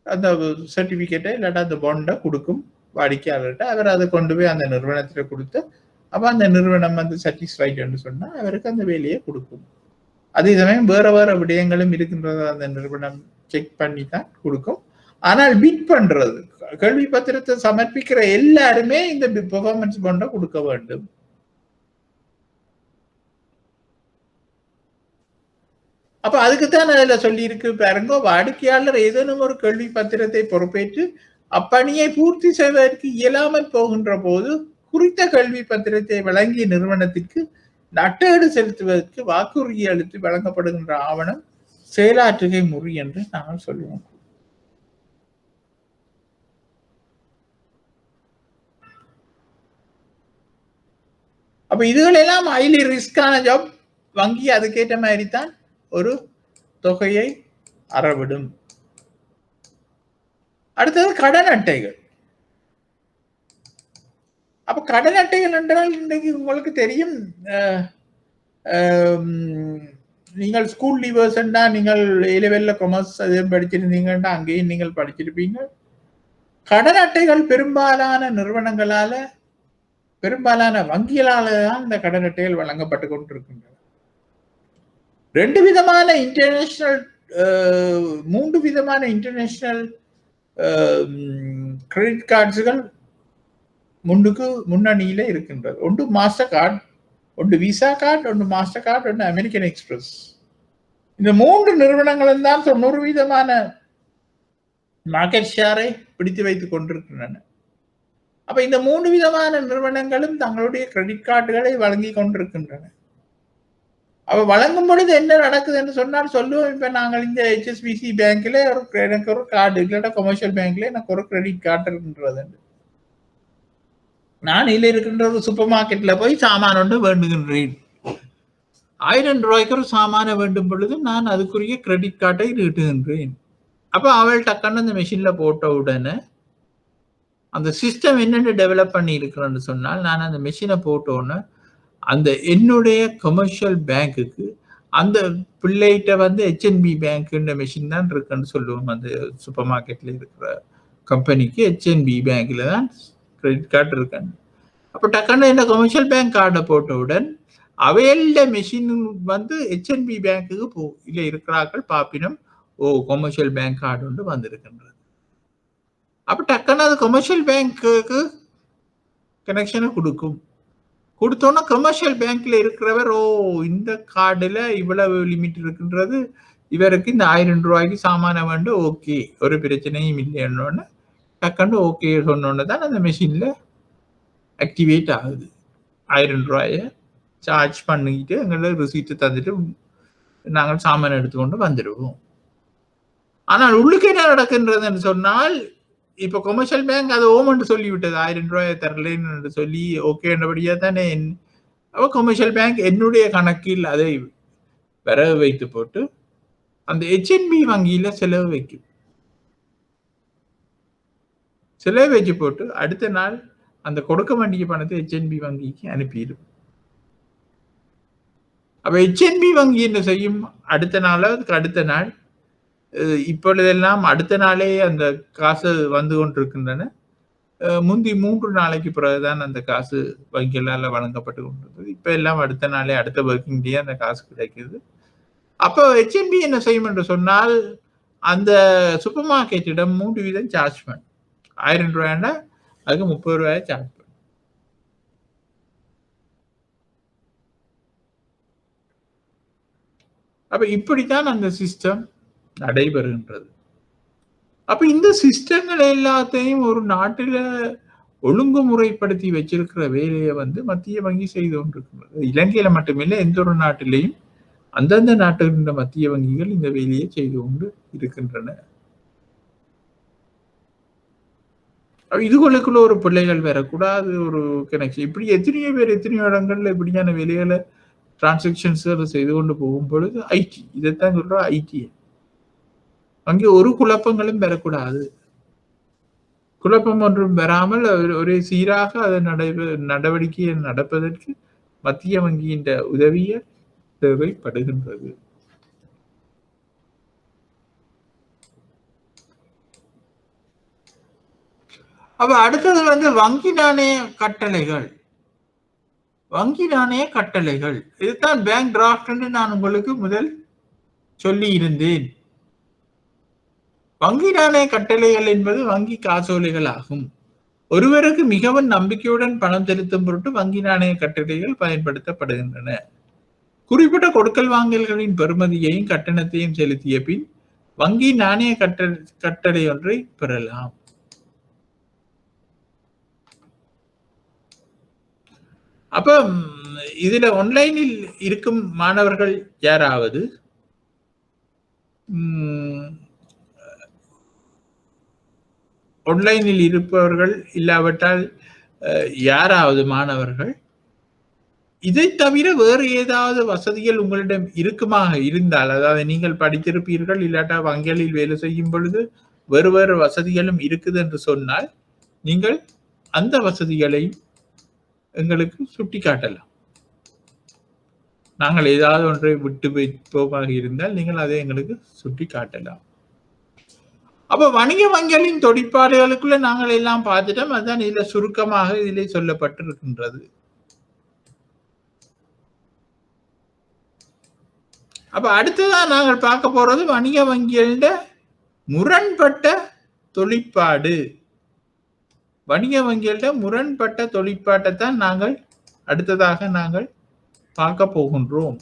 அந்த சர்டிபிகேட்டை இல்லாட்டா அந்த பாண்டை கொடுக்கும் வாடிக்கையாளர்கிட்ட. அவர் அதை கொண்டு போய் அந்த நிறுவனத்துல கொடுத்து அப்ப அந்த நிறுவனம் வந்து சாட்டிஸ்ஃபைட் என்று சொன்னா அவருக்கு அந்த வேலையை கொடுக்கும். அதே சமயம் வேற வேற விடயங்களும் இருக்கின்றத அந்த நிறுவனம் செக் பண்ணி தான் கொடுக்கும். ஆனால் பிட் பண்றது கேள்வி பத்திரத்தை சமர்ப்பிக்கிற எல்லாருமே இந்த பெர்ஃபார்மன்ஸ் பாண்டை கொடுக்க வேண்டும். அப்ப அதுக்குத்தான் அதுல சொல்லி இருக்கு பாருங்க, வாடிக்கையாளர் ஏதேனும் ஒரு கேள்வி பத்திரத்தை பொறுப்பேற்று அப்பணியை பூர்த்தி செய்வதற்கு இயலாமல் போகின்ற போது குறித்த கேள்வி பத்திரத்தை வழங்கிய நிறுவனத்திற்கு நட்டஈடு செலுத்துவதற்கு வாக்குறுதி அளித்து வழங்கப்படுகின்ற ஆவணம் செயலாற்றுகை முறை என்று நாங்கள் சொல்லுவோம். அப்ப இதுகளெல்லாம் ஹைலி ரிஸ்கான ஜாப். வங்கி அதுக்கேற்ற மாதிரி தான் ஒரு தொகையை அறவிடும். அடுத்தது கடன் அட்டைகள். அப்ப கடன் அட்டைகள் என்றால் இன்றைக்கு உங்களுக்கு தெரியும், நீங்கள் ஸ்கூல் லீவர்ஸ் நீங்கள் ஏ லெவல்ல கொமர்ஸ் அதையும் படிச்சிருந்தீங்கன்னா அங்கேயும் நீங்கள் படிச்சிருப்பீங்க. கடன் அட்டைகள் பெரும்பாலான நிறுவனங்களால பெரும்பாலான வங்கிகளால தான் இந்த கடன் அட்டைகள் வழங்கப்பட்டு கொண்டிருக்கின்றன. 2 விதமான இன்டர்நேஷனல் மூன்று விதமான இன்டர்நேஷனல் கிரெடிட் கார்ட்ஸுகள் முன்னணியில இருக்கின்றது. ஒன்று மாஸ்டர் கார்டு, ஒன்று விசா கார்டு, ஒன்று மாஸ்டர் கார்டு, ஒன்று அமெரிக்கன் எக்ஸ்பிரஸ். இந்த மூன்று நிறுவனங்களும் தான் 90% மார்க்கெட் ஷேரை பிடித்து வைத்துக் கொண்டிருக்கின்றன. அப்ப இந்த மூன்று விதமான நிறுவனங்களும் தங்களுடைய கிரெடிட் கார்டுகளை வழங்கி கொண்டிருக்கின்றன. அவ வழங்கும் பொழுது என்ன நடக்குதுன்னு சொன்னால் சொல்லுவோம். இப்ப நாங்கள் இந்த HSBC பேங்க்ல எனக்கு ஒரு கார்டு இல்லைன்னா கொமர்ஷியல் பேங்க்ல எனக்கு ஒரு கிரெடிட் கார்டு இருக்கின்றது. நான் இதுல இருக்கின்ற ஒரு சூப்பர் மார்க்கெட்ல போய் சாமான ஒன்று வேண்டுகின்றேன். 1000 ரூபாய்க்கு ஒரு சாமான வேண்டும் பொழுது நான் அதுக்குரிய கிரெடிட் கார்டை நீட்டுகின்றேன். அப்ப அவள் டக்குன்னு அந்த மெஷின்ல போட்ட உடனே அந்த சிஸ்டம் என்னென்ன டெவலப் பண்ணி இருக்கிறேன்னு சொன்னால், நான் அந்த மெஷினை போட்டோன்னு அந்த என்னுடைய கமர்ஷியல் பேங்க்குக்கு அந்த பிள்ளைகிட்ட வந்து HNB பேங்க்ன்ற மெஷின் தான் இருக்குன்னு சொல்லுவோம். அந்த சூப்பர் மார்க்கெட்ல இருக்கிற கம்பெனிக்கு HNB பேங்க்ல தான் கிரெடிட் கார்டு இருக்காங்க. அப்போ டக்குன்னு என்ன கமர்ஷியல் பேங்க் கார்டை போட்டவுடன் அவையில மெஷின் வந்து HNB பேங்க்குக்கு இல்லை இருக்கிறார்கள் பாப்பினம். ஓ, கமர்ஷியல் பேங்க் கார்டு ஒன்று வந்திருக்கின்றது. அப்போ டக்குன்னு அது கமர்ஷியல் பேங்க்குக்கு கனெக்ஷனை கொடுத்தோன்னா கமர்ஷியல் பேங்க்ல இருக்கிறவர், ஓ இந்த கார்டுல இவ்வளவு லிமிட் இருக்கின்றது, இவருக்கு இந்த 1000 ரூபாய்க்கு சாமான வேண்டும், ஓகே ஒரு பிரச்சனையும் இல்லைன்னு டக்குன்னு ஓகே சொன்னோன்னு தான் அந்த மெஷின்ல ஆக்டிவேட் ஆகுது. 1000 ரூபாயை சார்ஜ் பண்ணிக்கிட்டு எங்களுக்கு ரிசீட்டு தந்துட்டு நாங்கள் சாமான் எடுத்துக்கொண்டு வந்துடுவோம். ஆனால் உள்ளுக்கு என்ன நடக்கின்றதுன்னு சொன்னால், இப்ப கமர்ஷியல் பேங்க் அது ஓமன்று சொல்லிவிட்டது, 1000 ரூபாயை தரலன்னு சொல்லி ஓகே என்றபடியா தானே. அப்ப கமர்ஷியல் பேங்க் என்னுடைய கணக்கில் அதை வரவு வைத்து போட்டு அந்த HNB வங்கியில செலவு வைக்கும். செலவு வச்சு போட்டு அடுத்த நாள் அந்த கொடுக்க வேண்டிய பணத்தை HNB வங்கிக்கு அனுப்பிடும். அப்ப HNB வங்கி என்ன செய்யும், அடுத்த நாள் இப்பொழுதெல்லாம் அடுத்த நாளே அந்த காசு வந்து கொண்டிருக்கின்றன. முந்தி 3 நாளைக்கு பிறகுதான் அந்த காசு வங்கிகளால் வழங்கப்பட்டு கொண்டிருந்தது. இப்ப எல்லாம் அடுத்த நாளே, அடுத்த ஒர்க்கிங் டே அந்த காசு கிடைக்குது. அப்போ HNB என்ன செய்யும் என்று சொன்னால், அந்த சூப்பர் மார்க்கெட்டிடம் 3 வீதம் சார்ஜ் பண்ணு. 1000 ரூபாய்னா அதுக்கு 30 ரூபாயை சார்ஜ் பண்ணு. அப்ப இப்படித்தான் அந்த சிஸ்டம் நடைபெறுகின்றது. அப்ப இந்த சிஸ்டங்கள் எல்லாத்தையும் ஒரு நாட்டில ஒழுங்குமுறைப்படுத்தி வச்சிருக்கிற வேலையை வந்து மத்திய வங்கி செய்து கொண்டிருக்கிறது. இலங்கையில மட்டுமில்லை, எந்த ஒரு நாட்டிலையும் அந்தந்த நாட்டில் மத்திய வங்கிகள் இந்த வேலையை செய்து கொண்டு இருக்கின்றன. இதுகளுக்குள்ள ஒரு பிள்ளைகள் வரக்கூடாது, ஒரு கனெக்ஷன். இப்படி எத்தனையோ பேர் எத்தனையோ இடங்கள்ல இப்படியான வேலைகளை டிரான்சாக்ஷன்ஸ் செய்து கொண்டு போகும் பொழுது ஐடி, இதைத்தான் சொல்றோம் ஐடி. அங்கே ஒரு குழப்பங்களும் பெறக்கூடாது. குழப்பம் ஒன்றும் பெறாமல் ஒரே சீராக அதை நடவடிக்கையை நடப்பதற்கு மத்திய வங்கியின் உதவிய தேவைப்படுகின்றது. அப்ப அடுத்தது வந்து வங்கி நாணய கட்டளைகள். இதுதான் பேங்க் டிராஃப்ட் நான் உங்களுக்கு முதல் சொல்லி இருந்தேன். வங்கி நாணய கட்டளைகள் என்பது வங்கி காசோலைகள் ஆகும். ஒருவருக்கு மிகவும் நம்பிக்கையுடன் பணம் செலுத்தும் பொருட்டு வங்கி நாணய கட்டளைகள் பயன்படுத்தப்படுகின்றன. குறிப்பிட்ட கொடுக்கல் வாங்கல்களின் பெறுமதியையும் கட்டணத்தையும் செலுத்திய பின் வங்கி நாணய கட்டளை ஒன்றை பெறலாம். அப்ப இதுல ஆன்லைனில் இருக்கும் மாணவர்கள் யாராவது ஆன்லைனில் இருப்பவர்கள் இல்லாவிட்டால் யாராவது மாணவர்கள் இதை தவிர வேறு ஏதாவது வசதிகள் உங்களிடம் இருக்குமாக இருந்தால், அதாவது நீங்கள் படித்திருப்பீர்கள் இல்லாட்டா வங்கிகளில் வேலை செய்யும் பொழுது வேறு வேறு வசதிகளும் இருக்குது என்று சொன்னால் நீங்கள் அந்த வசதிகளை எங்களுக்கு சுட்டி காட்டலாம். நாங்கள் ஏதாவது ஒன்றை விட்டு வைப்போமாக இருந்தால் நீங்கள் அதை எங்களுக்கு சுட்டி காட்டலாம். அப்ப வணிக வங்கிகளின் தொழிற்பாடுகளுக்குள்ள நாங்கள் எல்லாம் பார்த்துட்டோம். அதுதான் இதுல சுருக்கமாக இதிலே சொல்லப்பட்டிருக்கின்றது. அப்ப அடுத்ததான் நாங்கள் பார்க்க போறது வணிக வங்கிகளிட முரண்பட்ட தொழிற்பாடு. வணிக வங்கிகளிட முரண்பட்ட தொழிற்பாட்டை தான் நாங்கள் அடுத்ததாக நாங்கள் பார்க்க போகின்றோம்.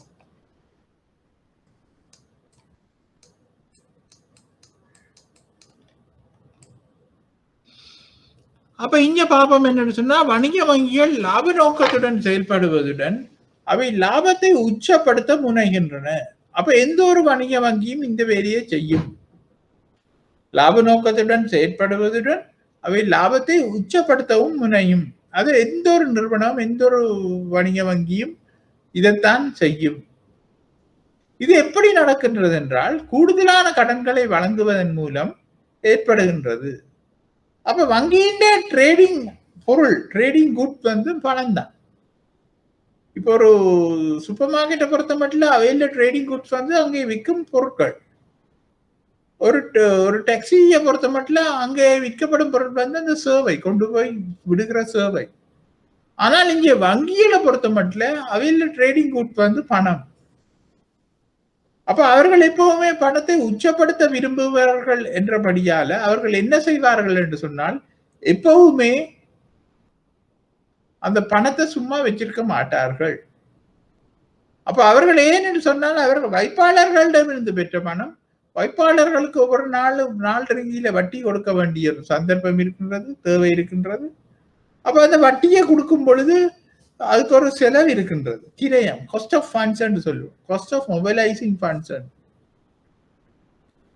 அப்ப இங்க பாப்போம் என்னன்னு சொன்னா, வணிக வங்கிகள் லாப நோக்கத்துடன் செயல்படுவதுடன் அவை லாபத்தை உச்சப்படுத்த முனைகின்றன. அப்ப எந்த ஒரு வணிக வங்கியும் இந்த வேலையை செய்யும். லாப நோக்கத்துடன் செயற்படுவதுடன் அவை லாபத்தை உச்சப்படுத்தவும் முனையும். அது எந்த ஒரு நிறுவனம், எந்த ஒரு வணிக வங்கியும் இதைத்தான் செய்யும். இது எப்படி நடக்கின்றது என்றால், கூடுதலான கடன்களை வழங்குவதன் மூலம் ஏற்படுகின்றது. அப்ப வங்கியின் ட்ரேடிங் பொருள், ட்ரேடிங் குட் வந்து பணம் தான். இப்போ ஒரு சூப்பர் மார்க்கெட்டை பொறுத்த மட்டும் அவையில ட்ரேடிங் குட்ஸ் வந்து அங்கே விற்கும் பொருட்கள். ஒரு டாக்ஸியை பொறுத்த மட்டும் அங்கே விற்கப்படும் பொருட்கள் வந்து அந்த சேவை, கொண்டு போய் விடுகிற சேவை. ஆனால் இங்கே வங்கியில பொறுத்த மட்டும் அவையில ட்ரேடிங் குட் வந்து பணம். அப்ப அவர்கள் எப்பவுமே பணத்தை உச்சப்படுத்த விரும்புவார்கள் என்றபடியால அவர்கள் என்ன செய்வார்கள் என்று சொன்னால், எப்பவுமே அந்த பணத்தை சும்மா வச்சிருக்க மாட்டார்கள். அப்ப அவர்கள் ஏன் என்று சொன்னால், அவர்கள் வைப்பாளர்களிடமிருந்து பெற்ற பணம், வைப்பாளர்களுக்கு ஒவ்வொரு நாள் ரீதியில வட்டி கொடுக்க வேண்டிய சந்தர்ப்பம் இருக்கின்றது, தேவை இருக்கின்றது. அப்ப அந்த வட்டியை கொடுக்கும் பொழுது அதுக்கு ஒரு செலவு இருக்கின்றது, கிரயம், காஸ்ட் ஆஃப் ஃபண்ட்ஸ் என்று சொல்லுவோம், காஸ்ட் ஆஃப் மொபைலைசிங் ஃபண்ட்ஸ்.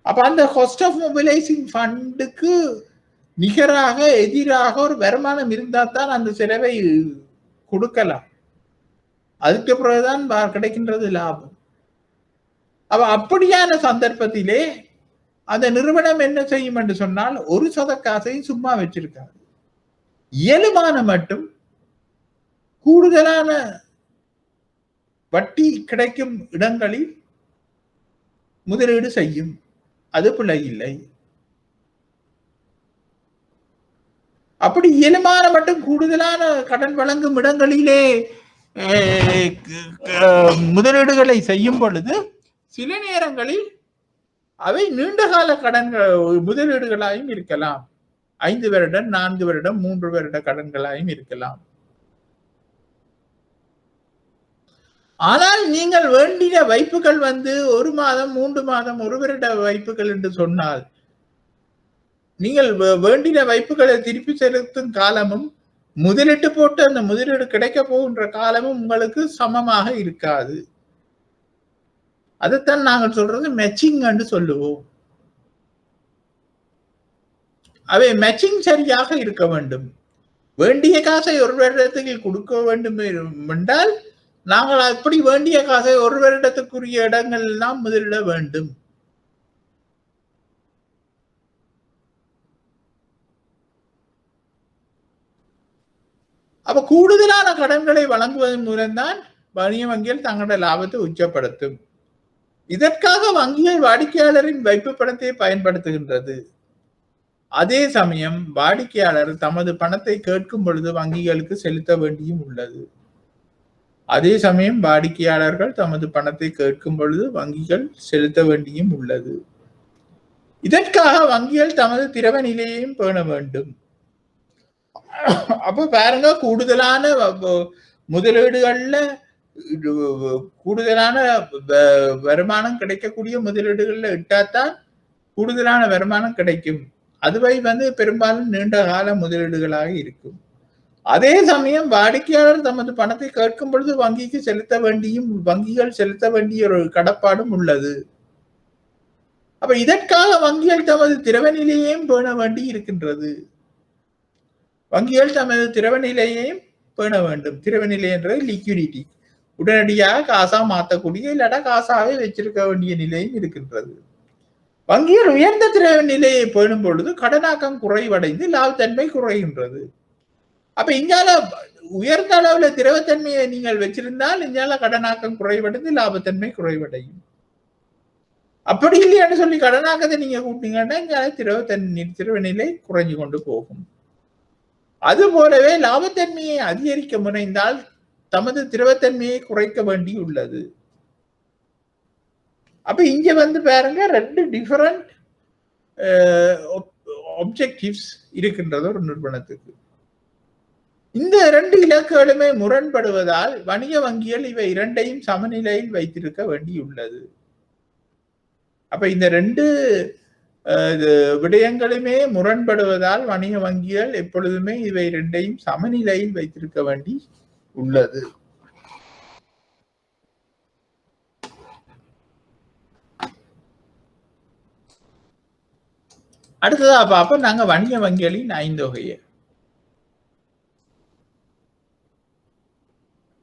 அப்ப அந்த காஸ்ட் ஆஃப் மொபைலைசிங் ஃபண்டுக்கு நிகராக எதிராக ஒரு வருமானம் இருந்தால் தான் அந்த செலவை கொடுக்கலாம். அதுக்கு பிறகுதான் கிடைக்கின்றது லாபம். அப்ப அப்படியான சந்தர்ப்பத்திலே அந்த நிறுவனம் என்ன செய்யும் என்று சொன்னால், ஒரு சத காசையும் சும்மா வச்சிருக்காது. இயலுமான மட்டும் கூடுதலான வட்டி கிடைக்கும் இடங்களில் முதலீடு செய்யும். அது பிழை இல்லை. அப்படி இயலுமான மட்டும் கூடுதலான கடன் வழங்கும் இடங்களிலே முதலீடுகளை செய்யும் பொழுது சில நேரங்களில் அவை நீண்டகால கடன்கள் முதலீடுகளாயும் இருக்கலாம். 5 வருடம், 4 வருடம், 3 வருட கடன்களாயும் இருக்கலாம். ஆனால் நீங்கள் வேண்டிய வைப்புகள் வந்து 1 மாதம், 3 மாதம், 1 வருட வைப்புகள் என்று சொன்னால், நீங்கள் வேண்டிய வைப்புகளை திருப்பி செலுத்தும் காலமும் முதலீட்டு போட்டு அந்த முதலீடு கிடைக்க போகின்ற காலமும் உங்களுக்கு சமமாக இருக்காது. அதைத்தான் நாங்கள் சொல்றது மேட்சிங் என்று சொல்லுவோம். அவை மேட்சிங் சரியாக இருக்க வேண்டும். வேண்டிய காசை ஒரு வருடத்துக்கு கொடுக்க வேண்டும் என்றால் நாங்கள் அப்படி வேண்டிய காசை ஒரு வருடத்துக்குரிய இடங்கள் எல்லாம் முதலிட வேண்டும். அப்ப கூடுதலான கடன்களை வழங்குவதன் மூலம்தான் வணிக வங்கிகள் தங்களோட லாபத்தை உச்சப்படுத்தும். இதற்காக வங்கிகள் வாடிக்கையாளரின் வைப்பு பணத்தை பயன்படுத்துகின்றது. அதே சமயம் வாடிக்கையாளர் தமது பணத்தை கேட்கும் பொழுது வங்கிகளுக்கு செலுத்த வேண்டியும் உள்ளது. அதே சமயம் வாடிக்கையாளர்கள் தமது பணத்தை கேட்கும் பொழுது வங்கிகள் செலுத்த வேண்டியும் உள்ளது. இதற்காக வங்கிகள் தமது திரவ நிலையையும் பேண வேண்டும். அப்ப பாருங்க, கூடுதலான முதலீடுகள்ல கூடுதலான வருமானம் கிடைக்கக்கூடிய முதலீடுகள்ல இட்டாத்தான் கூடுதலான வருமானம் கிடைக்கும். அதுவை வந்து பெரும்பாலும் நீண்ட கால முதலீடுகளாக இருக்கும். அதே சமயம் வாடிக்கையாளர் தமது பணத்தை கேட்கும் பொழுது வங்கிக்கு வங்கிகள் செலுத்த வேண்டிய ஒரு கடப்பாடும் உள்ளது. அப்ப இதற்காக வங்கிகள் தமது திரவ நிலையையும் பேண வேண்டி இருக்கின்றது. வங்கிகள் தமது திரவ நிலையையும் பேண வேண்டும். திரவ நிலை என்ற லிக்விடிட்டி, உடனடியாக காசா மாற்றக்கூடிய இல்லாட்டா காசாவே வச்சிருக்க வேண்டிய நிலையும் இருக்கின்றது. வங்கிகள் உயர்ந்த திரவ நிலையை பேணும் பொழுது கடனாக்கம் குறைவடைந்து லாபத்தன்மை குறைகின்றது. அப்ப இங்கால உயர்ந்த அளவுல திரவத்தன்மையை நீங்கள் வச்சிருந்தால் இங்கால கடனாக்கம் குறைவடைந்து லாபத்தன்மை குறைவடையும். அப்படி இல்லையான்னு சொல்லி கடனாக்கத்தை நீங்க கூட்டிங்கன்னா இங்கால திரவ நிலை குறைஞ்சு கொண்டு போகும். அது போலவே லாபத்தன்மையை அதிகரிக்க முனைந்தால் தமது திரவத்தன்மையை குறைக்க வேண்டி உள்ளது. அப்ப இங்க வந்து பாருங்க 2 டிஃபரண்ட் ஆப்ஜெக்டிவ்ஸ் இருக்கின்றது ஒரு நிறுவனத்துக்கு. இந்த 2 இலக்குகளுமே முரண்படுவதால் வணிக வங்கிகள் இவை இரண்டையும் சமநிலையில் வைத்திருக்க வேண்டியுள்ளது. அப்ப இந்த 2 விடயங்களுமே முரண்படுவதால் வணிக வங்கிகள் எப்பொழுதுமே இவை இரண்டையும் சமநிலையில் வைத்திருக்க வேண்டி உள்ளது. அடுத்ததா பார்ப்போம் நாங்க வணிக வங்கிகளின் 5 வகையை.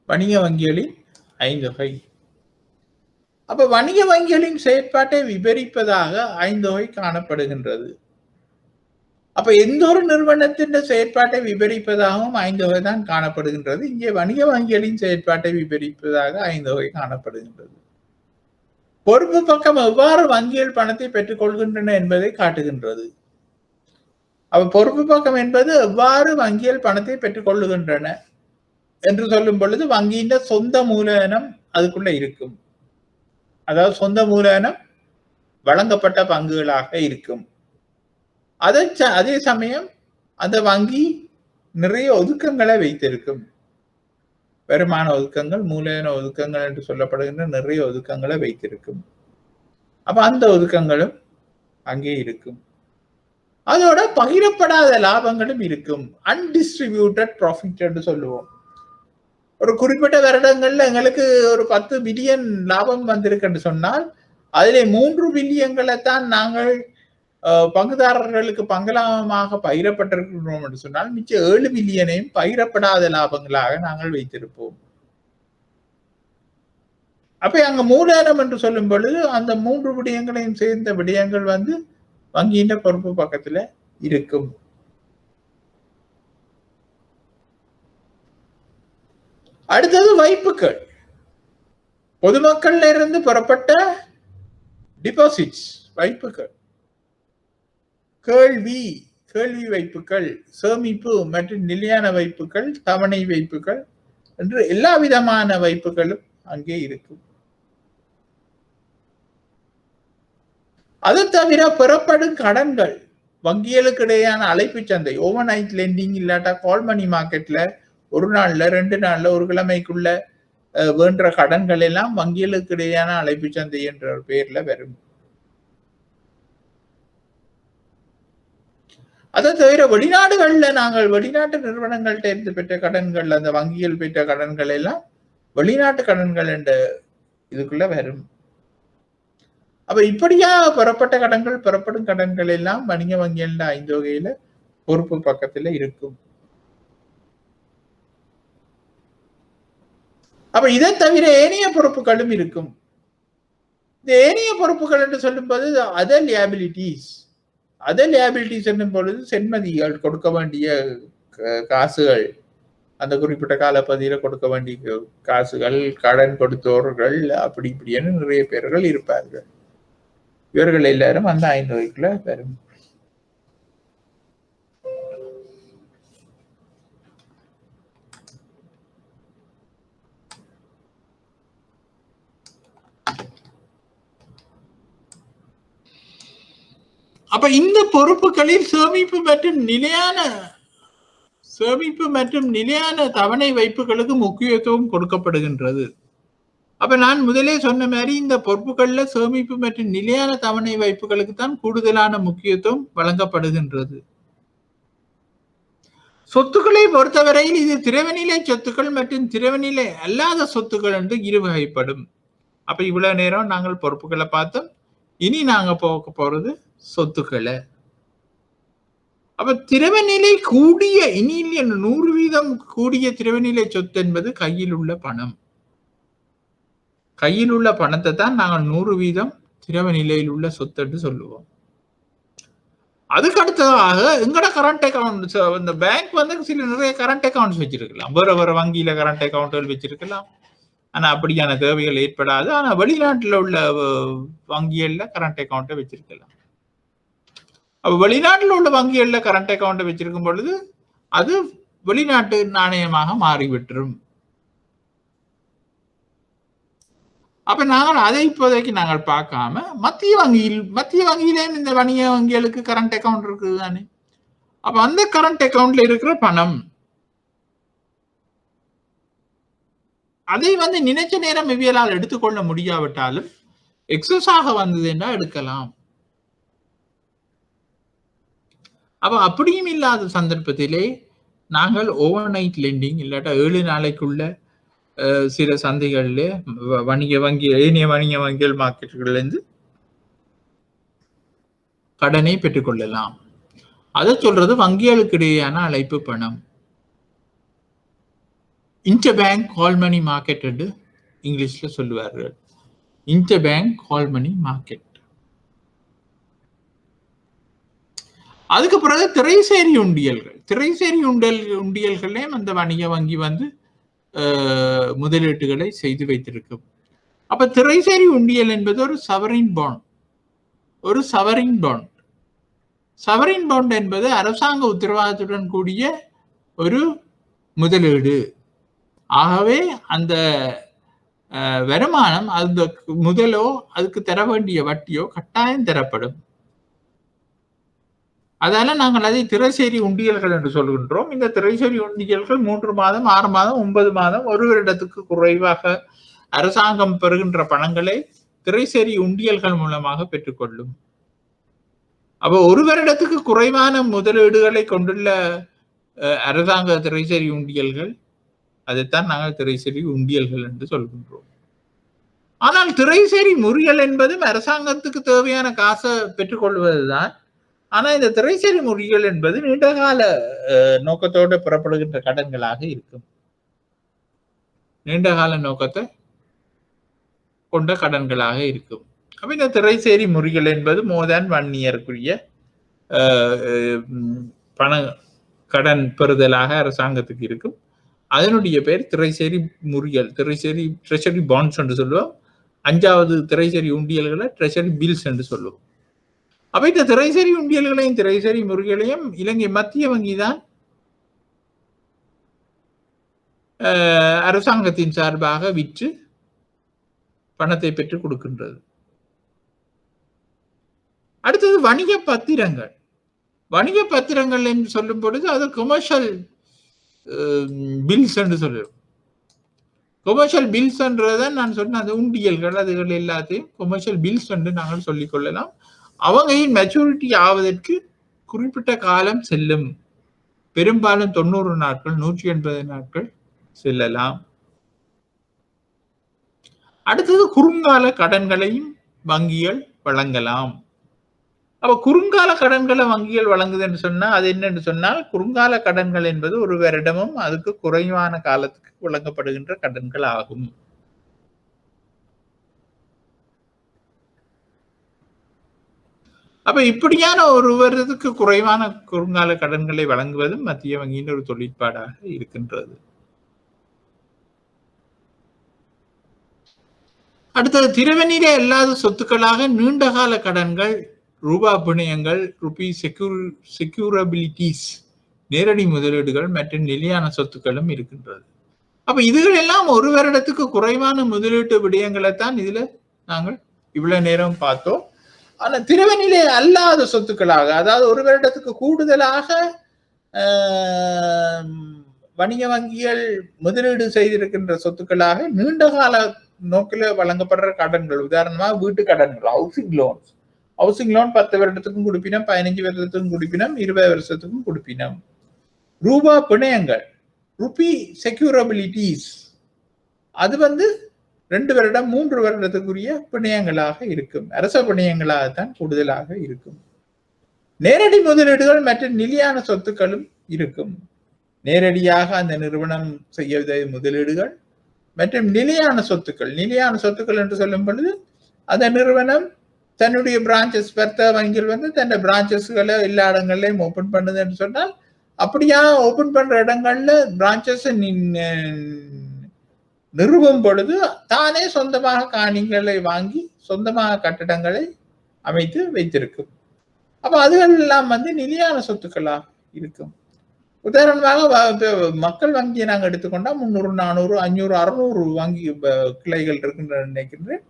வணிக வங்கிகளின் 5 வகை. அப்ப வணிக வங்கிகளின் செயற்பாட்டை விவரிப்பதாக 5 வகை காணப்படுகின்றது. அப்ப எந்த ஒரு நிறுவனத்தின் செயற்பாட்டை விவரிப்பதாகவும் 5 வகை தான் காணப்படுகின்றது. இங்கே வணிக வங்கிகளின் செயற்பாட்டை விவரிப்பதாக 5 வகை காணப்படுகின்றது. பொறுப்பு பக்கம் எவ்வாறு வங்கிகள் பணத்தை பெற்றுக் கொள்கின்றன என்பதை காட்டுகின்றது. அப்ப பொறுப்பு பக்கம் என்பது எவ்வாறு வங்கிகள் பணத்தை பெற்றுக் கொள்ளுகின்றன என்று சொல்லும் பொழுது வங்கியின் சொந்த மூலதனம் அதுக்குள்ள இருக்கும். அதாவது சொந்த மூலதனம் வழங்கப்பட்ட பங்குகளாக இருக்கும். அதே சமயம் அந்த வங்கி நிறைய ஒதுக்கங்களை வைத்திருக்கும். வருமான ஒதுக்கங்கள், மூலதன ஒதுக்கங்கள் என்று சொல்லப்படுகின்ற நிறைய ஒதுக்கங்களை வைத்திருக்கும். அப்ப அந்த ஒதுக்கங்களும் அங்கே இருக்கும். அதோட பகிரப்படாத லாபங்களும் இருக்கும். அன்டிஸ்ட்ரிபியூட்டட் ப்ராஃபிட் என்று சொல்லுவோம். ஒரு குறிப்பிட்ட வருடங்கள்ல எங்களுக்கு ஒரு 10 பில்லியன் லாபம் வந்திருக்குன்னு சொன்னால் அதிலே 3 பில்லியன்களை தான் நாங்கள் பங்குதாரர்களுக்கு பங்கலாபமாக பகிரப்பட்டிருக்கிறோம் என்று சொன்னால் மிச்சம் 7 பில்லியனையும் பகிரப்படாத லாபங்களாக நாங்கள் வைத்திருப்போம். அப்ப அங்க மூலதனம் என்று சொல்லும் பொழுது அந்த 3 விடயங்களையும் சேர்ந்த விடயங்கள் வந்து வங்கியின் பொறுப்பு பக்கத்துல இருக்கும். அடுத்தது வைப்புகள். பொதுமக்கள்ல இருந்து பெறப்பட்ட டிபாசிட்ஸ், வைப்புகள், கேள்வி வைப்புகள், சேமிப்பு மற்றும் நிலையான வைப்புகள், தவணை வைப்புகள் என்று எல்லா விதமான வைப்புகளும் அங்கே இருக்கும். அதை தவிர பெறப்படும் கடன்கள், வங்கிகளுக்கு இடையான அழைப்பு சந்தை, ஓவர் நைட் லெண்டிங் இல்லாட்டா கால் மணி மார்க்கெட்ல ஒரு நாள்ல 2 நாள்ல ஒரு கிழமைக்குள்ள வேண்ட கடன்கள் எல்லாம் வங்கிகளுக்கு இடையான அழைப்பு சந்தை என்ற பெயர்ல வரும். அதை தவிர வெளிநாடுகள்ல நாங்கள் வெளிநாட்டு நிறுவனங்கள்ட்ட இருந்து பெற்ற கடன்கள், அந்த வங்கிகள் பெற்ற கடன்கள் எல்லாம் வெளிநாட்டு கடன்கள் என்ற இதுக்குள்ள வரும். அப்ப இப்படியா பெறப்பட்ட கடன்கள், பெறப்படும் கடன்கள் எல்லாம் வணிக வங்கிகள் 5 வகையில பொறுப்பு பக்கத்துல இருக்கும். அப்ப இதை தவிர ஏனைய பொறுப்புகளும் இருக்கும். இந்த ஏனைய பொறுப்புகள் என்று சொல்லும் போது அதர் லியாபிலிட்டிஸ் என்னும் பொழுது சென்மதிகள், கொடுக்க வேண்டிய காசுகள், அந்த குறிப்பிட்ட காலப்பகுதியில கொடுக்க வேண்டிய காசுகள், கடன் கொடுத்தவர்கள், அப்படி இப்படின்னு நிறைய பேர்கள் இருப்பார்கள். இவர்கள் எல்லாரும் அந்த 5 வகைக்குள்ள வரும். அப்ப இந்த பொறுப்புகளில் சேமிப்பு மற்றும் நிலையான தவணை வைப்புகளுக்கு முக்கியத்துவம் கொடுக்கப்படுகின்றது. அப்ப நான் முதலே சொன்ன மாதிரி இந்த பொறுப்புகள்ல சேமிப்பு மற்றும் நிலையான தவணை வைப்புகளுக்கு தான் கூடுதலான முக்கியத்துவம் வழங்கப்படுகின்றது. சொத்துக்களை பொறுத்தவரையில் இது திரவநிலை சொத்துக்கள் மற்றும் திரவநிலை அல்லாத சொத்துக்கள் என்று இருவகைப்படும். அப்ப இவ்வளவு நேரம் நாங்கள் பொறுப்புகளை பார்த்தோம். இனி நாங்க போக போறது சொத்துக்களை. அப்ப திரவநிலை கூடிய, இனி 100% கூடிய திரவநிலை சொத்து என்பது கையில் உள்ள பணம். கையில் உள்ள பணத்தை தான் நாங்கள் 100% திரவ நிலையில் உள்ள சொத்து என்று சொல்லுவோம். அதுக்கு அடுத்ததாக எங்கட கரண்ட் அக்கௌண்ட், இந்த பேங்க் வந்து சில நிறைய கரண்ட் அக்கௌண்ட்ஸ் வச்சிருக்கலாம், வேற வங்கியில கரண்ட் அக்கௌண்ட்கள் வச்சிருக்கலாம். ஆனா அப்படியான தேவைகள் ஏற்படாது. ஆனா வெளிநாட்டுல உள்ள வங்கிகள்ல கரண்ட் அக்கௌண்ட்டை வச்சிருக்கலாம். அப்ப வெளிநாட்டுல உள்ள வங்கிகள்ல கரண்ட் அக்கௌண்ட்டை வச்சிருக்கும் பொழுது அது வெளிநாட்டு நாணயமாக மாறிவிட்டுரும். அப்ப நாங்கள் அதை இப்போதைக்கு நாங்கள் பார்க்காம மத்திய வங்கியிலேயும் இந்த வணிக வங்கிகளுக்கு கரண்ட் அக்கௌண்ட் இருக்குது தானே. அப்ப அந்த கரண்ட் அக்கௌண்ட்ல இருக்கிற பணம் அதை நினைச்ச நேரம் இவியலால் எடுத்துக்கொள்ள முடியாவிட்டாலும் எக்ஸஸாக வந்ததுன்னா எடுக்கலாம். அப்ப அப்படியும் இல்லாத சந்தர்ப்பத்திலே நாங்கள் ஓவர் நைட் லெண்டிங் இல்லாட்டா 7 நாளைக்குள்ள சில சந்தைகள்ல ஏனைய வணிக வங்கிகள் மார்க்கெட்டுகள்ல இருந்து கடனை பெற்றுக்கொள்ளலாம். அதை சொல்றது வங்கிகளுக்கு இடையேயான அழைப்பு பணம். இன்டர்பேங்க் கால் மணி மார்க்கெட் என்று இங்கிலீஷ்ல சொல்லுவார்கள். இன்டர்பேங்க் கால் மணி மார்க்கெட். அதுக்கு பிறகு திரைசேரி உண்டியல்களையும் அந்த வணிக வங்கி முதலீட்டுகளை செய்து வைத்திருக்கும். அப்ப திரைசேரி உண்டியல் என்பது ஒரு சவரின் பாண்ட் என்பது அரசாங்க உத்தரவாதத்துடன் கூடிய ஒரு முதலீடு. ஆகவே அந்த வருமானம் அந்த முதலோ அதுக்கு தர வேண்டிய வட்டியோ கட்டாயம் தரப்படும். அதனால நாங்கள் அதை திரைசேரி உண்டியல்கள் என்று சொல்கின்றோம். இந்த திரைசேரி உண்டியல்கள் 3 மாதம் 6 மாதம் 9 மாதம் ஒரு வருடத்துக்கு குறைவாக அரசாங்கம் பெறுகின்ற பணங்களை திரைசேரி உண்டியல்கள் மூலமாக பெற்றுக்கொள்ளும். அப்ப ஒரு வருடத்துக்கு குறைவான முதலீடுகளை கொண்டுள்ள அரசாங்க திரைசேரி உண்டியல்கள், அதைத்தான் நாங்கள் திரைசேரி உண்டியல்கள் என்று சொல்கின்றோம். ஆனால் திரைசேரி முறியல் என்பதும் அரசாங்கத்துக்கு தேவையான காசை பெற்றுக்கொள்வதுதான். ஆனா இந்த திரைசேரி முறிகள் என்பது நீண்டகால நோக்கத்தோடு பெறப்படுகின்ற கடன்களாக இருக்கும். நீண்டகால நோக்கத்தை கொண்ட கடன்களாக இருக்கும். அப்ப இந்த திரைசேரி முறிகள் என்பது மோர் தேன் 1 இயருக்குரிய பண கடன் பெறுதலாக அரசாங்கத்துக்கு இருக்கும். அதனுடைய பேர் திரைசேரி முறிகள், ட்ரெஷரி பாண்ட்ஸ் என்று சொல்லுவோம். 5வது திரைசேரி உண்டியல்களை ட்ரெஷரி பில்ஸ் என்று சொல்லுவோம். அப்ப இந்த திரைசேரி உண்டியல்களையும் திரைசேரி முறிகளையும் இலங்கை மத்திய வங்கி தான் அரசாங்கத்தின் சார்பாக விற்று பணத்தை பெற்றுக் கொடுக்கின்றது. அடுத்தது வணிக பத்திரங்கள் என்று சொல்லும் பொழுது அது கமர்ஷியல் பில்ஸ் என்று சொல்லுவோம். கமர்ஷியல் பில்ஸ் என்றதான் நான் சொன்ன அந்த உண்டியல்கள் அதுகள் எல்லாத்தையும் கமர்ஷியல் பில்ஸ் என்று நாங்கள் சொல்லிக் கொள்ளலாம். அவங்களின் மெச்சூரிட்டி ஆவதற்கு குறிப்பிட்ட காலம் செல்லும். பெரும்பாலும் 90 நாட்கள் 180 நாட்கள் செல்லலாம். அடுத்தது குறுங்கால கடன்களையும் வங்கிகள் வழங்கலாம். அப்ப குறுங்கால கடன்களை வங்கிகள் வழங்குது என்று சொன்னா அது என்னன்னு சொன்னால், குறுங்கால கடன்கள் என்பது ஒரு வருடமும் அதுக்கு குறைவான காலத்துக்கு வழங்கப்படுகின்ற கடன்கள் ஆகும். அப்ப இப்படியான ஒரு வருடத்துக்கு குறைவான குறுங்கால கடன்களை வழங்குவதும் மத்திய வங்கியின் ஒரு தொழிற்பாடாக இருக்கின்றது. அடுத்தது திரவநீரே அல்லாத சொத்துக்களாக நீண்டகால கடன்கள், ரூபா பிணையங்கள், ருபி செக்யூரபிலிட்டிஸ், நேரடி முதலீடுகள் மற்றும் நிலையான சொத்துக்களும் இருக்கின்றது. அப்ப இதுகள் எல்லாம் ஒரு வருடத்துக்கு குறைவான முதலீட்டு விடயங்களைத்தான் இதுல நாங்கள் இவ்வளவு நேரம் பார்த்தோம். ஆனா திரவநிலை அல்லாத சொத்துக்களாக, அதாவது ஒரு வருடத்துக்கு கூடுதலாக வணிக வங்கிகள் முதலீடு செய்திருக்கின்ற சொத்துக்களாக நீண்டகால நோக்கில வழங்கப்படுற கடன்கள், உதாரணமா வீட்டு கடன்கள், ஹவுசிங் லோன் 10 வருடத்துக்கும் கொடுப்பினம், 15 வருடத்துக்கும் கொடுப்பினம், 20 வருஷத்துக்கும் கொடுப்பினம். ரூபா பிணையங்கள், ருபி செக்யூரபிலிட்டிஸ், அது 2 வருடம் 3 வருடத்துக்குரிய பிணையங்களாக இருக்கும். அரச பிணையங்களாகத்தான் கூடுதலாக இருக்கும். நேரடி முதலீடுகள் மற்றும் நிலையான சொத்துக்களும் இருக்கும். நேரடியாக அந்த நிறுவனம் செய்ய முதலீடுகள் மற்றும் நிலையான சொத்துக்கள் என்று சொல்லும் பொழுது அந்த நிறுவனம் தன்னுடைய பிரான்சஸ் வர்த்தக வங்கிகள் தன் பிரான்சஸ்களை எல்லா இடங்கள்லையும் ஓபன் பண்ணுது என்று சொன்னால், அப்படியா ஓபன் பண்ற இடங்கள்ல பிரான்சஸ் நிறுவும் பொழுது தானே சொந்தமாக காணிகளை வாங்கி சொந்தமாக கட்டடங்களை அமைத்து வைத்திருக்கும். அப்ப அதுகள் எல்லாம் நிலையான சொத்துக்களாக இருக்கும். உதாரணமாக மக்கள் வங்கியை நாங்கள் எடுத்துக்கொண்டா 300, 400, 500, 600 வங்கி கிளைகள் இருக்கின்றன நினைக்கின்றேன்.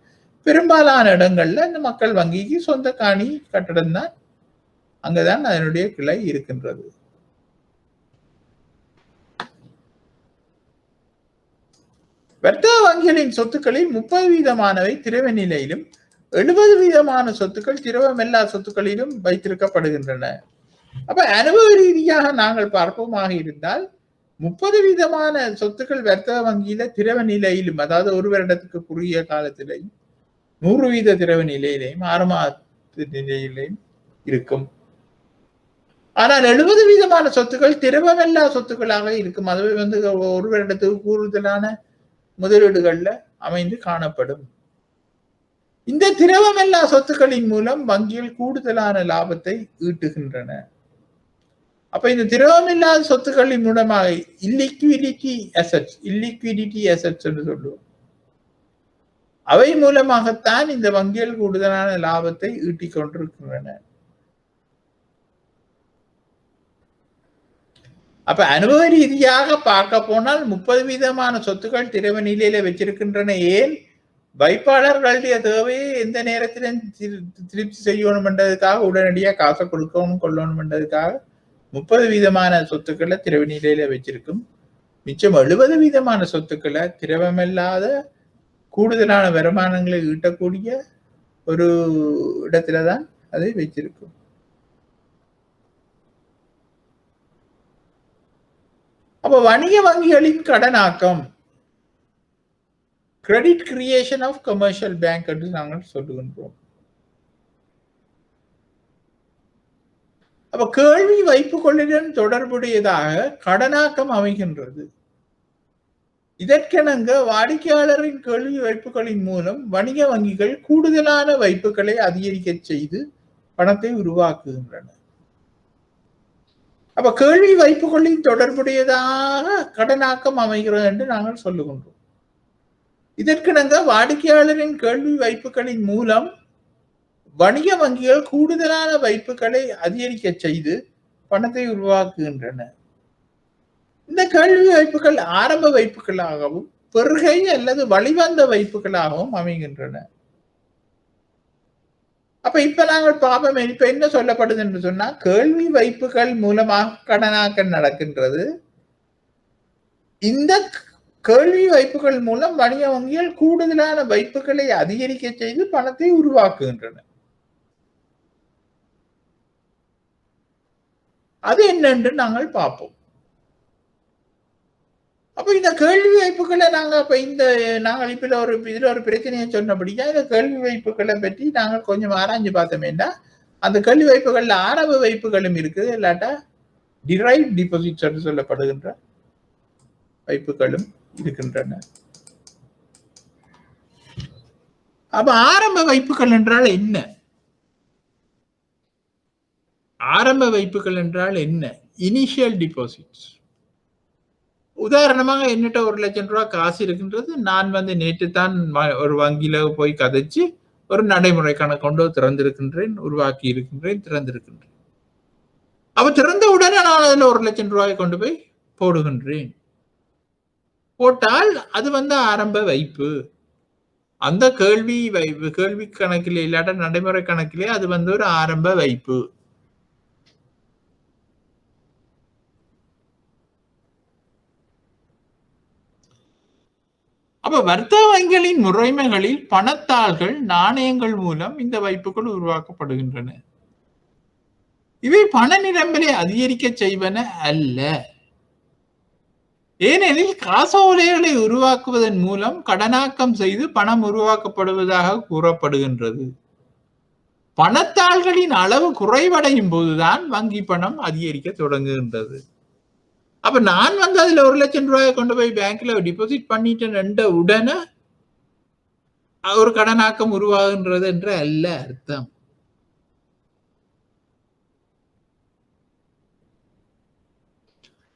பெரும்பாலான இடங்கள்ல இந்த மக்கள் வங்கிக்கு சொந்த காணி கட்டடம் தான், அங்கதான் அதனுடைய கிளை இருக்கின்றது. வர்த்தக வங்கிகளின் சொத்துக்களில் 30% திரவ நிலையிலும் 70% சொத்துக்கள் திரவமில்லா சொத்துக்களிலும் வைத்திருக்கப்படுகின்றன. அப்ப அனுபவ ரீதியாக நாங்கள் பார்ப்போமாக இருந்தால் 30% சொத்துக்கள் வர்த்தக வங்கியில திரவ நிலையிலும், அதாவது ஒரு வருடத்துக்கு குறுகிய காலத்திலையும் 100% திரவ நிலையிலையும் 6 மாத நிலையிலையும் இருக்கும். ஆனால் 70% சொத்துக்கள் திரவமில்லா சொத்துக்களாக இருக்கும். அதுவே ஒரு வருடத்துக்கு கூடுதலான முதலீடுகள்ல அமைந்து காணப்படும். இந்த திரவமில்லா சொத்துக்களின் மூலம் வங்கிகள் கூடுதலான லாபத்தை ஈட்டுகின்றன. அப்ப இந்த திரவமில்லாத சொத்துக்களின் மூலமாக இல்லிக்விடிட்டி அசெட்ஸ் என்று சொல்லுவோம். அவை மூலமாகத்தான் இந்த வங்கிகள் கூடுதலான லாபத்தை ஈட்டிக் கொண்டிருக்கின்றன. அப்ப அனுபவ ரீதியாக பார்க்க போனால் 30% சொத்துக்கள் திரவ நிலையில வச்சிருக்கின்றன. ஏன்? வைப்பாளர்களுடைய தேவையை எந்த நேரத்திலும் திருப்தி செய்யணும் என்றதுக்காக, உடனடியாக காசை கொடுக்கணும் கொள்ளணும் என்றதுக்காக 30% சொத்துக்களை திரவ நிலையில வச்சிருக்கும். மிச்சம் 70% சொத்துக்களை திரவமில்லாத கூடுதலான வருமானங்களை ஈட்டக்கூடிய ஒரு இடத்துலதான் அதை வச்சிருக்கும். அப்ப வணிக வங்கிகளின் கடனாக்கம், credit creation of commercial bank என்று நாங்கள் சொல்லுகின்றோம். அப்ப கேள்வி வைப்புகளுடன் தொடர்புடையதாக கடனாக்கம் அமைகின்றது. இதற்கெனங்க வாடிக்கையாளரின் கேள்வி வைப்புகளின் மூலம் வணிக வங்கிகள் கூடுதலான வைப்புகளை அதிகரிக்க செய்து பணத்தை உருவாக்குகின்றன. அப்ப கேள்வி வைப்புகளின் தொடர்புடையதாக கடனாக்கம் அமைகிறது என்று நாங்கள் சொல்லுகின்றோம். இதற்கிணங்க வாடிக்கையாளரின் கேள்வி வைப்புகளின் மூலம் வணிக வங்கிகள் கூடுதலான வைப்புகளை அதிகரிக்க செய்து பணத்தை உருவாக்குகின்றன. இந்த கேள்வி வைப்புகள் ஆரம்ப வைப்புகளாகவும் பெருகை அல்லது வழிவந்த வைப்புகளாகவும் அமைகின்றன. அப்ப இப்ப நாங்கள் பாப்போம், இப்ப என்ன சொல்லப்படுது என்று சொன்னா, கேள்வி வைப்புகள் மூலமாக கடனாக்கம் நடக்கின்றது. இந்த கேள்வி வைப்புகள் மூலம் வணிக வங்கிகள் கூடுதலான வைப்புகளை அதிகரிக்க செய்து பணத்தை உருவாக்குகின்றன. அது என்னென்று நாங்கள் பார்ப்போம். அப்ப இந்த கேள்வி வைப்புகளை நாங்கள் இப்ப இதுல ஒரு பிரச்சனையை சொன்னபடியா இந்த கேள்வி வைப்புகளை பற்றி நாங்கள் கொஞ்சம் ஆராய்ஞ்சு பார்த்தோமேண்டா, அந்த கேள்வி வைப்புகள்ல ஆரம்ப வைப்புகளும் இருக்குது, இல்லாட்டா டிரைவ் டிபாசிட்ஸ் சொல்லப்படுகின்ற வைப்புகளும் இருக்கின்றன. அப்ப ஆரம்ப வைப்புகள் என்றால் என்ன? ஆரம்ப வைப்புகள் என்றால் என்ன? Initial deposits. உதாரணமாக என்னிட்ட 1 லட்சம் ரூபாய் காசு இருக்கின்றது. நான் நேற்று தான் ஒரு வங்கியில போய் கதைச்சு ஒரு நடைமுறை கணக்கு திறந்திருக்கின்றேன், உருவாக்கி இருக்கின்றேன், திறந்திருக்கின்றேன். அப்ப திறந்த உடனே நான் அதுல 1 லட்சம் ரூபாய் கொண்டு போய் போடுகின்றேன். போட்டால் அது ஆரம்ப வைப்பு. அந்த கேள்வி கணக்கிலே இல்லாட்ட நடைமுறை கணக்கிலே அது ஒரு ஆரம்ப வைப்பு. அப்ப வர்த்தக வங்கிகளின் முறைமைகளில் பணத்தாள்கள், நாணயங்கள் மூலம் இந்த வைப்புகள் உருவாக்கப்படுகின்றன. இவை பண நிரம்பலை அதிகரிக்க செய்வன அல்ல. ஏனெனில் காசோலைகளை உருவாக்குவதன் மூலம் கடனாக்கம் செய்து பணம் உருவாக்கப்படுவதாக கூறப்படுகின்றது. பணத்தாள்களின் அளவு குறைவடையும் போதுதான் வங்கி பணம் அதிகரிக்க தொடங்குகின்றது. அப்ப நான் அதுல 1 லட்சம் ரூபாயை கொண்டு போய் பேங்க்ல டிபாசிட் பண்ணிட்டேன் உடனே ஒரு கடனாக்கம் உருவாகுன்றது என்ற அல்ல அர்த்தம்.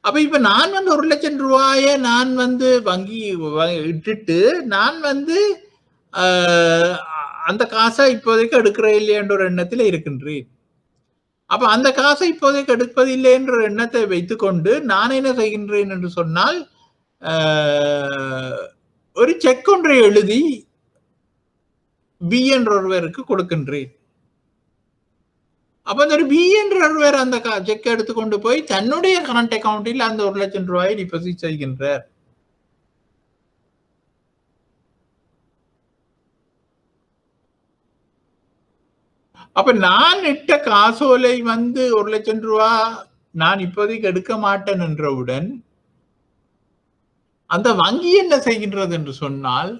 அப்ப இப்ப நான் 1 லட்சம் ரூபாய நான் வங்கி இட்டுட்டு நான் அந்த காசை இப்போதைக்கு எடுக்கிற இல்லையான்ற ஒரு எண்ணத்துல இருக்கின்றேன். அப்ப அந்த காசை இப்போதைக்கு எடுப்பதில்லை என்ற எண்ணத்தை வைத்துக்கொண்டு நான் என்ன செய்கின்றேன் என்று சொன்னால் ஒரு செக் ஒன்றை எழுதி பி என்ற ஒருவருக்கு கொடுக்கின்றேன். அப்ப அந்த பி என்ற ஒருவர் அந்த செக் எடுத்துக்கொண்டு போய் தன்னுடைய கரண்ட் அக்கவுண்டில் அந்த 1 லட்சம் ரூபாயை டிபாசிட் செய்கின்றார். அப்ப நான் இட்ட காசோலை 1 லட்சம் ரூபாய் நான் இப்போதைக்கு எடுக்க மாட்டேன் என்றவுடன் அந்த வங்கி என்ன செய்கின்றது என்று சொன்னால்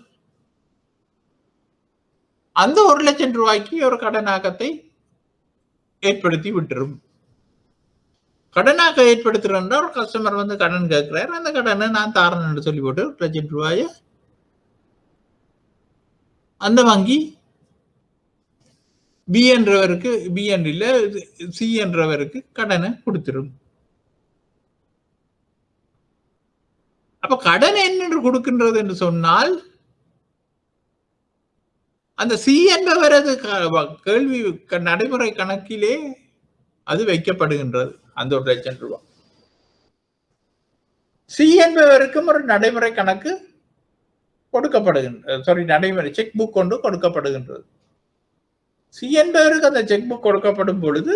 அந்த 1 லட்சம் ரூபாய்க்கு ஒரு கடனாக்கத்தை ஏற்படுத்தி விட்டுரும். கடனாக ஏற்படுத்துறா ஒரு கஸ்டமர் கடன் கேட்கிறார், அந்த கடனை நான் தாரன் என்று சொல்லி போட்டு 1 லட்சம் ரூபாய அந்த வங்கி பி என்றவருக்கு பி இல்ல சி என்றவருக்கு கடனை கொடுத்துரும். அப்ப கடன் என்ன கொடுக்கின்றது என்று சொன்னால் அந்த சி என்பவரது கேள்வி நடைமுறை கணக்கிலே அது வைக்கப்படுகின்றது. அந்த 1 லட்சம் ரூபாய் சி என்பவருக்கும் ஒரு நடைமுறை கணக்கு கொடுக்கப்படுகின்றது, நடைமுறை செக் புக் கொண்டு கொடுக்கப்படுகின்றது. சி என்பவருக்கு அந்த செக் புக் கொடுக்கப்படும் பொழுது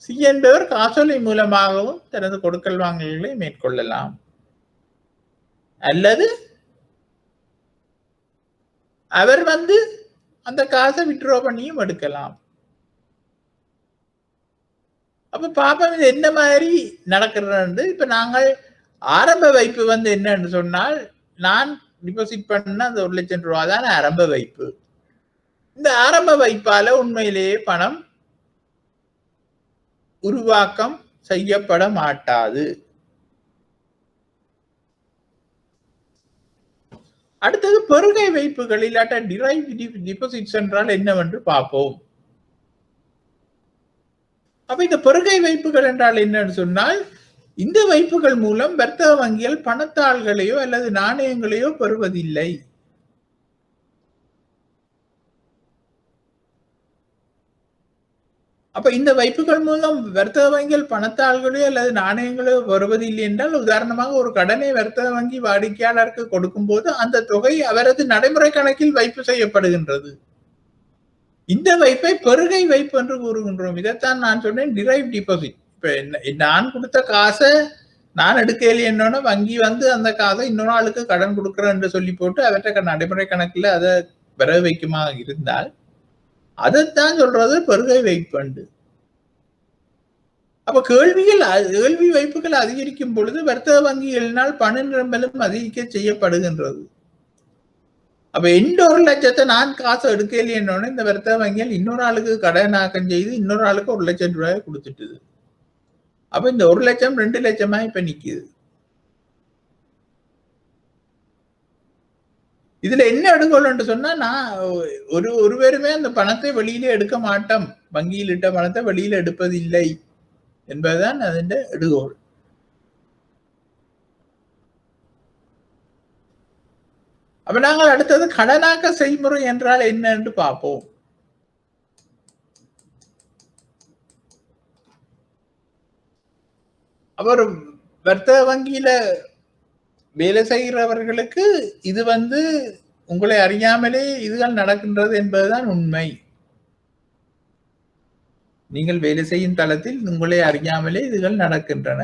சி என்பவர் காசோலை மூலமாகவும் தனது கொடுக்கல் வாங்கல்களை மேற்கொள்ளலாம், அல்லது அவர் அந்த காசை வித்ட்ரா பண்ணியும் எடுக்கலாம். அப்ப பாப்போம் இது என்ன மாதிரி நடக்கிறது. இப்ப நாங்கள் ஆரம்ப வைப்பு என்னன்னு சொன்னால் நான் டிபாசிட் பண்ண அந்த 1 லட்சம் ரூபாய் தான் ஆரம்ப வைப்பு. இந்த ஆரம்ப வைப்பால உண்மையிலேயே பணம் உருவாக்கம் செய்யப்பட மாட்டாது. அடுத்தது பெருகை வைப்புகள் இல்லாட்ட டிரைவ் டிபாசிட்ஸ் என்றால் என்னவென்று பார்ப்போம். அப்ப இந்த பெருகை வைப்புகள் என்றால் என்னன்னு சொன்னால் இந்த வைப்புகள் மூலம் வர்த்தக வங்கிகள் பணத்தாள்களையோ அல்லது நாணயங்களையோ பெறுவதில்லை. அப்ப இந்த வைப்புகள் மூலம் வர்த்தக வங்கிகள் பணத்தாள்களையோ அல்லது நாணயங்களையோ வருவதில்லை என்றால், உதாரணமாக ஒரு கடனை வர்த்தக வங்கி வாடிக்கையாளருக்கு கொடுக்கும் போது அந்த தொகை அவரது நடைமுறை கணக்கில் வைப்பு செய்யப்படுகின்றது. இந்த வைப்பை பெருகை வைப்பு என்று கூறுகின்றோம். இதைத்தான் நான் சொன்னேன் டிரைவ் டிபாசிட். இப்ப நான் கொடுத்த காசை நான் எடுக்கலையே என்னன்னா வங்கி அந்த காசை இன்னொரு ஆளுக்கு கடன் கொடுக்குறேன் என்று சொல்லி போட்டு அவற்றை நடைமுறை கணக்கில் அதை வர வைக்குமா இருந்தால் அதைத்தான் சொல்றது பெருகை வைப்பு. அப்ப கேள்வி வைப்புகள் அதிகரிக்கும் பொழுது வர்த்தக வங்கிகளினால் பண நிரம்பலும் அதிகரிக்க செய்யப்படுகின்றது. அப்ப 1 லட்சத்தை நான் காசு எடுக்கலையேன்னு இந்த வர்த்தக வங்கிகள் இன்னொரு ஆளுக்கு கடனாக்கம் செய்து இன்னொரு ஆளுக்கு 1 லட்சம் ரூபாய் கொடுத்துட்டுது. அப்ப இந்த 1 லட்சம் 2 லட்சமா இப்ப நிக்குது. இதுல என்ன எடுக்கணும்னு சொன்னா நான் ஒருவருமே அந்த பணத்தை வெளியில எடுக்க மாட்டோம், வங்கியில் இட்ட பணத்தை வெளியில எடுப்பதில்லை என்பதுதான் அதன் எடுகோள். அப்ப நாங்கள் அடுத்தது கடனாக்க செய்முறை என்றால் என்ன என்று பார்ப்போம். அவர் வர்த்தக வங்கியில வேலை செய்கிறவர்களுக்கு இது உங்களை அறியாமலே இதுகள் நடக்கின்றது என்பதுதான் உண்மை. நீங்கள் வேலை செய்யும் தளத்தில் உங்களை அறியாமலே இதுகள் நடக்கின்றன.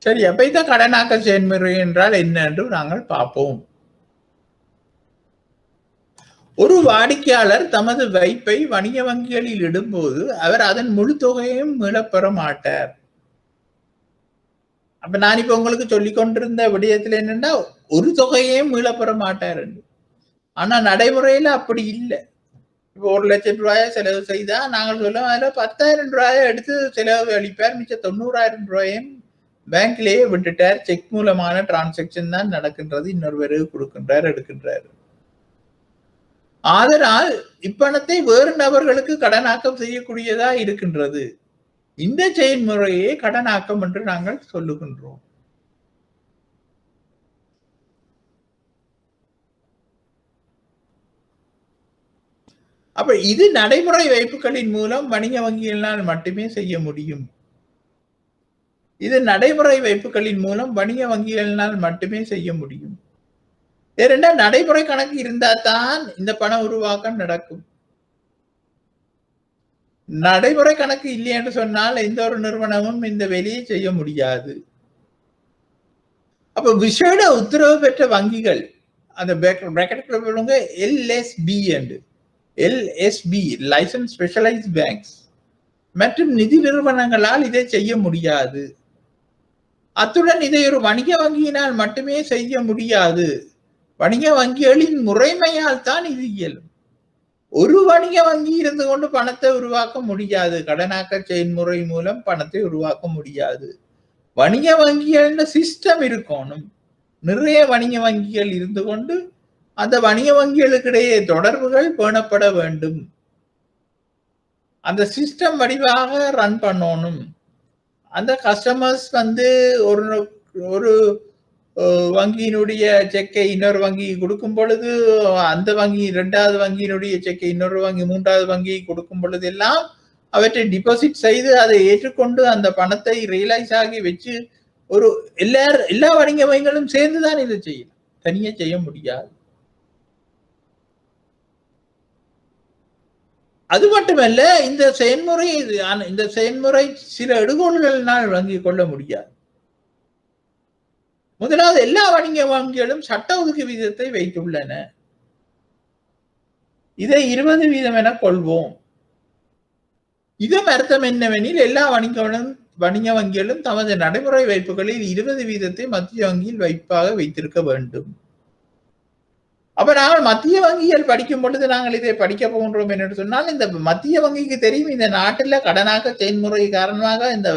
சரி, அப்ப இந்த கடனாக்க செயல்முறை என்றால் என்ன என்று நாங்கள் பார்ப்போம். ஒரு வாடிக்கையாளர் தமது வைப்பை வணிக வங்கிகளில் இடும்போது அவர் அதன் முழு தொகையையும் மீளப்பெற மாட்டார். அப்ப நான் இப்ப உங்களுக்கு சொல்லிக் கொண்டிருந்த விடயத்துல என்னன்னா ஒரு தொகையையும் மீளப்பெற மாட்டார் என்று. ஆனா நடைமுறையில அப்படி இல்லை. இப்ப 1 லட்சம் ரூபாயை செலவு செய்தா நாங்கள் சொல்லுவோம் அதுல 10,000 ரூபாயை எடுத்து செலவு அளிப்பார், மிச்சம் 90,000 ரூபாயும் பேங்க்லயே விட்டுட்டார். செக் மூலமான டிரான்சாக்சன் தான் நடக்கின்றது. இன்னொருவருக்கு கொடுக்கின்றார், எடுக்கின்றார். அதனால் இப்பணத்தை வேறு நபர்களுக்கு கடனாக்கம் செய்யக்கூடியதா இருக்கின்றது. இந்த செயல்முறையே கடனாக்கம் என்று நாங்கள் சொல்லுகின்றோம். அப்ப இது நடைமுறை வைப்புகளின் மூலம் வணிக வங்கிகளால் மட்டுமே செய்ய முடியும். இது நடைமுறை வைப்புகளின் மூலம் வணிக வங்கிகளினால் மட்டுமே செய்ய முடியும். ஏனென்றால் நடைமுறை கணக்கு இருந்தா தான் இந்த பண உருவாக்கம் நடக்கும். நடைமுறை கணக்கு இல்லை என்று சொன்னால் எந்த ஒரு நிறுவனமும் இந்த வேலையை செய்ய முடியாது. அப்ப விசேட உத்தரவு பெற்ற வங்கிகள், அந்த LSB என்று LSB லைசன்ஸ் ஸ்பெஷலைஸ் பேங்க்ஸ் மற்றும் நிதி நிறுவனங்களால் இதை செய்ய முடியாது. அத்துடன் இதை ஒரு வணிக வங்கியினால் மட்டுமே செய்ய முடியாது. வணிக வங்கிகளின் முறைமையால் தான் இது இயலும். ஒரு வணிக வங்கி இருந்து கொண்டு பணத்தை உருவாக்க முடியாது. கடனாக்க செயல்முறை மூலம் பணத்தை உருவாக்க முடியாது. வணிக வங்கிகள் சிஸ்டம் இருக்கணும். நிறைய வணிக வங்கிகள் இருந்து கொண்டு அந்த வணிக வங்கிகளுக்கு இடையே தொடர்புகள் பேணப்பட வேண்டும். அந்த சிஸ்டம் வடிவாக ரன் பண்ணணும். அந்த கஸ்டமர்ஸ் ஒரு வங்கியினுடைய செக்கை இன்னொரு வங்கி கொடுக்கும் பொழுது, அந்த வங்கி இரண்டாவது வங்கியினுடைய செக்கை இன்னொரு வங்கி மூன்றாவது வங்கி கொடுக்கும் பொழுது எல்லாம் அவற்றை டிபாசிட் செய்து அதை ஏற்றுக்கொண்டு அந்த பணத்தை ரியலைஸ் ஆகி வச்சு ஒரு எல்லா வணிக வங்கிகளும் சேர்ந்துதான் இதை செய்யணும். தனியே செய்ய முடியாது. அது மட்டுமல்ல, இந்த செயல்முறை சில எடுகோள்களினால் வழங்கிக் கொள்ள முடியாது. முதலாவது, எல்லா வணிக வங்கிகளும் சட்ட ஒதுக்கு வீதத்தை வைத்துள்ளன. இதை 20% என கொள்வோம். இதன் அர்த்தம் என்னவெனில், எல்லா வணிக வங்கிகளும் தமது நடைமுறை வைப்புகளில் 20% மத்திய வங்கியில் வைப்பாக வைத்திருக்க வேண்டும். அப்ப நாங்கள் மத்திய வங்கிகள் படிக்கும் பொழுது நாங்கள் இதை படிக்க போகின்றோம் என்று சொன்னால், இந்த மத்திய வங்கிக்கு தெரியும் இந்த நாட்டில் கடனாக்க செயல்முறை காரணமாக இந்த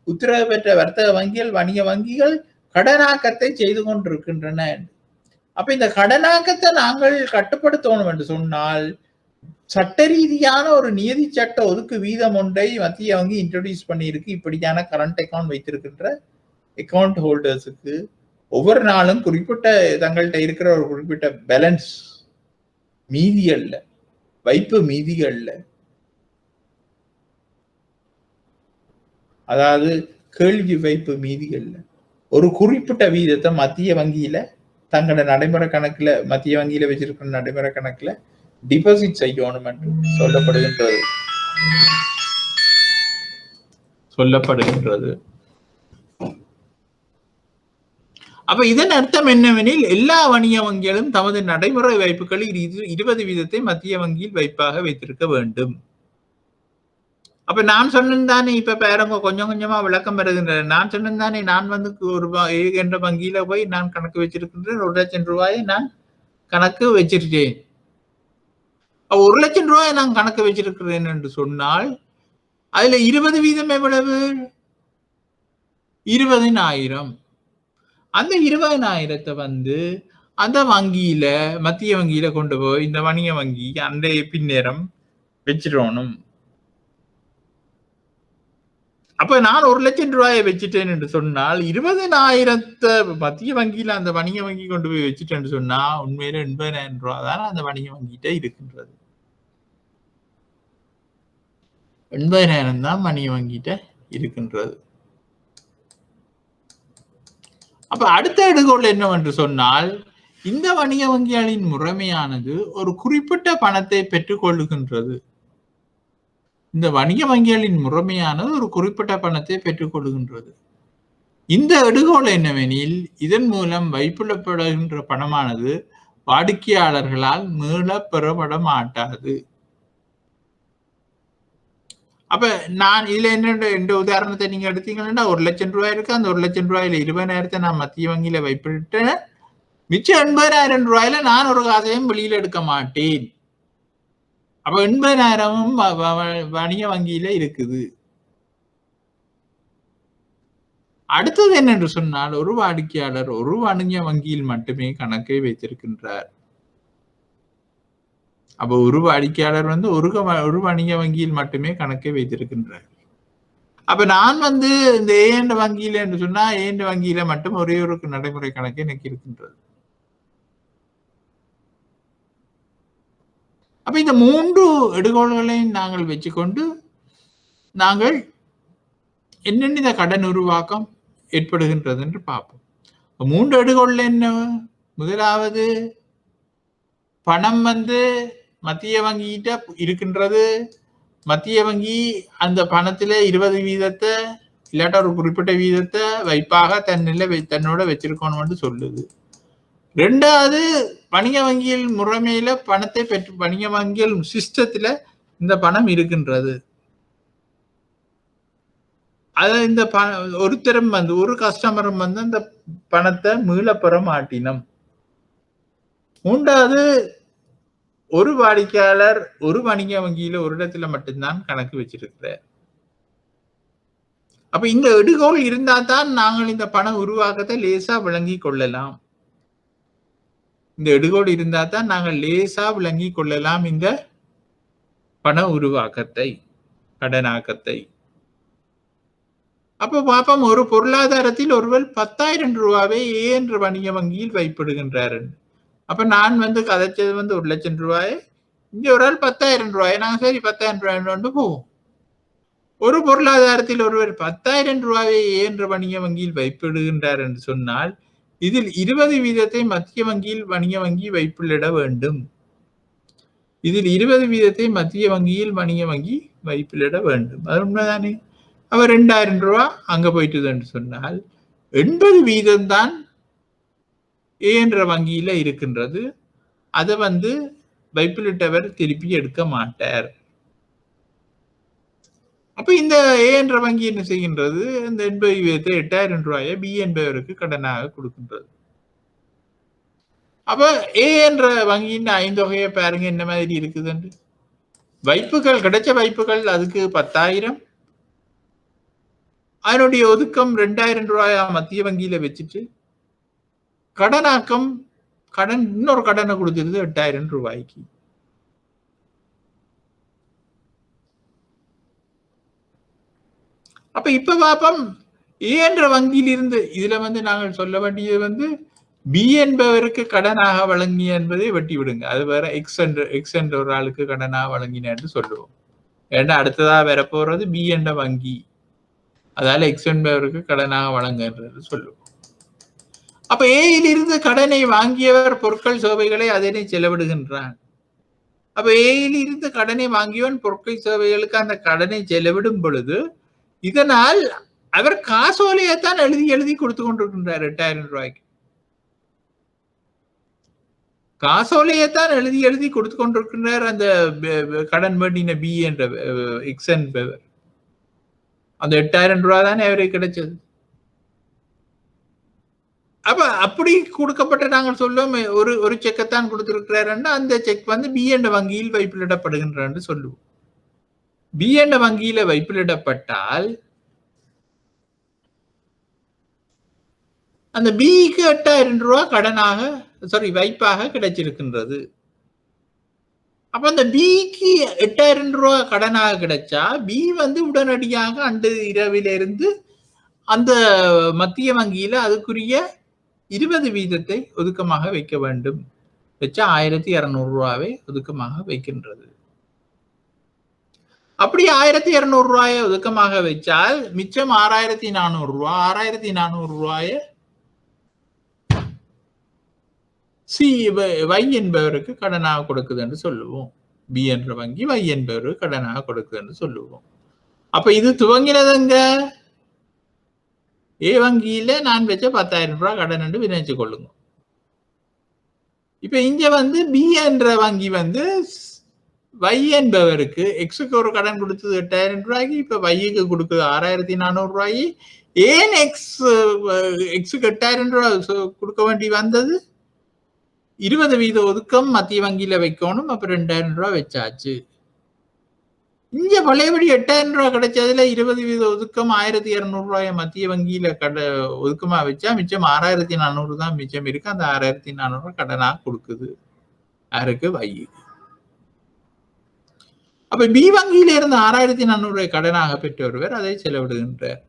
உத்தரவு பெற்ற வர்த்தக வங்கிகள், வணிக வங்கிகள் கடனாக்கத்தை செய்து கொண்டிருக்கின்றன. அப்ப இந்த கடனாக்கத்தை நாங்கள் கட்டுப்படுத்தணும் என்று சொன்னால், சட்ட ரீதியான ஒரு நியதி சட்ட ஒதுக்கு வீதம் ஒன்றை மத்திய வங்கி இன்ட்ரோடியூஸ் பண்ணியிருக்கு. இப்படியான கரண்ட் அக்கௌண்ட் வைத்திருக்கின்ற அக்கௌண்ட் ஹோல்டர்ஸுக்கு ஒவ்வொரு நாளும் குறிப்பிட்ட தங்கள்கிட்ட இருக்கிற ஒரு குறிப்பிட்ட பேலன்ஸ் மீதிகள்ல, வைப்பு மீதிகள்ல, அதாவது கேள்வி வைப்பு மீதிகள்ல ஒரு குறிப்பிட்ட வீதத்தை மத்திய வங்கியில தங்களோட நடைமுறை கணக்குல, மத்திய வங்கியில வச்சிருக்கிற நடைமுறை கணக்குல டிபாசிட் செய்யணும் என்று சொல்லப்படுகின்றது. அப்ப இதன் அர்த்தம் என்னவெனில், எல்லா வணிக வங்கிகளும் தமது நடைமுறை வைப்புகளில் 20% மத்திய வங்கியில் வைப்பாக வைத்திருக்க வேண்டும். அப்ப நான் சொன்னேன், இப்ப பாருங்க கொஞ்சம் கொஞ்சமா விளக்கம் வருகின்றன. நான் சொன்னேன், நான் ஒரு என்ற வங்கியில போய் நான் கணக்கு வச்சிருக்கின்றேன். 1 லட்சம் ரூபாயை நான் கணக்கு வச்சிருக்கேன். 1 லட்சம் ரூபாயை நான் கணக்கு வச்சிருக்கிறேன் என்று சொன்னால், அதுல 20% எவ்வளவு? 20,000. அந்த 20,000 அந்த வங்கியில, மத்திய வங்கியில கொண்டு போய் இந்த வணிக வங்கி அந்த பின்னேரம் வச்சிடணும். அப்ப நான் 1 லட்சம் ரூபாயை வச்சுட்டேன் என்று சொன்னால், 20,000 மத்திய வங்கியில அந்த வணிக வங்கி கொண்டு போய் வச்சுட்டேன்னு சொன்னா, உண்மையில 80,000 ரூபாய் தான் அந்த வணிக வங்கிட்ட இருக்கின்றது. 80,000 தான் வணிக வங்கிட்ட இருக்கின்றது. அப்ப அடுத்த எடுகோள் என்னவென்று சொன்னால், இந்த வணிக வங்கிகளின் முறைமையானது ஒரு குறிப்பிட்ட பணத்தை பெற்றுக் கொள்ளுகின்றது. இந்த வணிக வங்கிகளின் முறைமையானது ஒரு குறிப்பிட்ட பணத்தை பெற்றுக் கொள்ளுகின்றது. இந்த எடுகோள் என்னவெனில், இதன் மூலம் வைப்புள்ளப்படுகின்ற பணமானது வாடிக்கையாளர்களால் மீள பெறப்பட மாட்டாது. அப்ப நான் இதுல என்ன உதாரணத்தை நீங்க எடுத்தீங்கன்னா, 1 லட்சம் ரூபாய் இருக்கு. அந்த 1 லட்சம் ரூபாயில 20,000 நான் மத்திய வங்கியில வைப்பிட்டேன். மிச்சம் 80,000 ரூபாயில நான் ஒரு காசையும் வெளியில எடுக்க மாட்டேன். அப்ப 80,000 வணிக வங்கியில இருக்குது. அடுத்தது என்னென்று சொன்னால், ஒரு வாடிக்கையாளர் ஒரு வணிக வங்கியில் மட்டுமே கணக்கை வைத்திருக்கின்றார். அப்ப ஒரு வாடிக்கையாளர் வந்து ஒரு வணிக வங்கியில் மட்டுமே கணக்கை வைத்திருக்கின்றார். அப்ப நான் வந்து இந்த ஏஎன்ட வங்கியில என்று சொன்னா ஏஎன்ட வங்கியில மட்டும் ஒரே ஒரு நடைமுறை கணக்கு எனக்கு இருக்கின்றது. அப்ப இந்த 3 எடுகோள்களையும் நாங்கள் வச்சுக்கொண்டு நாங்கள் என்னென்ன கடன் உருவாக்கம் ஏற்படுகின்றது என்று பார்ப்போம். 3 எடுகோள்ல என்ன? முதலாவது பணம் வந்து மத்திய வங்கிகிட்ட இருக்கின்றது. மத்திய வங்கி அந்த பணத்துல 20% இல்லாட்டா ஒரு குறிப்பிட்ட வீதத்தை வைப்பாக தன்னோட வச்சிருக்கணும்னு சொல்லுது. 2வது வணிக வங்கியில் முறைமையில பணத்தை பெற்று வணிக வங்கியல் சிஸ்டத்துல இந்த பணம் இருக்கின்றது. அத இந்த ஒருத்தரும் வந்து ஒரு கஸ்டமரும் வந்து அந்த பணத்தை மீளப்பெற மாட்டினம். 3வது ஒரு வாடிக்கையாளர் ஒரு வணிக வங்கியில ஒரு இடத்துல மட்டும்தான் கணக்கு வச்சிருக்கிறார். அப்ப இந்த எடுகோள் இருந்தா தான் நாங்கள் இந்த பண உருவாக்கத்தை லேசா விளங்கி கொள்ளலாம். இந்த எடுகோள் இருந்தா தான் நாங்கள் லேசா விளங்கி கொள்ளலாம் இந்த பண உருவாக்கத்தை, கடனாக்கத்தை. அப்ப பாப்போம், ஒரு பொருளாதாரத்தில் ஒருவர் 10,000 ரூபாவை ஏ என்ற வணிக வங்கியில் வைப்பிடுகின்றார். அப்ப நான் வந்து கதைச்சது வந்து 1 லட்சம் ரூபாய், இங்க ஒரு ஆள் 10,000 ரூபாய், நாங்க சரி 10,000 ரூபாய் கொண்டு போவோம். ஒரு பொருளாதாரத்தில் ஒருவர் 10,000 ரூபாயை ஏ என்ற வணிக வங்கியில் வைப்பிடுகின்றார் என்று சொன்னால் இதில் 20% மத்திய வங்கியில் வணிக வங்கி வைப்பிலிட வேண்டும். இதில் 20% மத்திய வங்கியில் வணிக வங்கி வைப்பிலிட வேண்டும். அது உண்மைதானே? அவர் 2,000 ரூபாய் அங்க போயிட்டு என்று சொன்னால் 80% தான் ஏ என்ற வங்கியில இருக்கின்றது. அதை வந்து வைப்பிலிட்டவர் திருப்பி எடுக்க மாட்டார். அப்ப இந்த ஏ என்ற வங்கி என்ன செய்கின்றது? இந்த 80% 8,000 ரூபாயை பி என்பவருக்கு கடனாக கொடுக்கின்றது. அப்ப ஏ என்ற வங்கியின் 5 தொகையை பாருங்க என்ன மாதிரி இருக்குதுன்னு. வைப்புகள் கிடைச்ச வைப்புகள் அதுக்கு 10,000, அதனுடைய ஒதுக்கம் 2,000 ரூபாயா மத்திய வங்கியில வச்சுட்டு கடனாக்கம் இன்னொரு கடனை கொடுத்துருது 8,000 ரூபாய்க்கு. அப்ப இப்ப பாப்போம், ஏ என்ற வங்கியில் இருந்து இதுல வந்து நாங்கள் சொல்ல வேண்டியது வந்து பி என்பவருக்கு கடனாக வழங்கிய என்பதை வெட்டி விடுங்க. அது வேற எக்ஸ் என்ற ஒரு ஆளுக்கு கடனாக வழங்கின என்று சொல்லுவோம். ஏன்னா அடுத்ததா வர போறது பி என்ற வங்கி, அதால எக்ஸ் என்பவருக்கு கடனாக வழங்குன்றது சொல்லுவோம். அப்ப ஏயில் இருந்து கடனை வாங்கியவர் பொருட்கள் சேவைகளை அதனை செலவிடுகின்றான். அப்ப ஏயில் இருந்து கடனை வாங்கியவன் பொருட்கள் சேவைகளுக்கு அந்த கடனை செலவிடும் பொழுது இதனால் அவர் காசோலையைத்தான் எழுதி கொடுத்து கொண்டிருக்கின்றார். 8,000 ரூபாய்க்கு காசோலையைத்தான் எழுதி கொடுத்து கொண்டிருக்கின்றார் அந்த கடன் வேண்டின பி என்ற எக்ஸ் என்பவர். அந்த 8,000 ரூபாய் தானே அவருக்கு கிடைச்சது. அப்ப அப்படி கொடுக்கப்பட்ட நாங்கள் சொல்லுவோம், ஒரு செக்கைத்தான் கொடுத்திருக்கிறாருன்னா அந்த செக் வந்து பி என்ற வங்கியில் வைப்பிலிடப்படுகின்ற சொல்லுவோம். பி என்ற வங்கியில வைப்பிலிடப்பட்டால் அந்த பிக்கு 8,000 ரூபாய் கடனாக வைப்பாக கிடைச்சிருக்கின்றது. அப்ப அந்த பிக்கு 8,000 ரூபாய் கடனாக கிடைச்சா பி வந்து உடனடியாக அன்று இரவிலிருந்து அந்த மத்திய வங்கியில அதுக்குரிய 20% ஒதுக்கமாக வைக்க வேண்டும். வச்சா 1,200 ரூபாவை ஒதுக்கமாக வைக்கின்றது. அப்படி 1,200 ரூபாயை ஒதுக்கமாக வச்சால் மிச்சம் 6,400 ரூபாய். 6,400 ரூபாய சி வை என்பவருக்கு கடனாக கொடுக்குது என்று சொல்லுவோம். பி என்ற வங்கி வை என்பவருக்கு கடனாக கொடுக்குது என்று சொல்லுவோம். அப்ப இது துவங்கினதுங்க ஏ வங்கியில நான் வச்ச 10,000 ரூபாய் கடன் என்று வினைச்சு கொள்ளுங்க. இப்ப இங்க வந்து பி என்ற வங்கி வந்து வை என்பவருக்கு எக்ஸுக்கு ஒரு கடன் கொடுத்தது 8,000 ரூபாய்க்கு, இப்ப வைக்கு கொடுக்குது 6,400 ரூபாய்க்கு. ஏன் எக்ஸுக்கு 8,000 ரூபாய் கொடுக்க வேண்டி வந்தது? 20% ஒதுக்கம் மத்திய வங்கியில வைக்கணும். அப்ப 2,000 ரூபாய் வச்சாச்சு. இங்க பழையபடி 8,000 ரூபாய் கிடைச்சதுல 20% ஒதுக்கம் 1,200 ரூபாய மத்திய வங்கியில ஒதுக்கமா வச்சா மிச்சம் 6,400 தான் மிச்சம் இருக்கு. அந்த 6,400 ரூபாய் கடனா கொடுக்குது யாருக்கு? வங்கி. அப்ப பி வங்கியில இருந்து 6,400 ரூபாய் கடனாக பெற்றொருவர் அதை செலவிடுகின்றார்.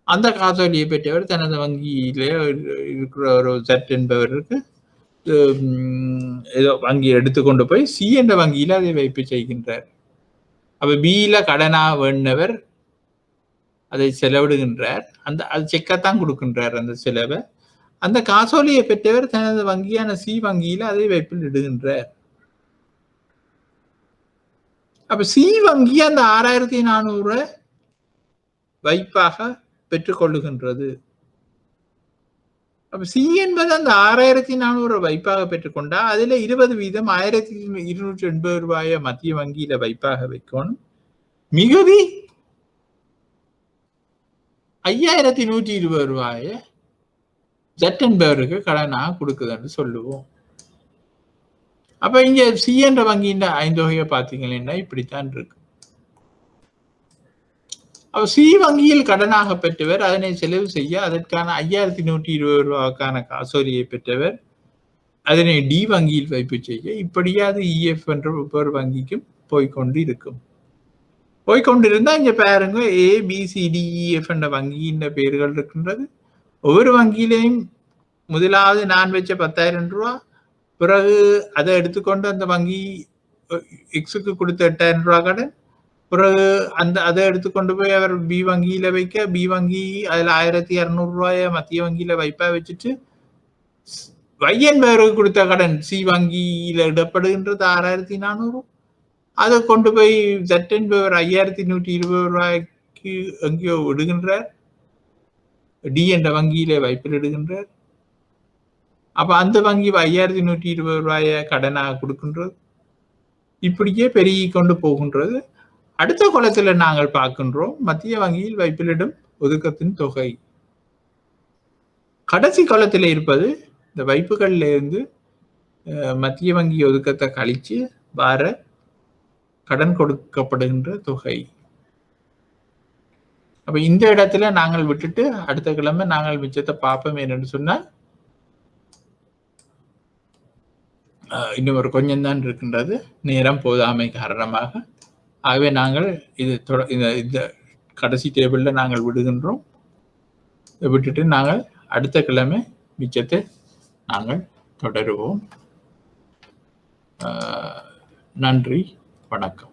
அந்த காசோலியை பெற்றவர் தனது வங்கியிலே இருக்கிற ஒரு சட் என்பவருக்கு ஏதோ வங்கி எடுத்துக்கொண்டு போய் சி என்ற வங்கியில அதை வைப்பு செய்கின்றார். அப்ப பியில கடனா வேண்டவர் அதை செலவிடுகின்றார். அது செக்கத்தான் கொடுக்கின்றார் அந்த செலவை. அந்த காசோலியை பெற்றவர் தனது வங்கியான சி வங்கியில அதை வைப்பில் இடுகின்றார். அப்ப சி வங்கி அந்த 6,400 வைப்பாக பெற்றுக்கொள்ளுகின்றது. அப்ப சி என்பது அந்த 6,400 வைப்பாக பெற்றுக்கொண்டா அதுல 20% 1,280 ரூபாய மத்திய வங்கியில வைப்பாக வைக்கணும். மிகுதி 5,120 ரூபாய ஜட் என்பவருக்கு கடனாக கொடுக்குதுன்னு சொல்லுவோம். அப்ப இங்க சி என்ற வங்கியின் ஐந்தொகையை பார்த்தீங்கன்னா இப்படித்தான் இருக்கு. அப்ப சி வங்கியில் கடனாக பெற்றவர் அதனை செலவு செய்ய அதற்கான 5,120 ரூபாய்க்கான காசோலியை பெற்றவர் அதனை டி வங்கியில் வைப்பு செய்ய இப்படியே அது இஎஃப் என்ற ஒவ்வொரு வங்கிக்கும் போய்கொண்டு இருக்கும். போய்கொண்டிருந்தா இங்க பாருங்க ABCDEF என்ற வங்கியின் பெயர்கள் இருக்கின்றது. ஒவ்வொரு வங்கியிலையும் முதலாவது நான் வச்ச 10,000 ரூபாய், பிறகு அதை எடுத்துக்கொண்டு அந்த வங்கி எக்ஸுக்கு கொடுத்த 8,000 ரூபாய் கடன், பிறகு அதை எடுத்துக்கொண்டு போய் அவர் பி வங்கியில வைக்க பி வங்கி அதுல 1,200 ரூபாய மத்திய வங்கியில வைப்பா வச்சுட்டு வையன்பேருக்கு கொடுத்த கடன் சி வங்கியில இடப்படுகின்றது 6,400. அதை கொண்டு போய் ஜட் என்பவர் 5,120 ரூபாய்க்கு எங்கேயோ விடுகின்றார். டி என்ற வங்கியில வைப்பில் இடுகின்றார். அப்ப அந்த வங்கி 5,120 ரூபாய கடனாக கொடுக்கின்றது. இப்படியே பெருகி கொண்டு போகின்றது. அடுத்த கோலத்துல நாங்கள் பார்க்கின்றோம் மத்திய வங்கியில் வைப்பிலிடும் ஒதுக்கத்தின் தொகை. கடைசி கோலத்தில் இருப்பது இந்த வைப்புகள்ல இருந்து மத்திய வங்கி ஒதுக்கத்தை கழிச்சு வார கடன் கொடுக்கப்படுகின்ற தொகை. அப்ப இந்த இடத்துல நாங்கள் விட்டுட்டு அடுத்த கிழமை நாங்கள் மிச்சத்தை பார்ப்போம். என்னன்னு சொன்னால் இன்னும் ஒரு கொஞ்சம் தான் இருக்கின்றது, நேரம் போதாமை காரணமாக. ஆகவே நாங்கள் இந்த கடைசி டேபிள்ல நாங்கள் விடுகின்றோம். விட்டுட்டு நாங்கள் அடுத்த கிழமை மிச்சத்தை நாங்கள் தொடருவோம். நன்றி, வணக்கம்.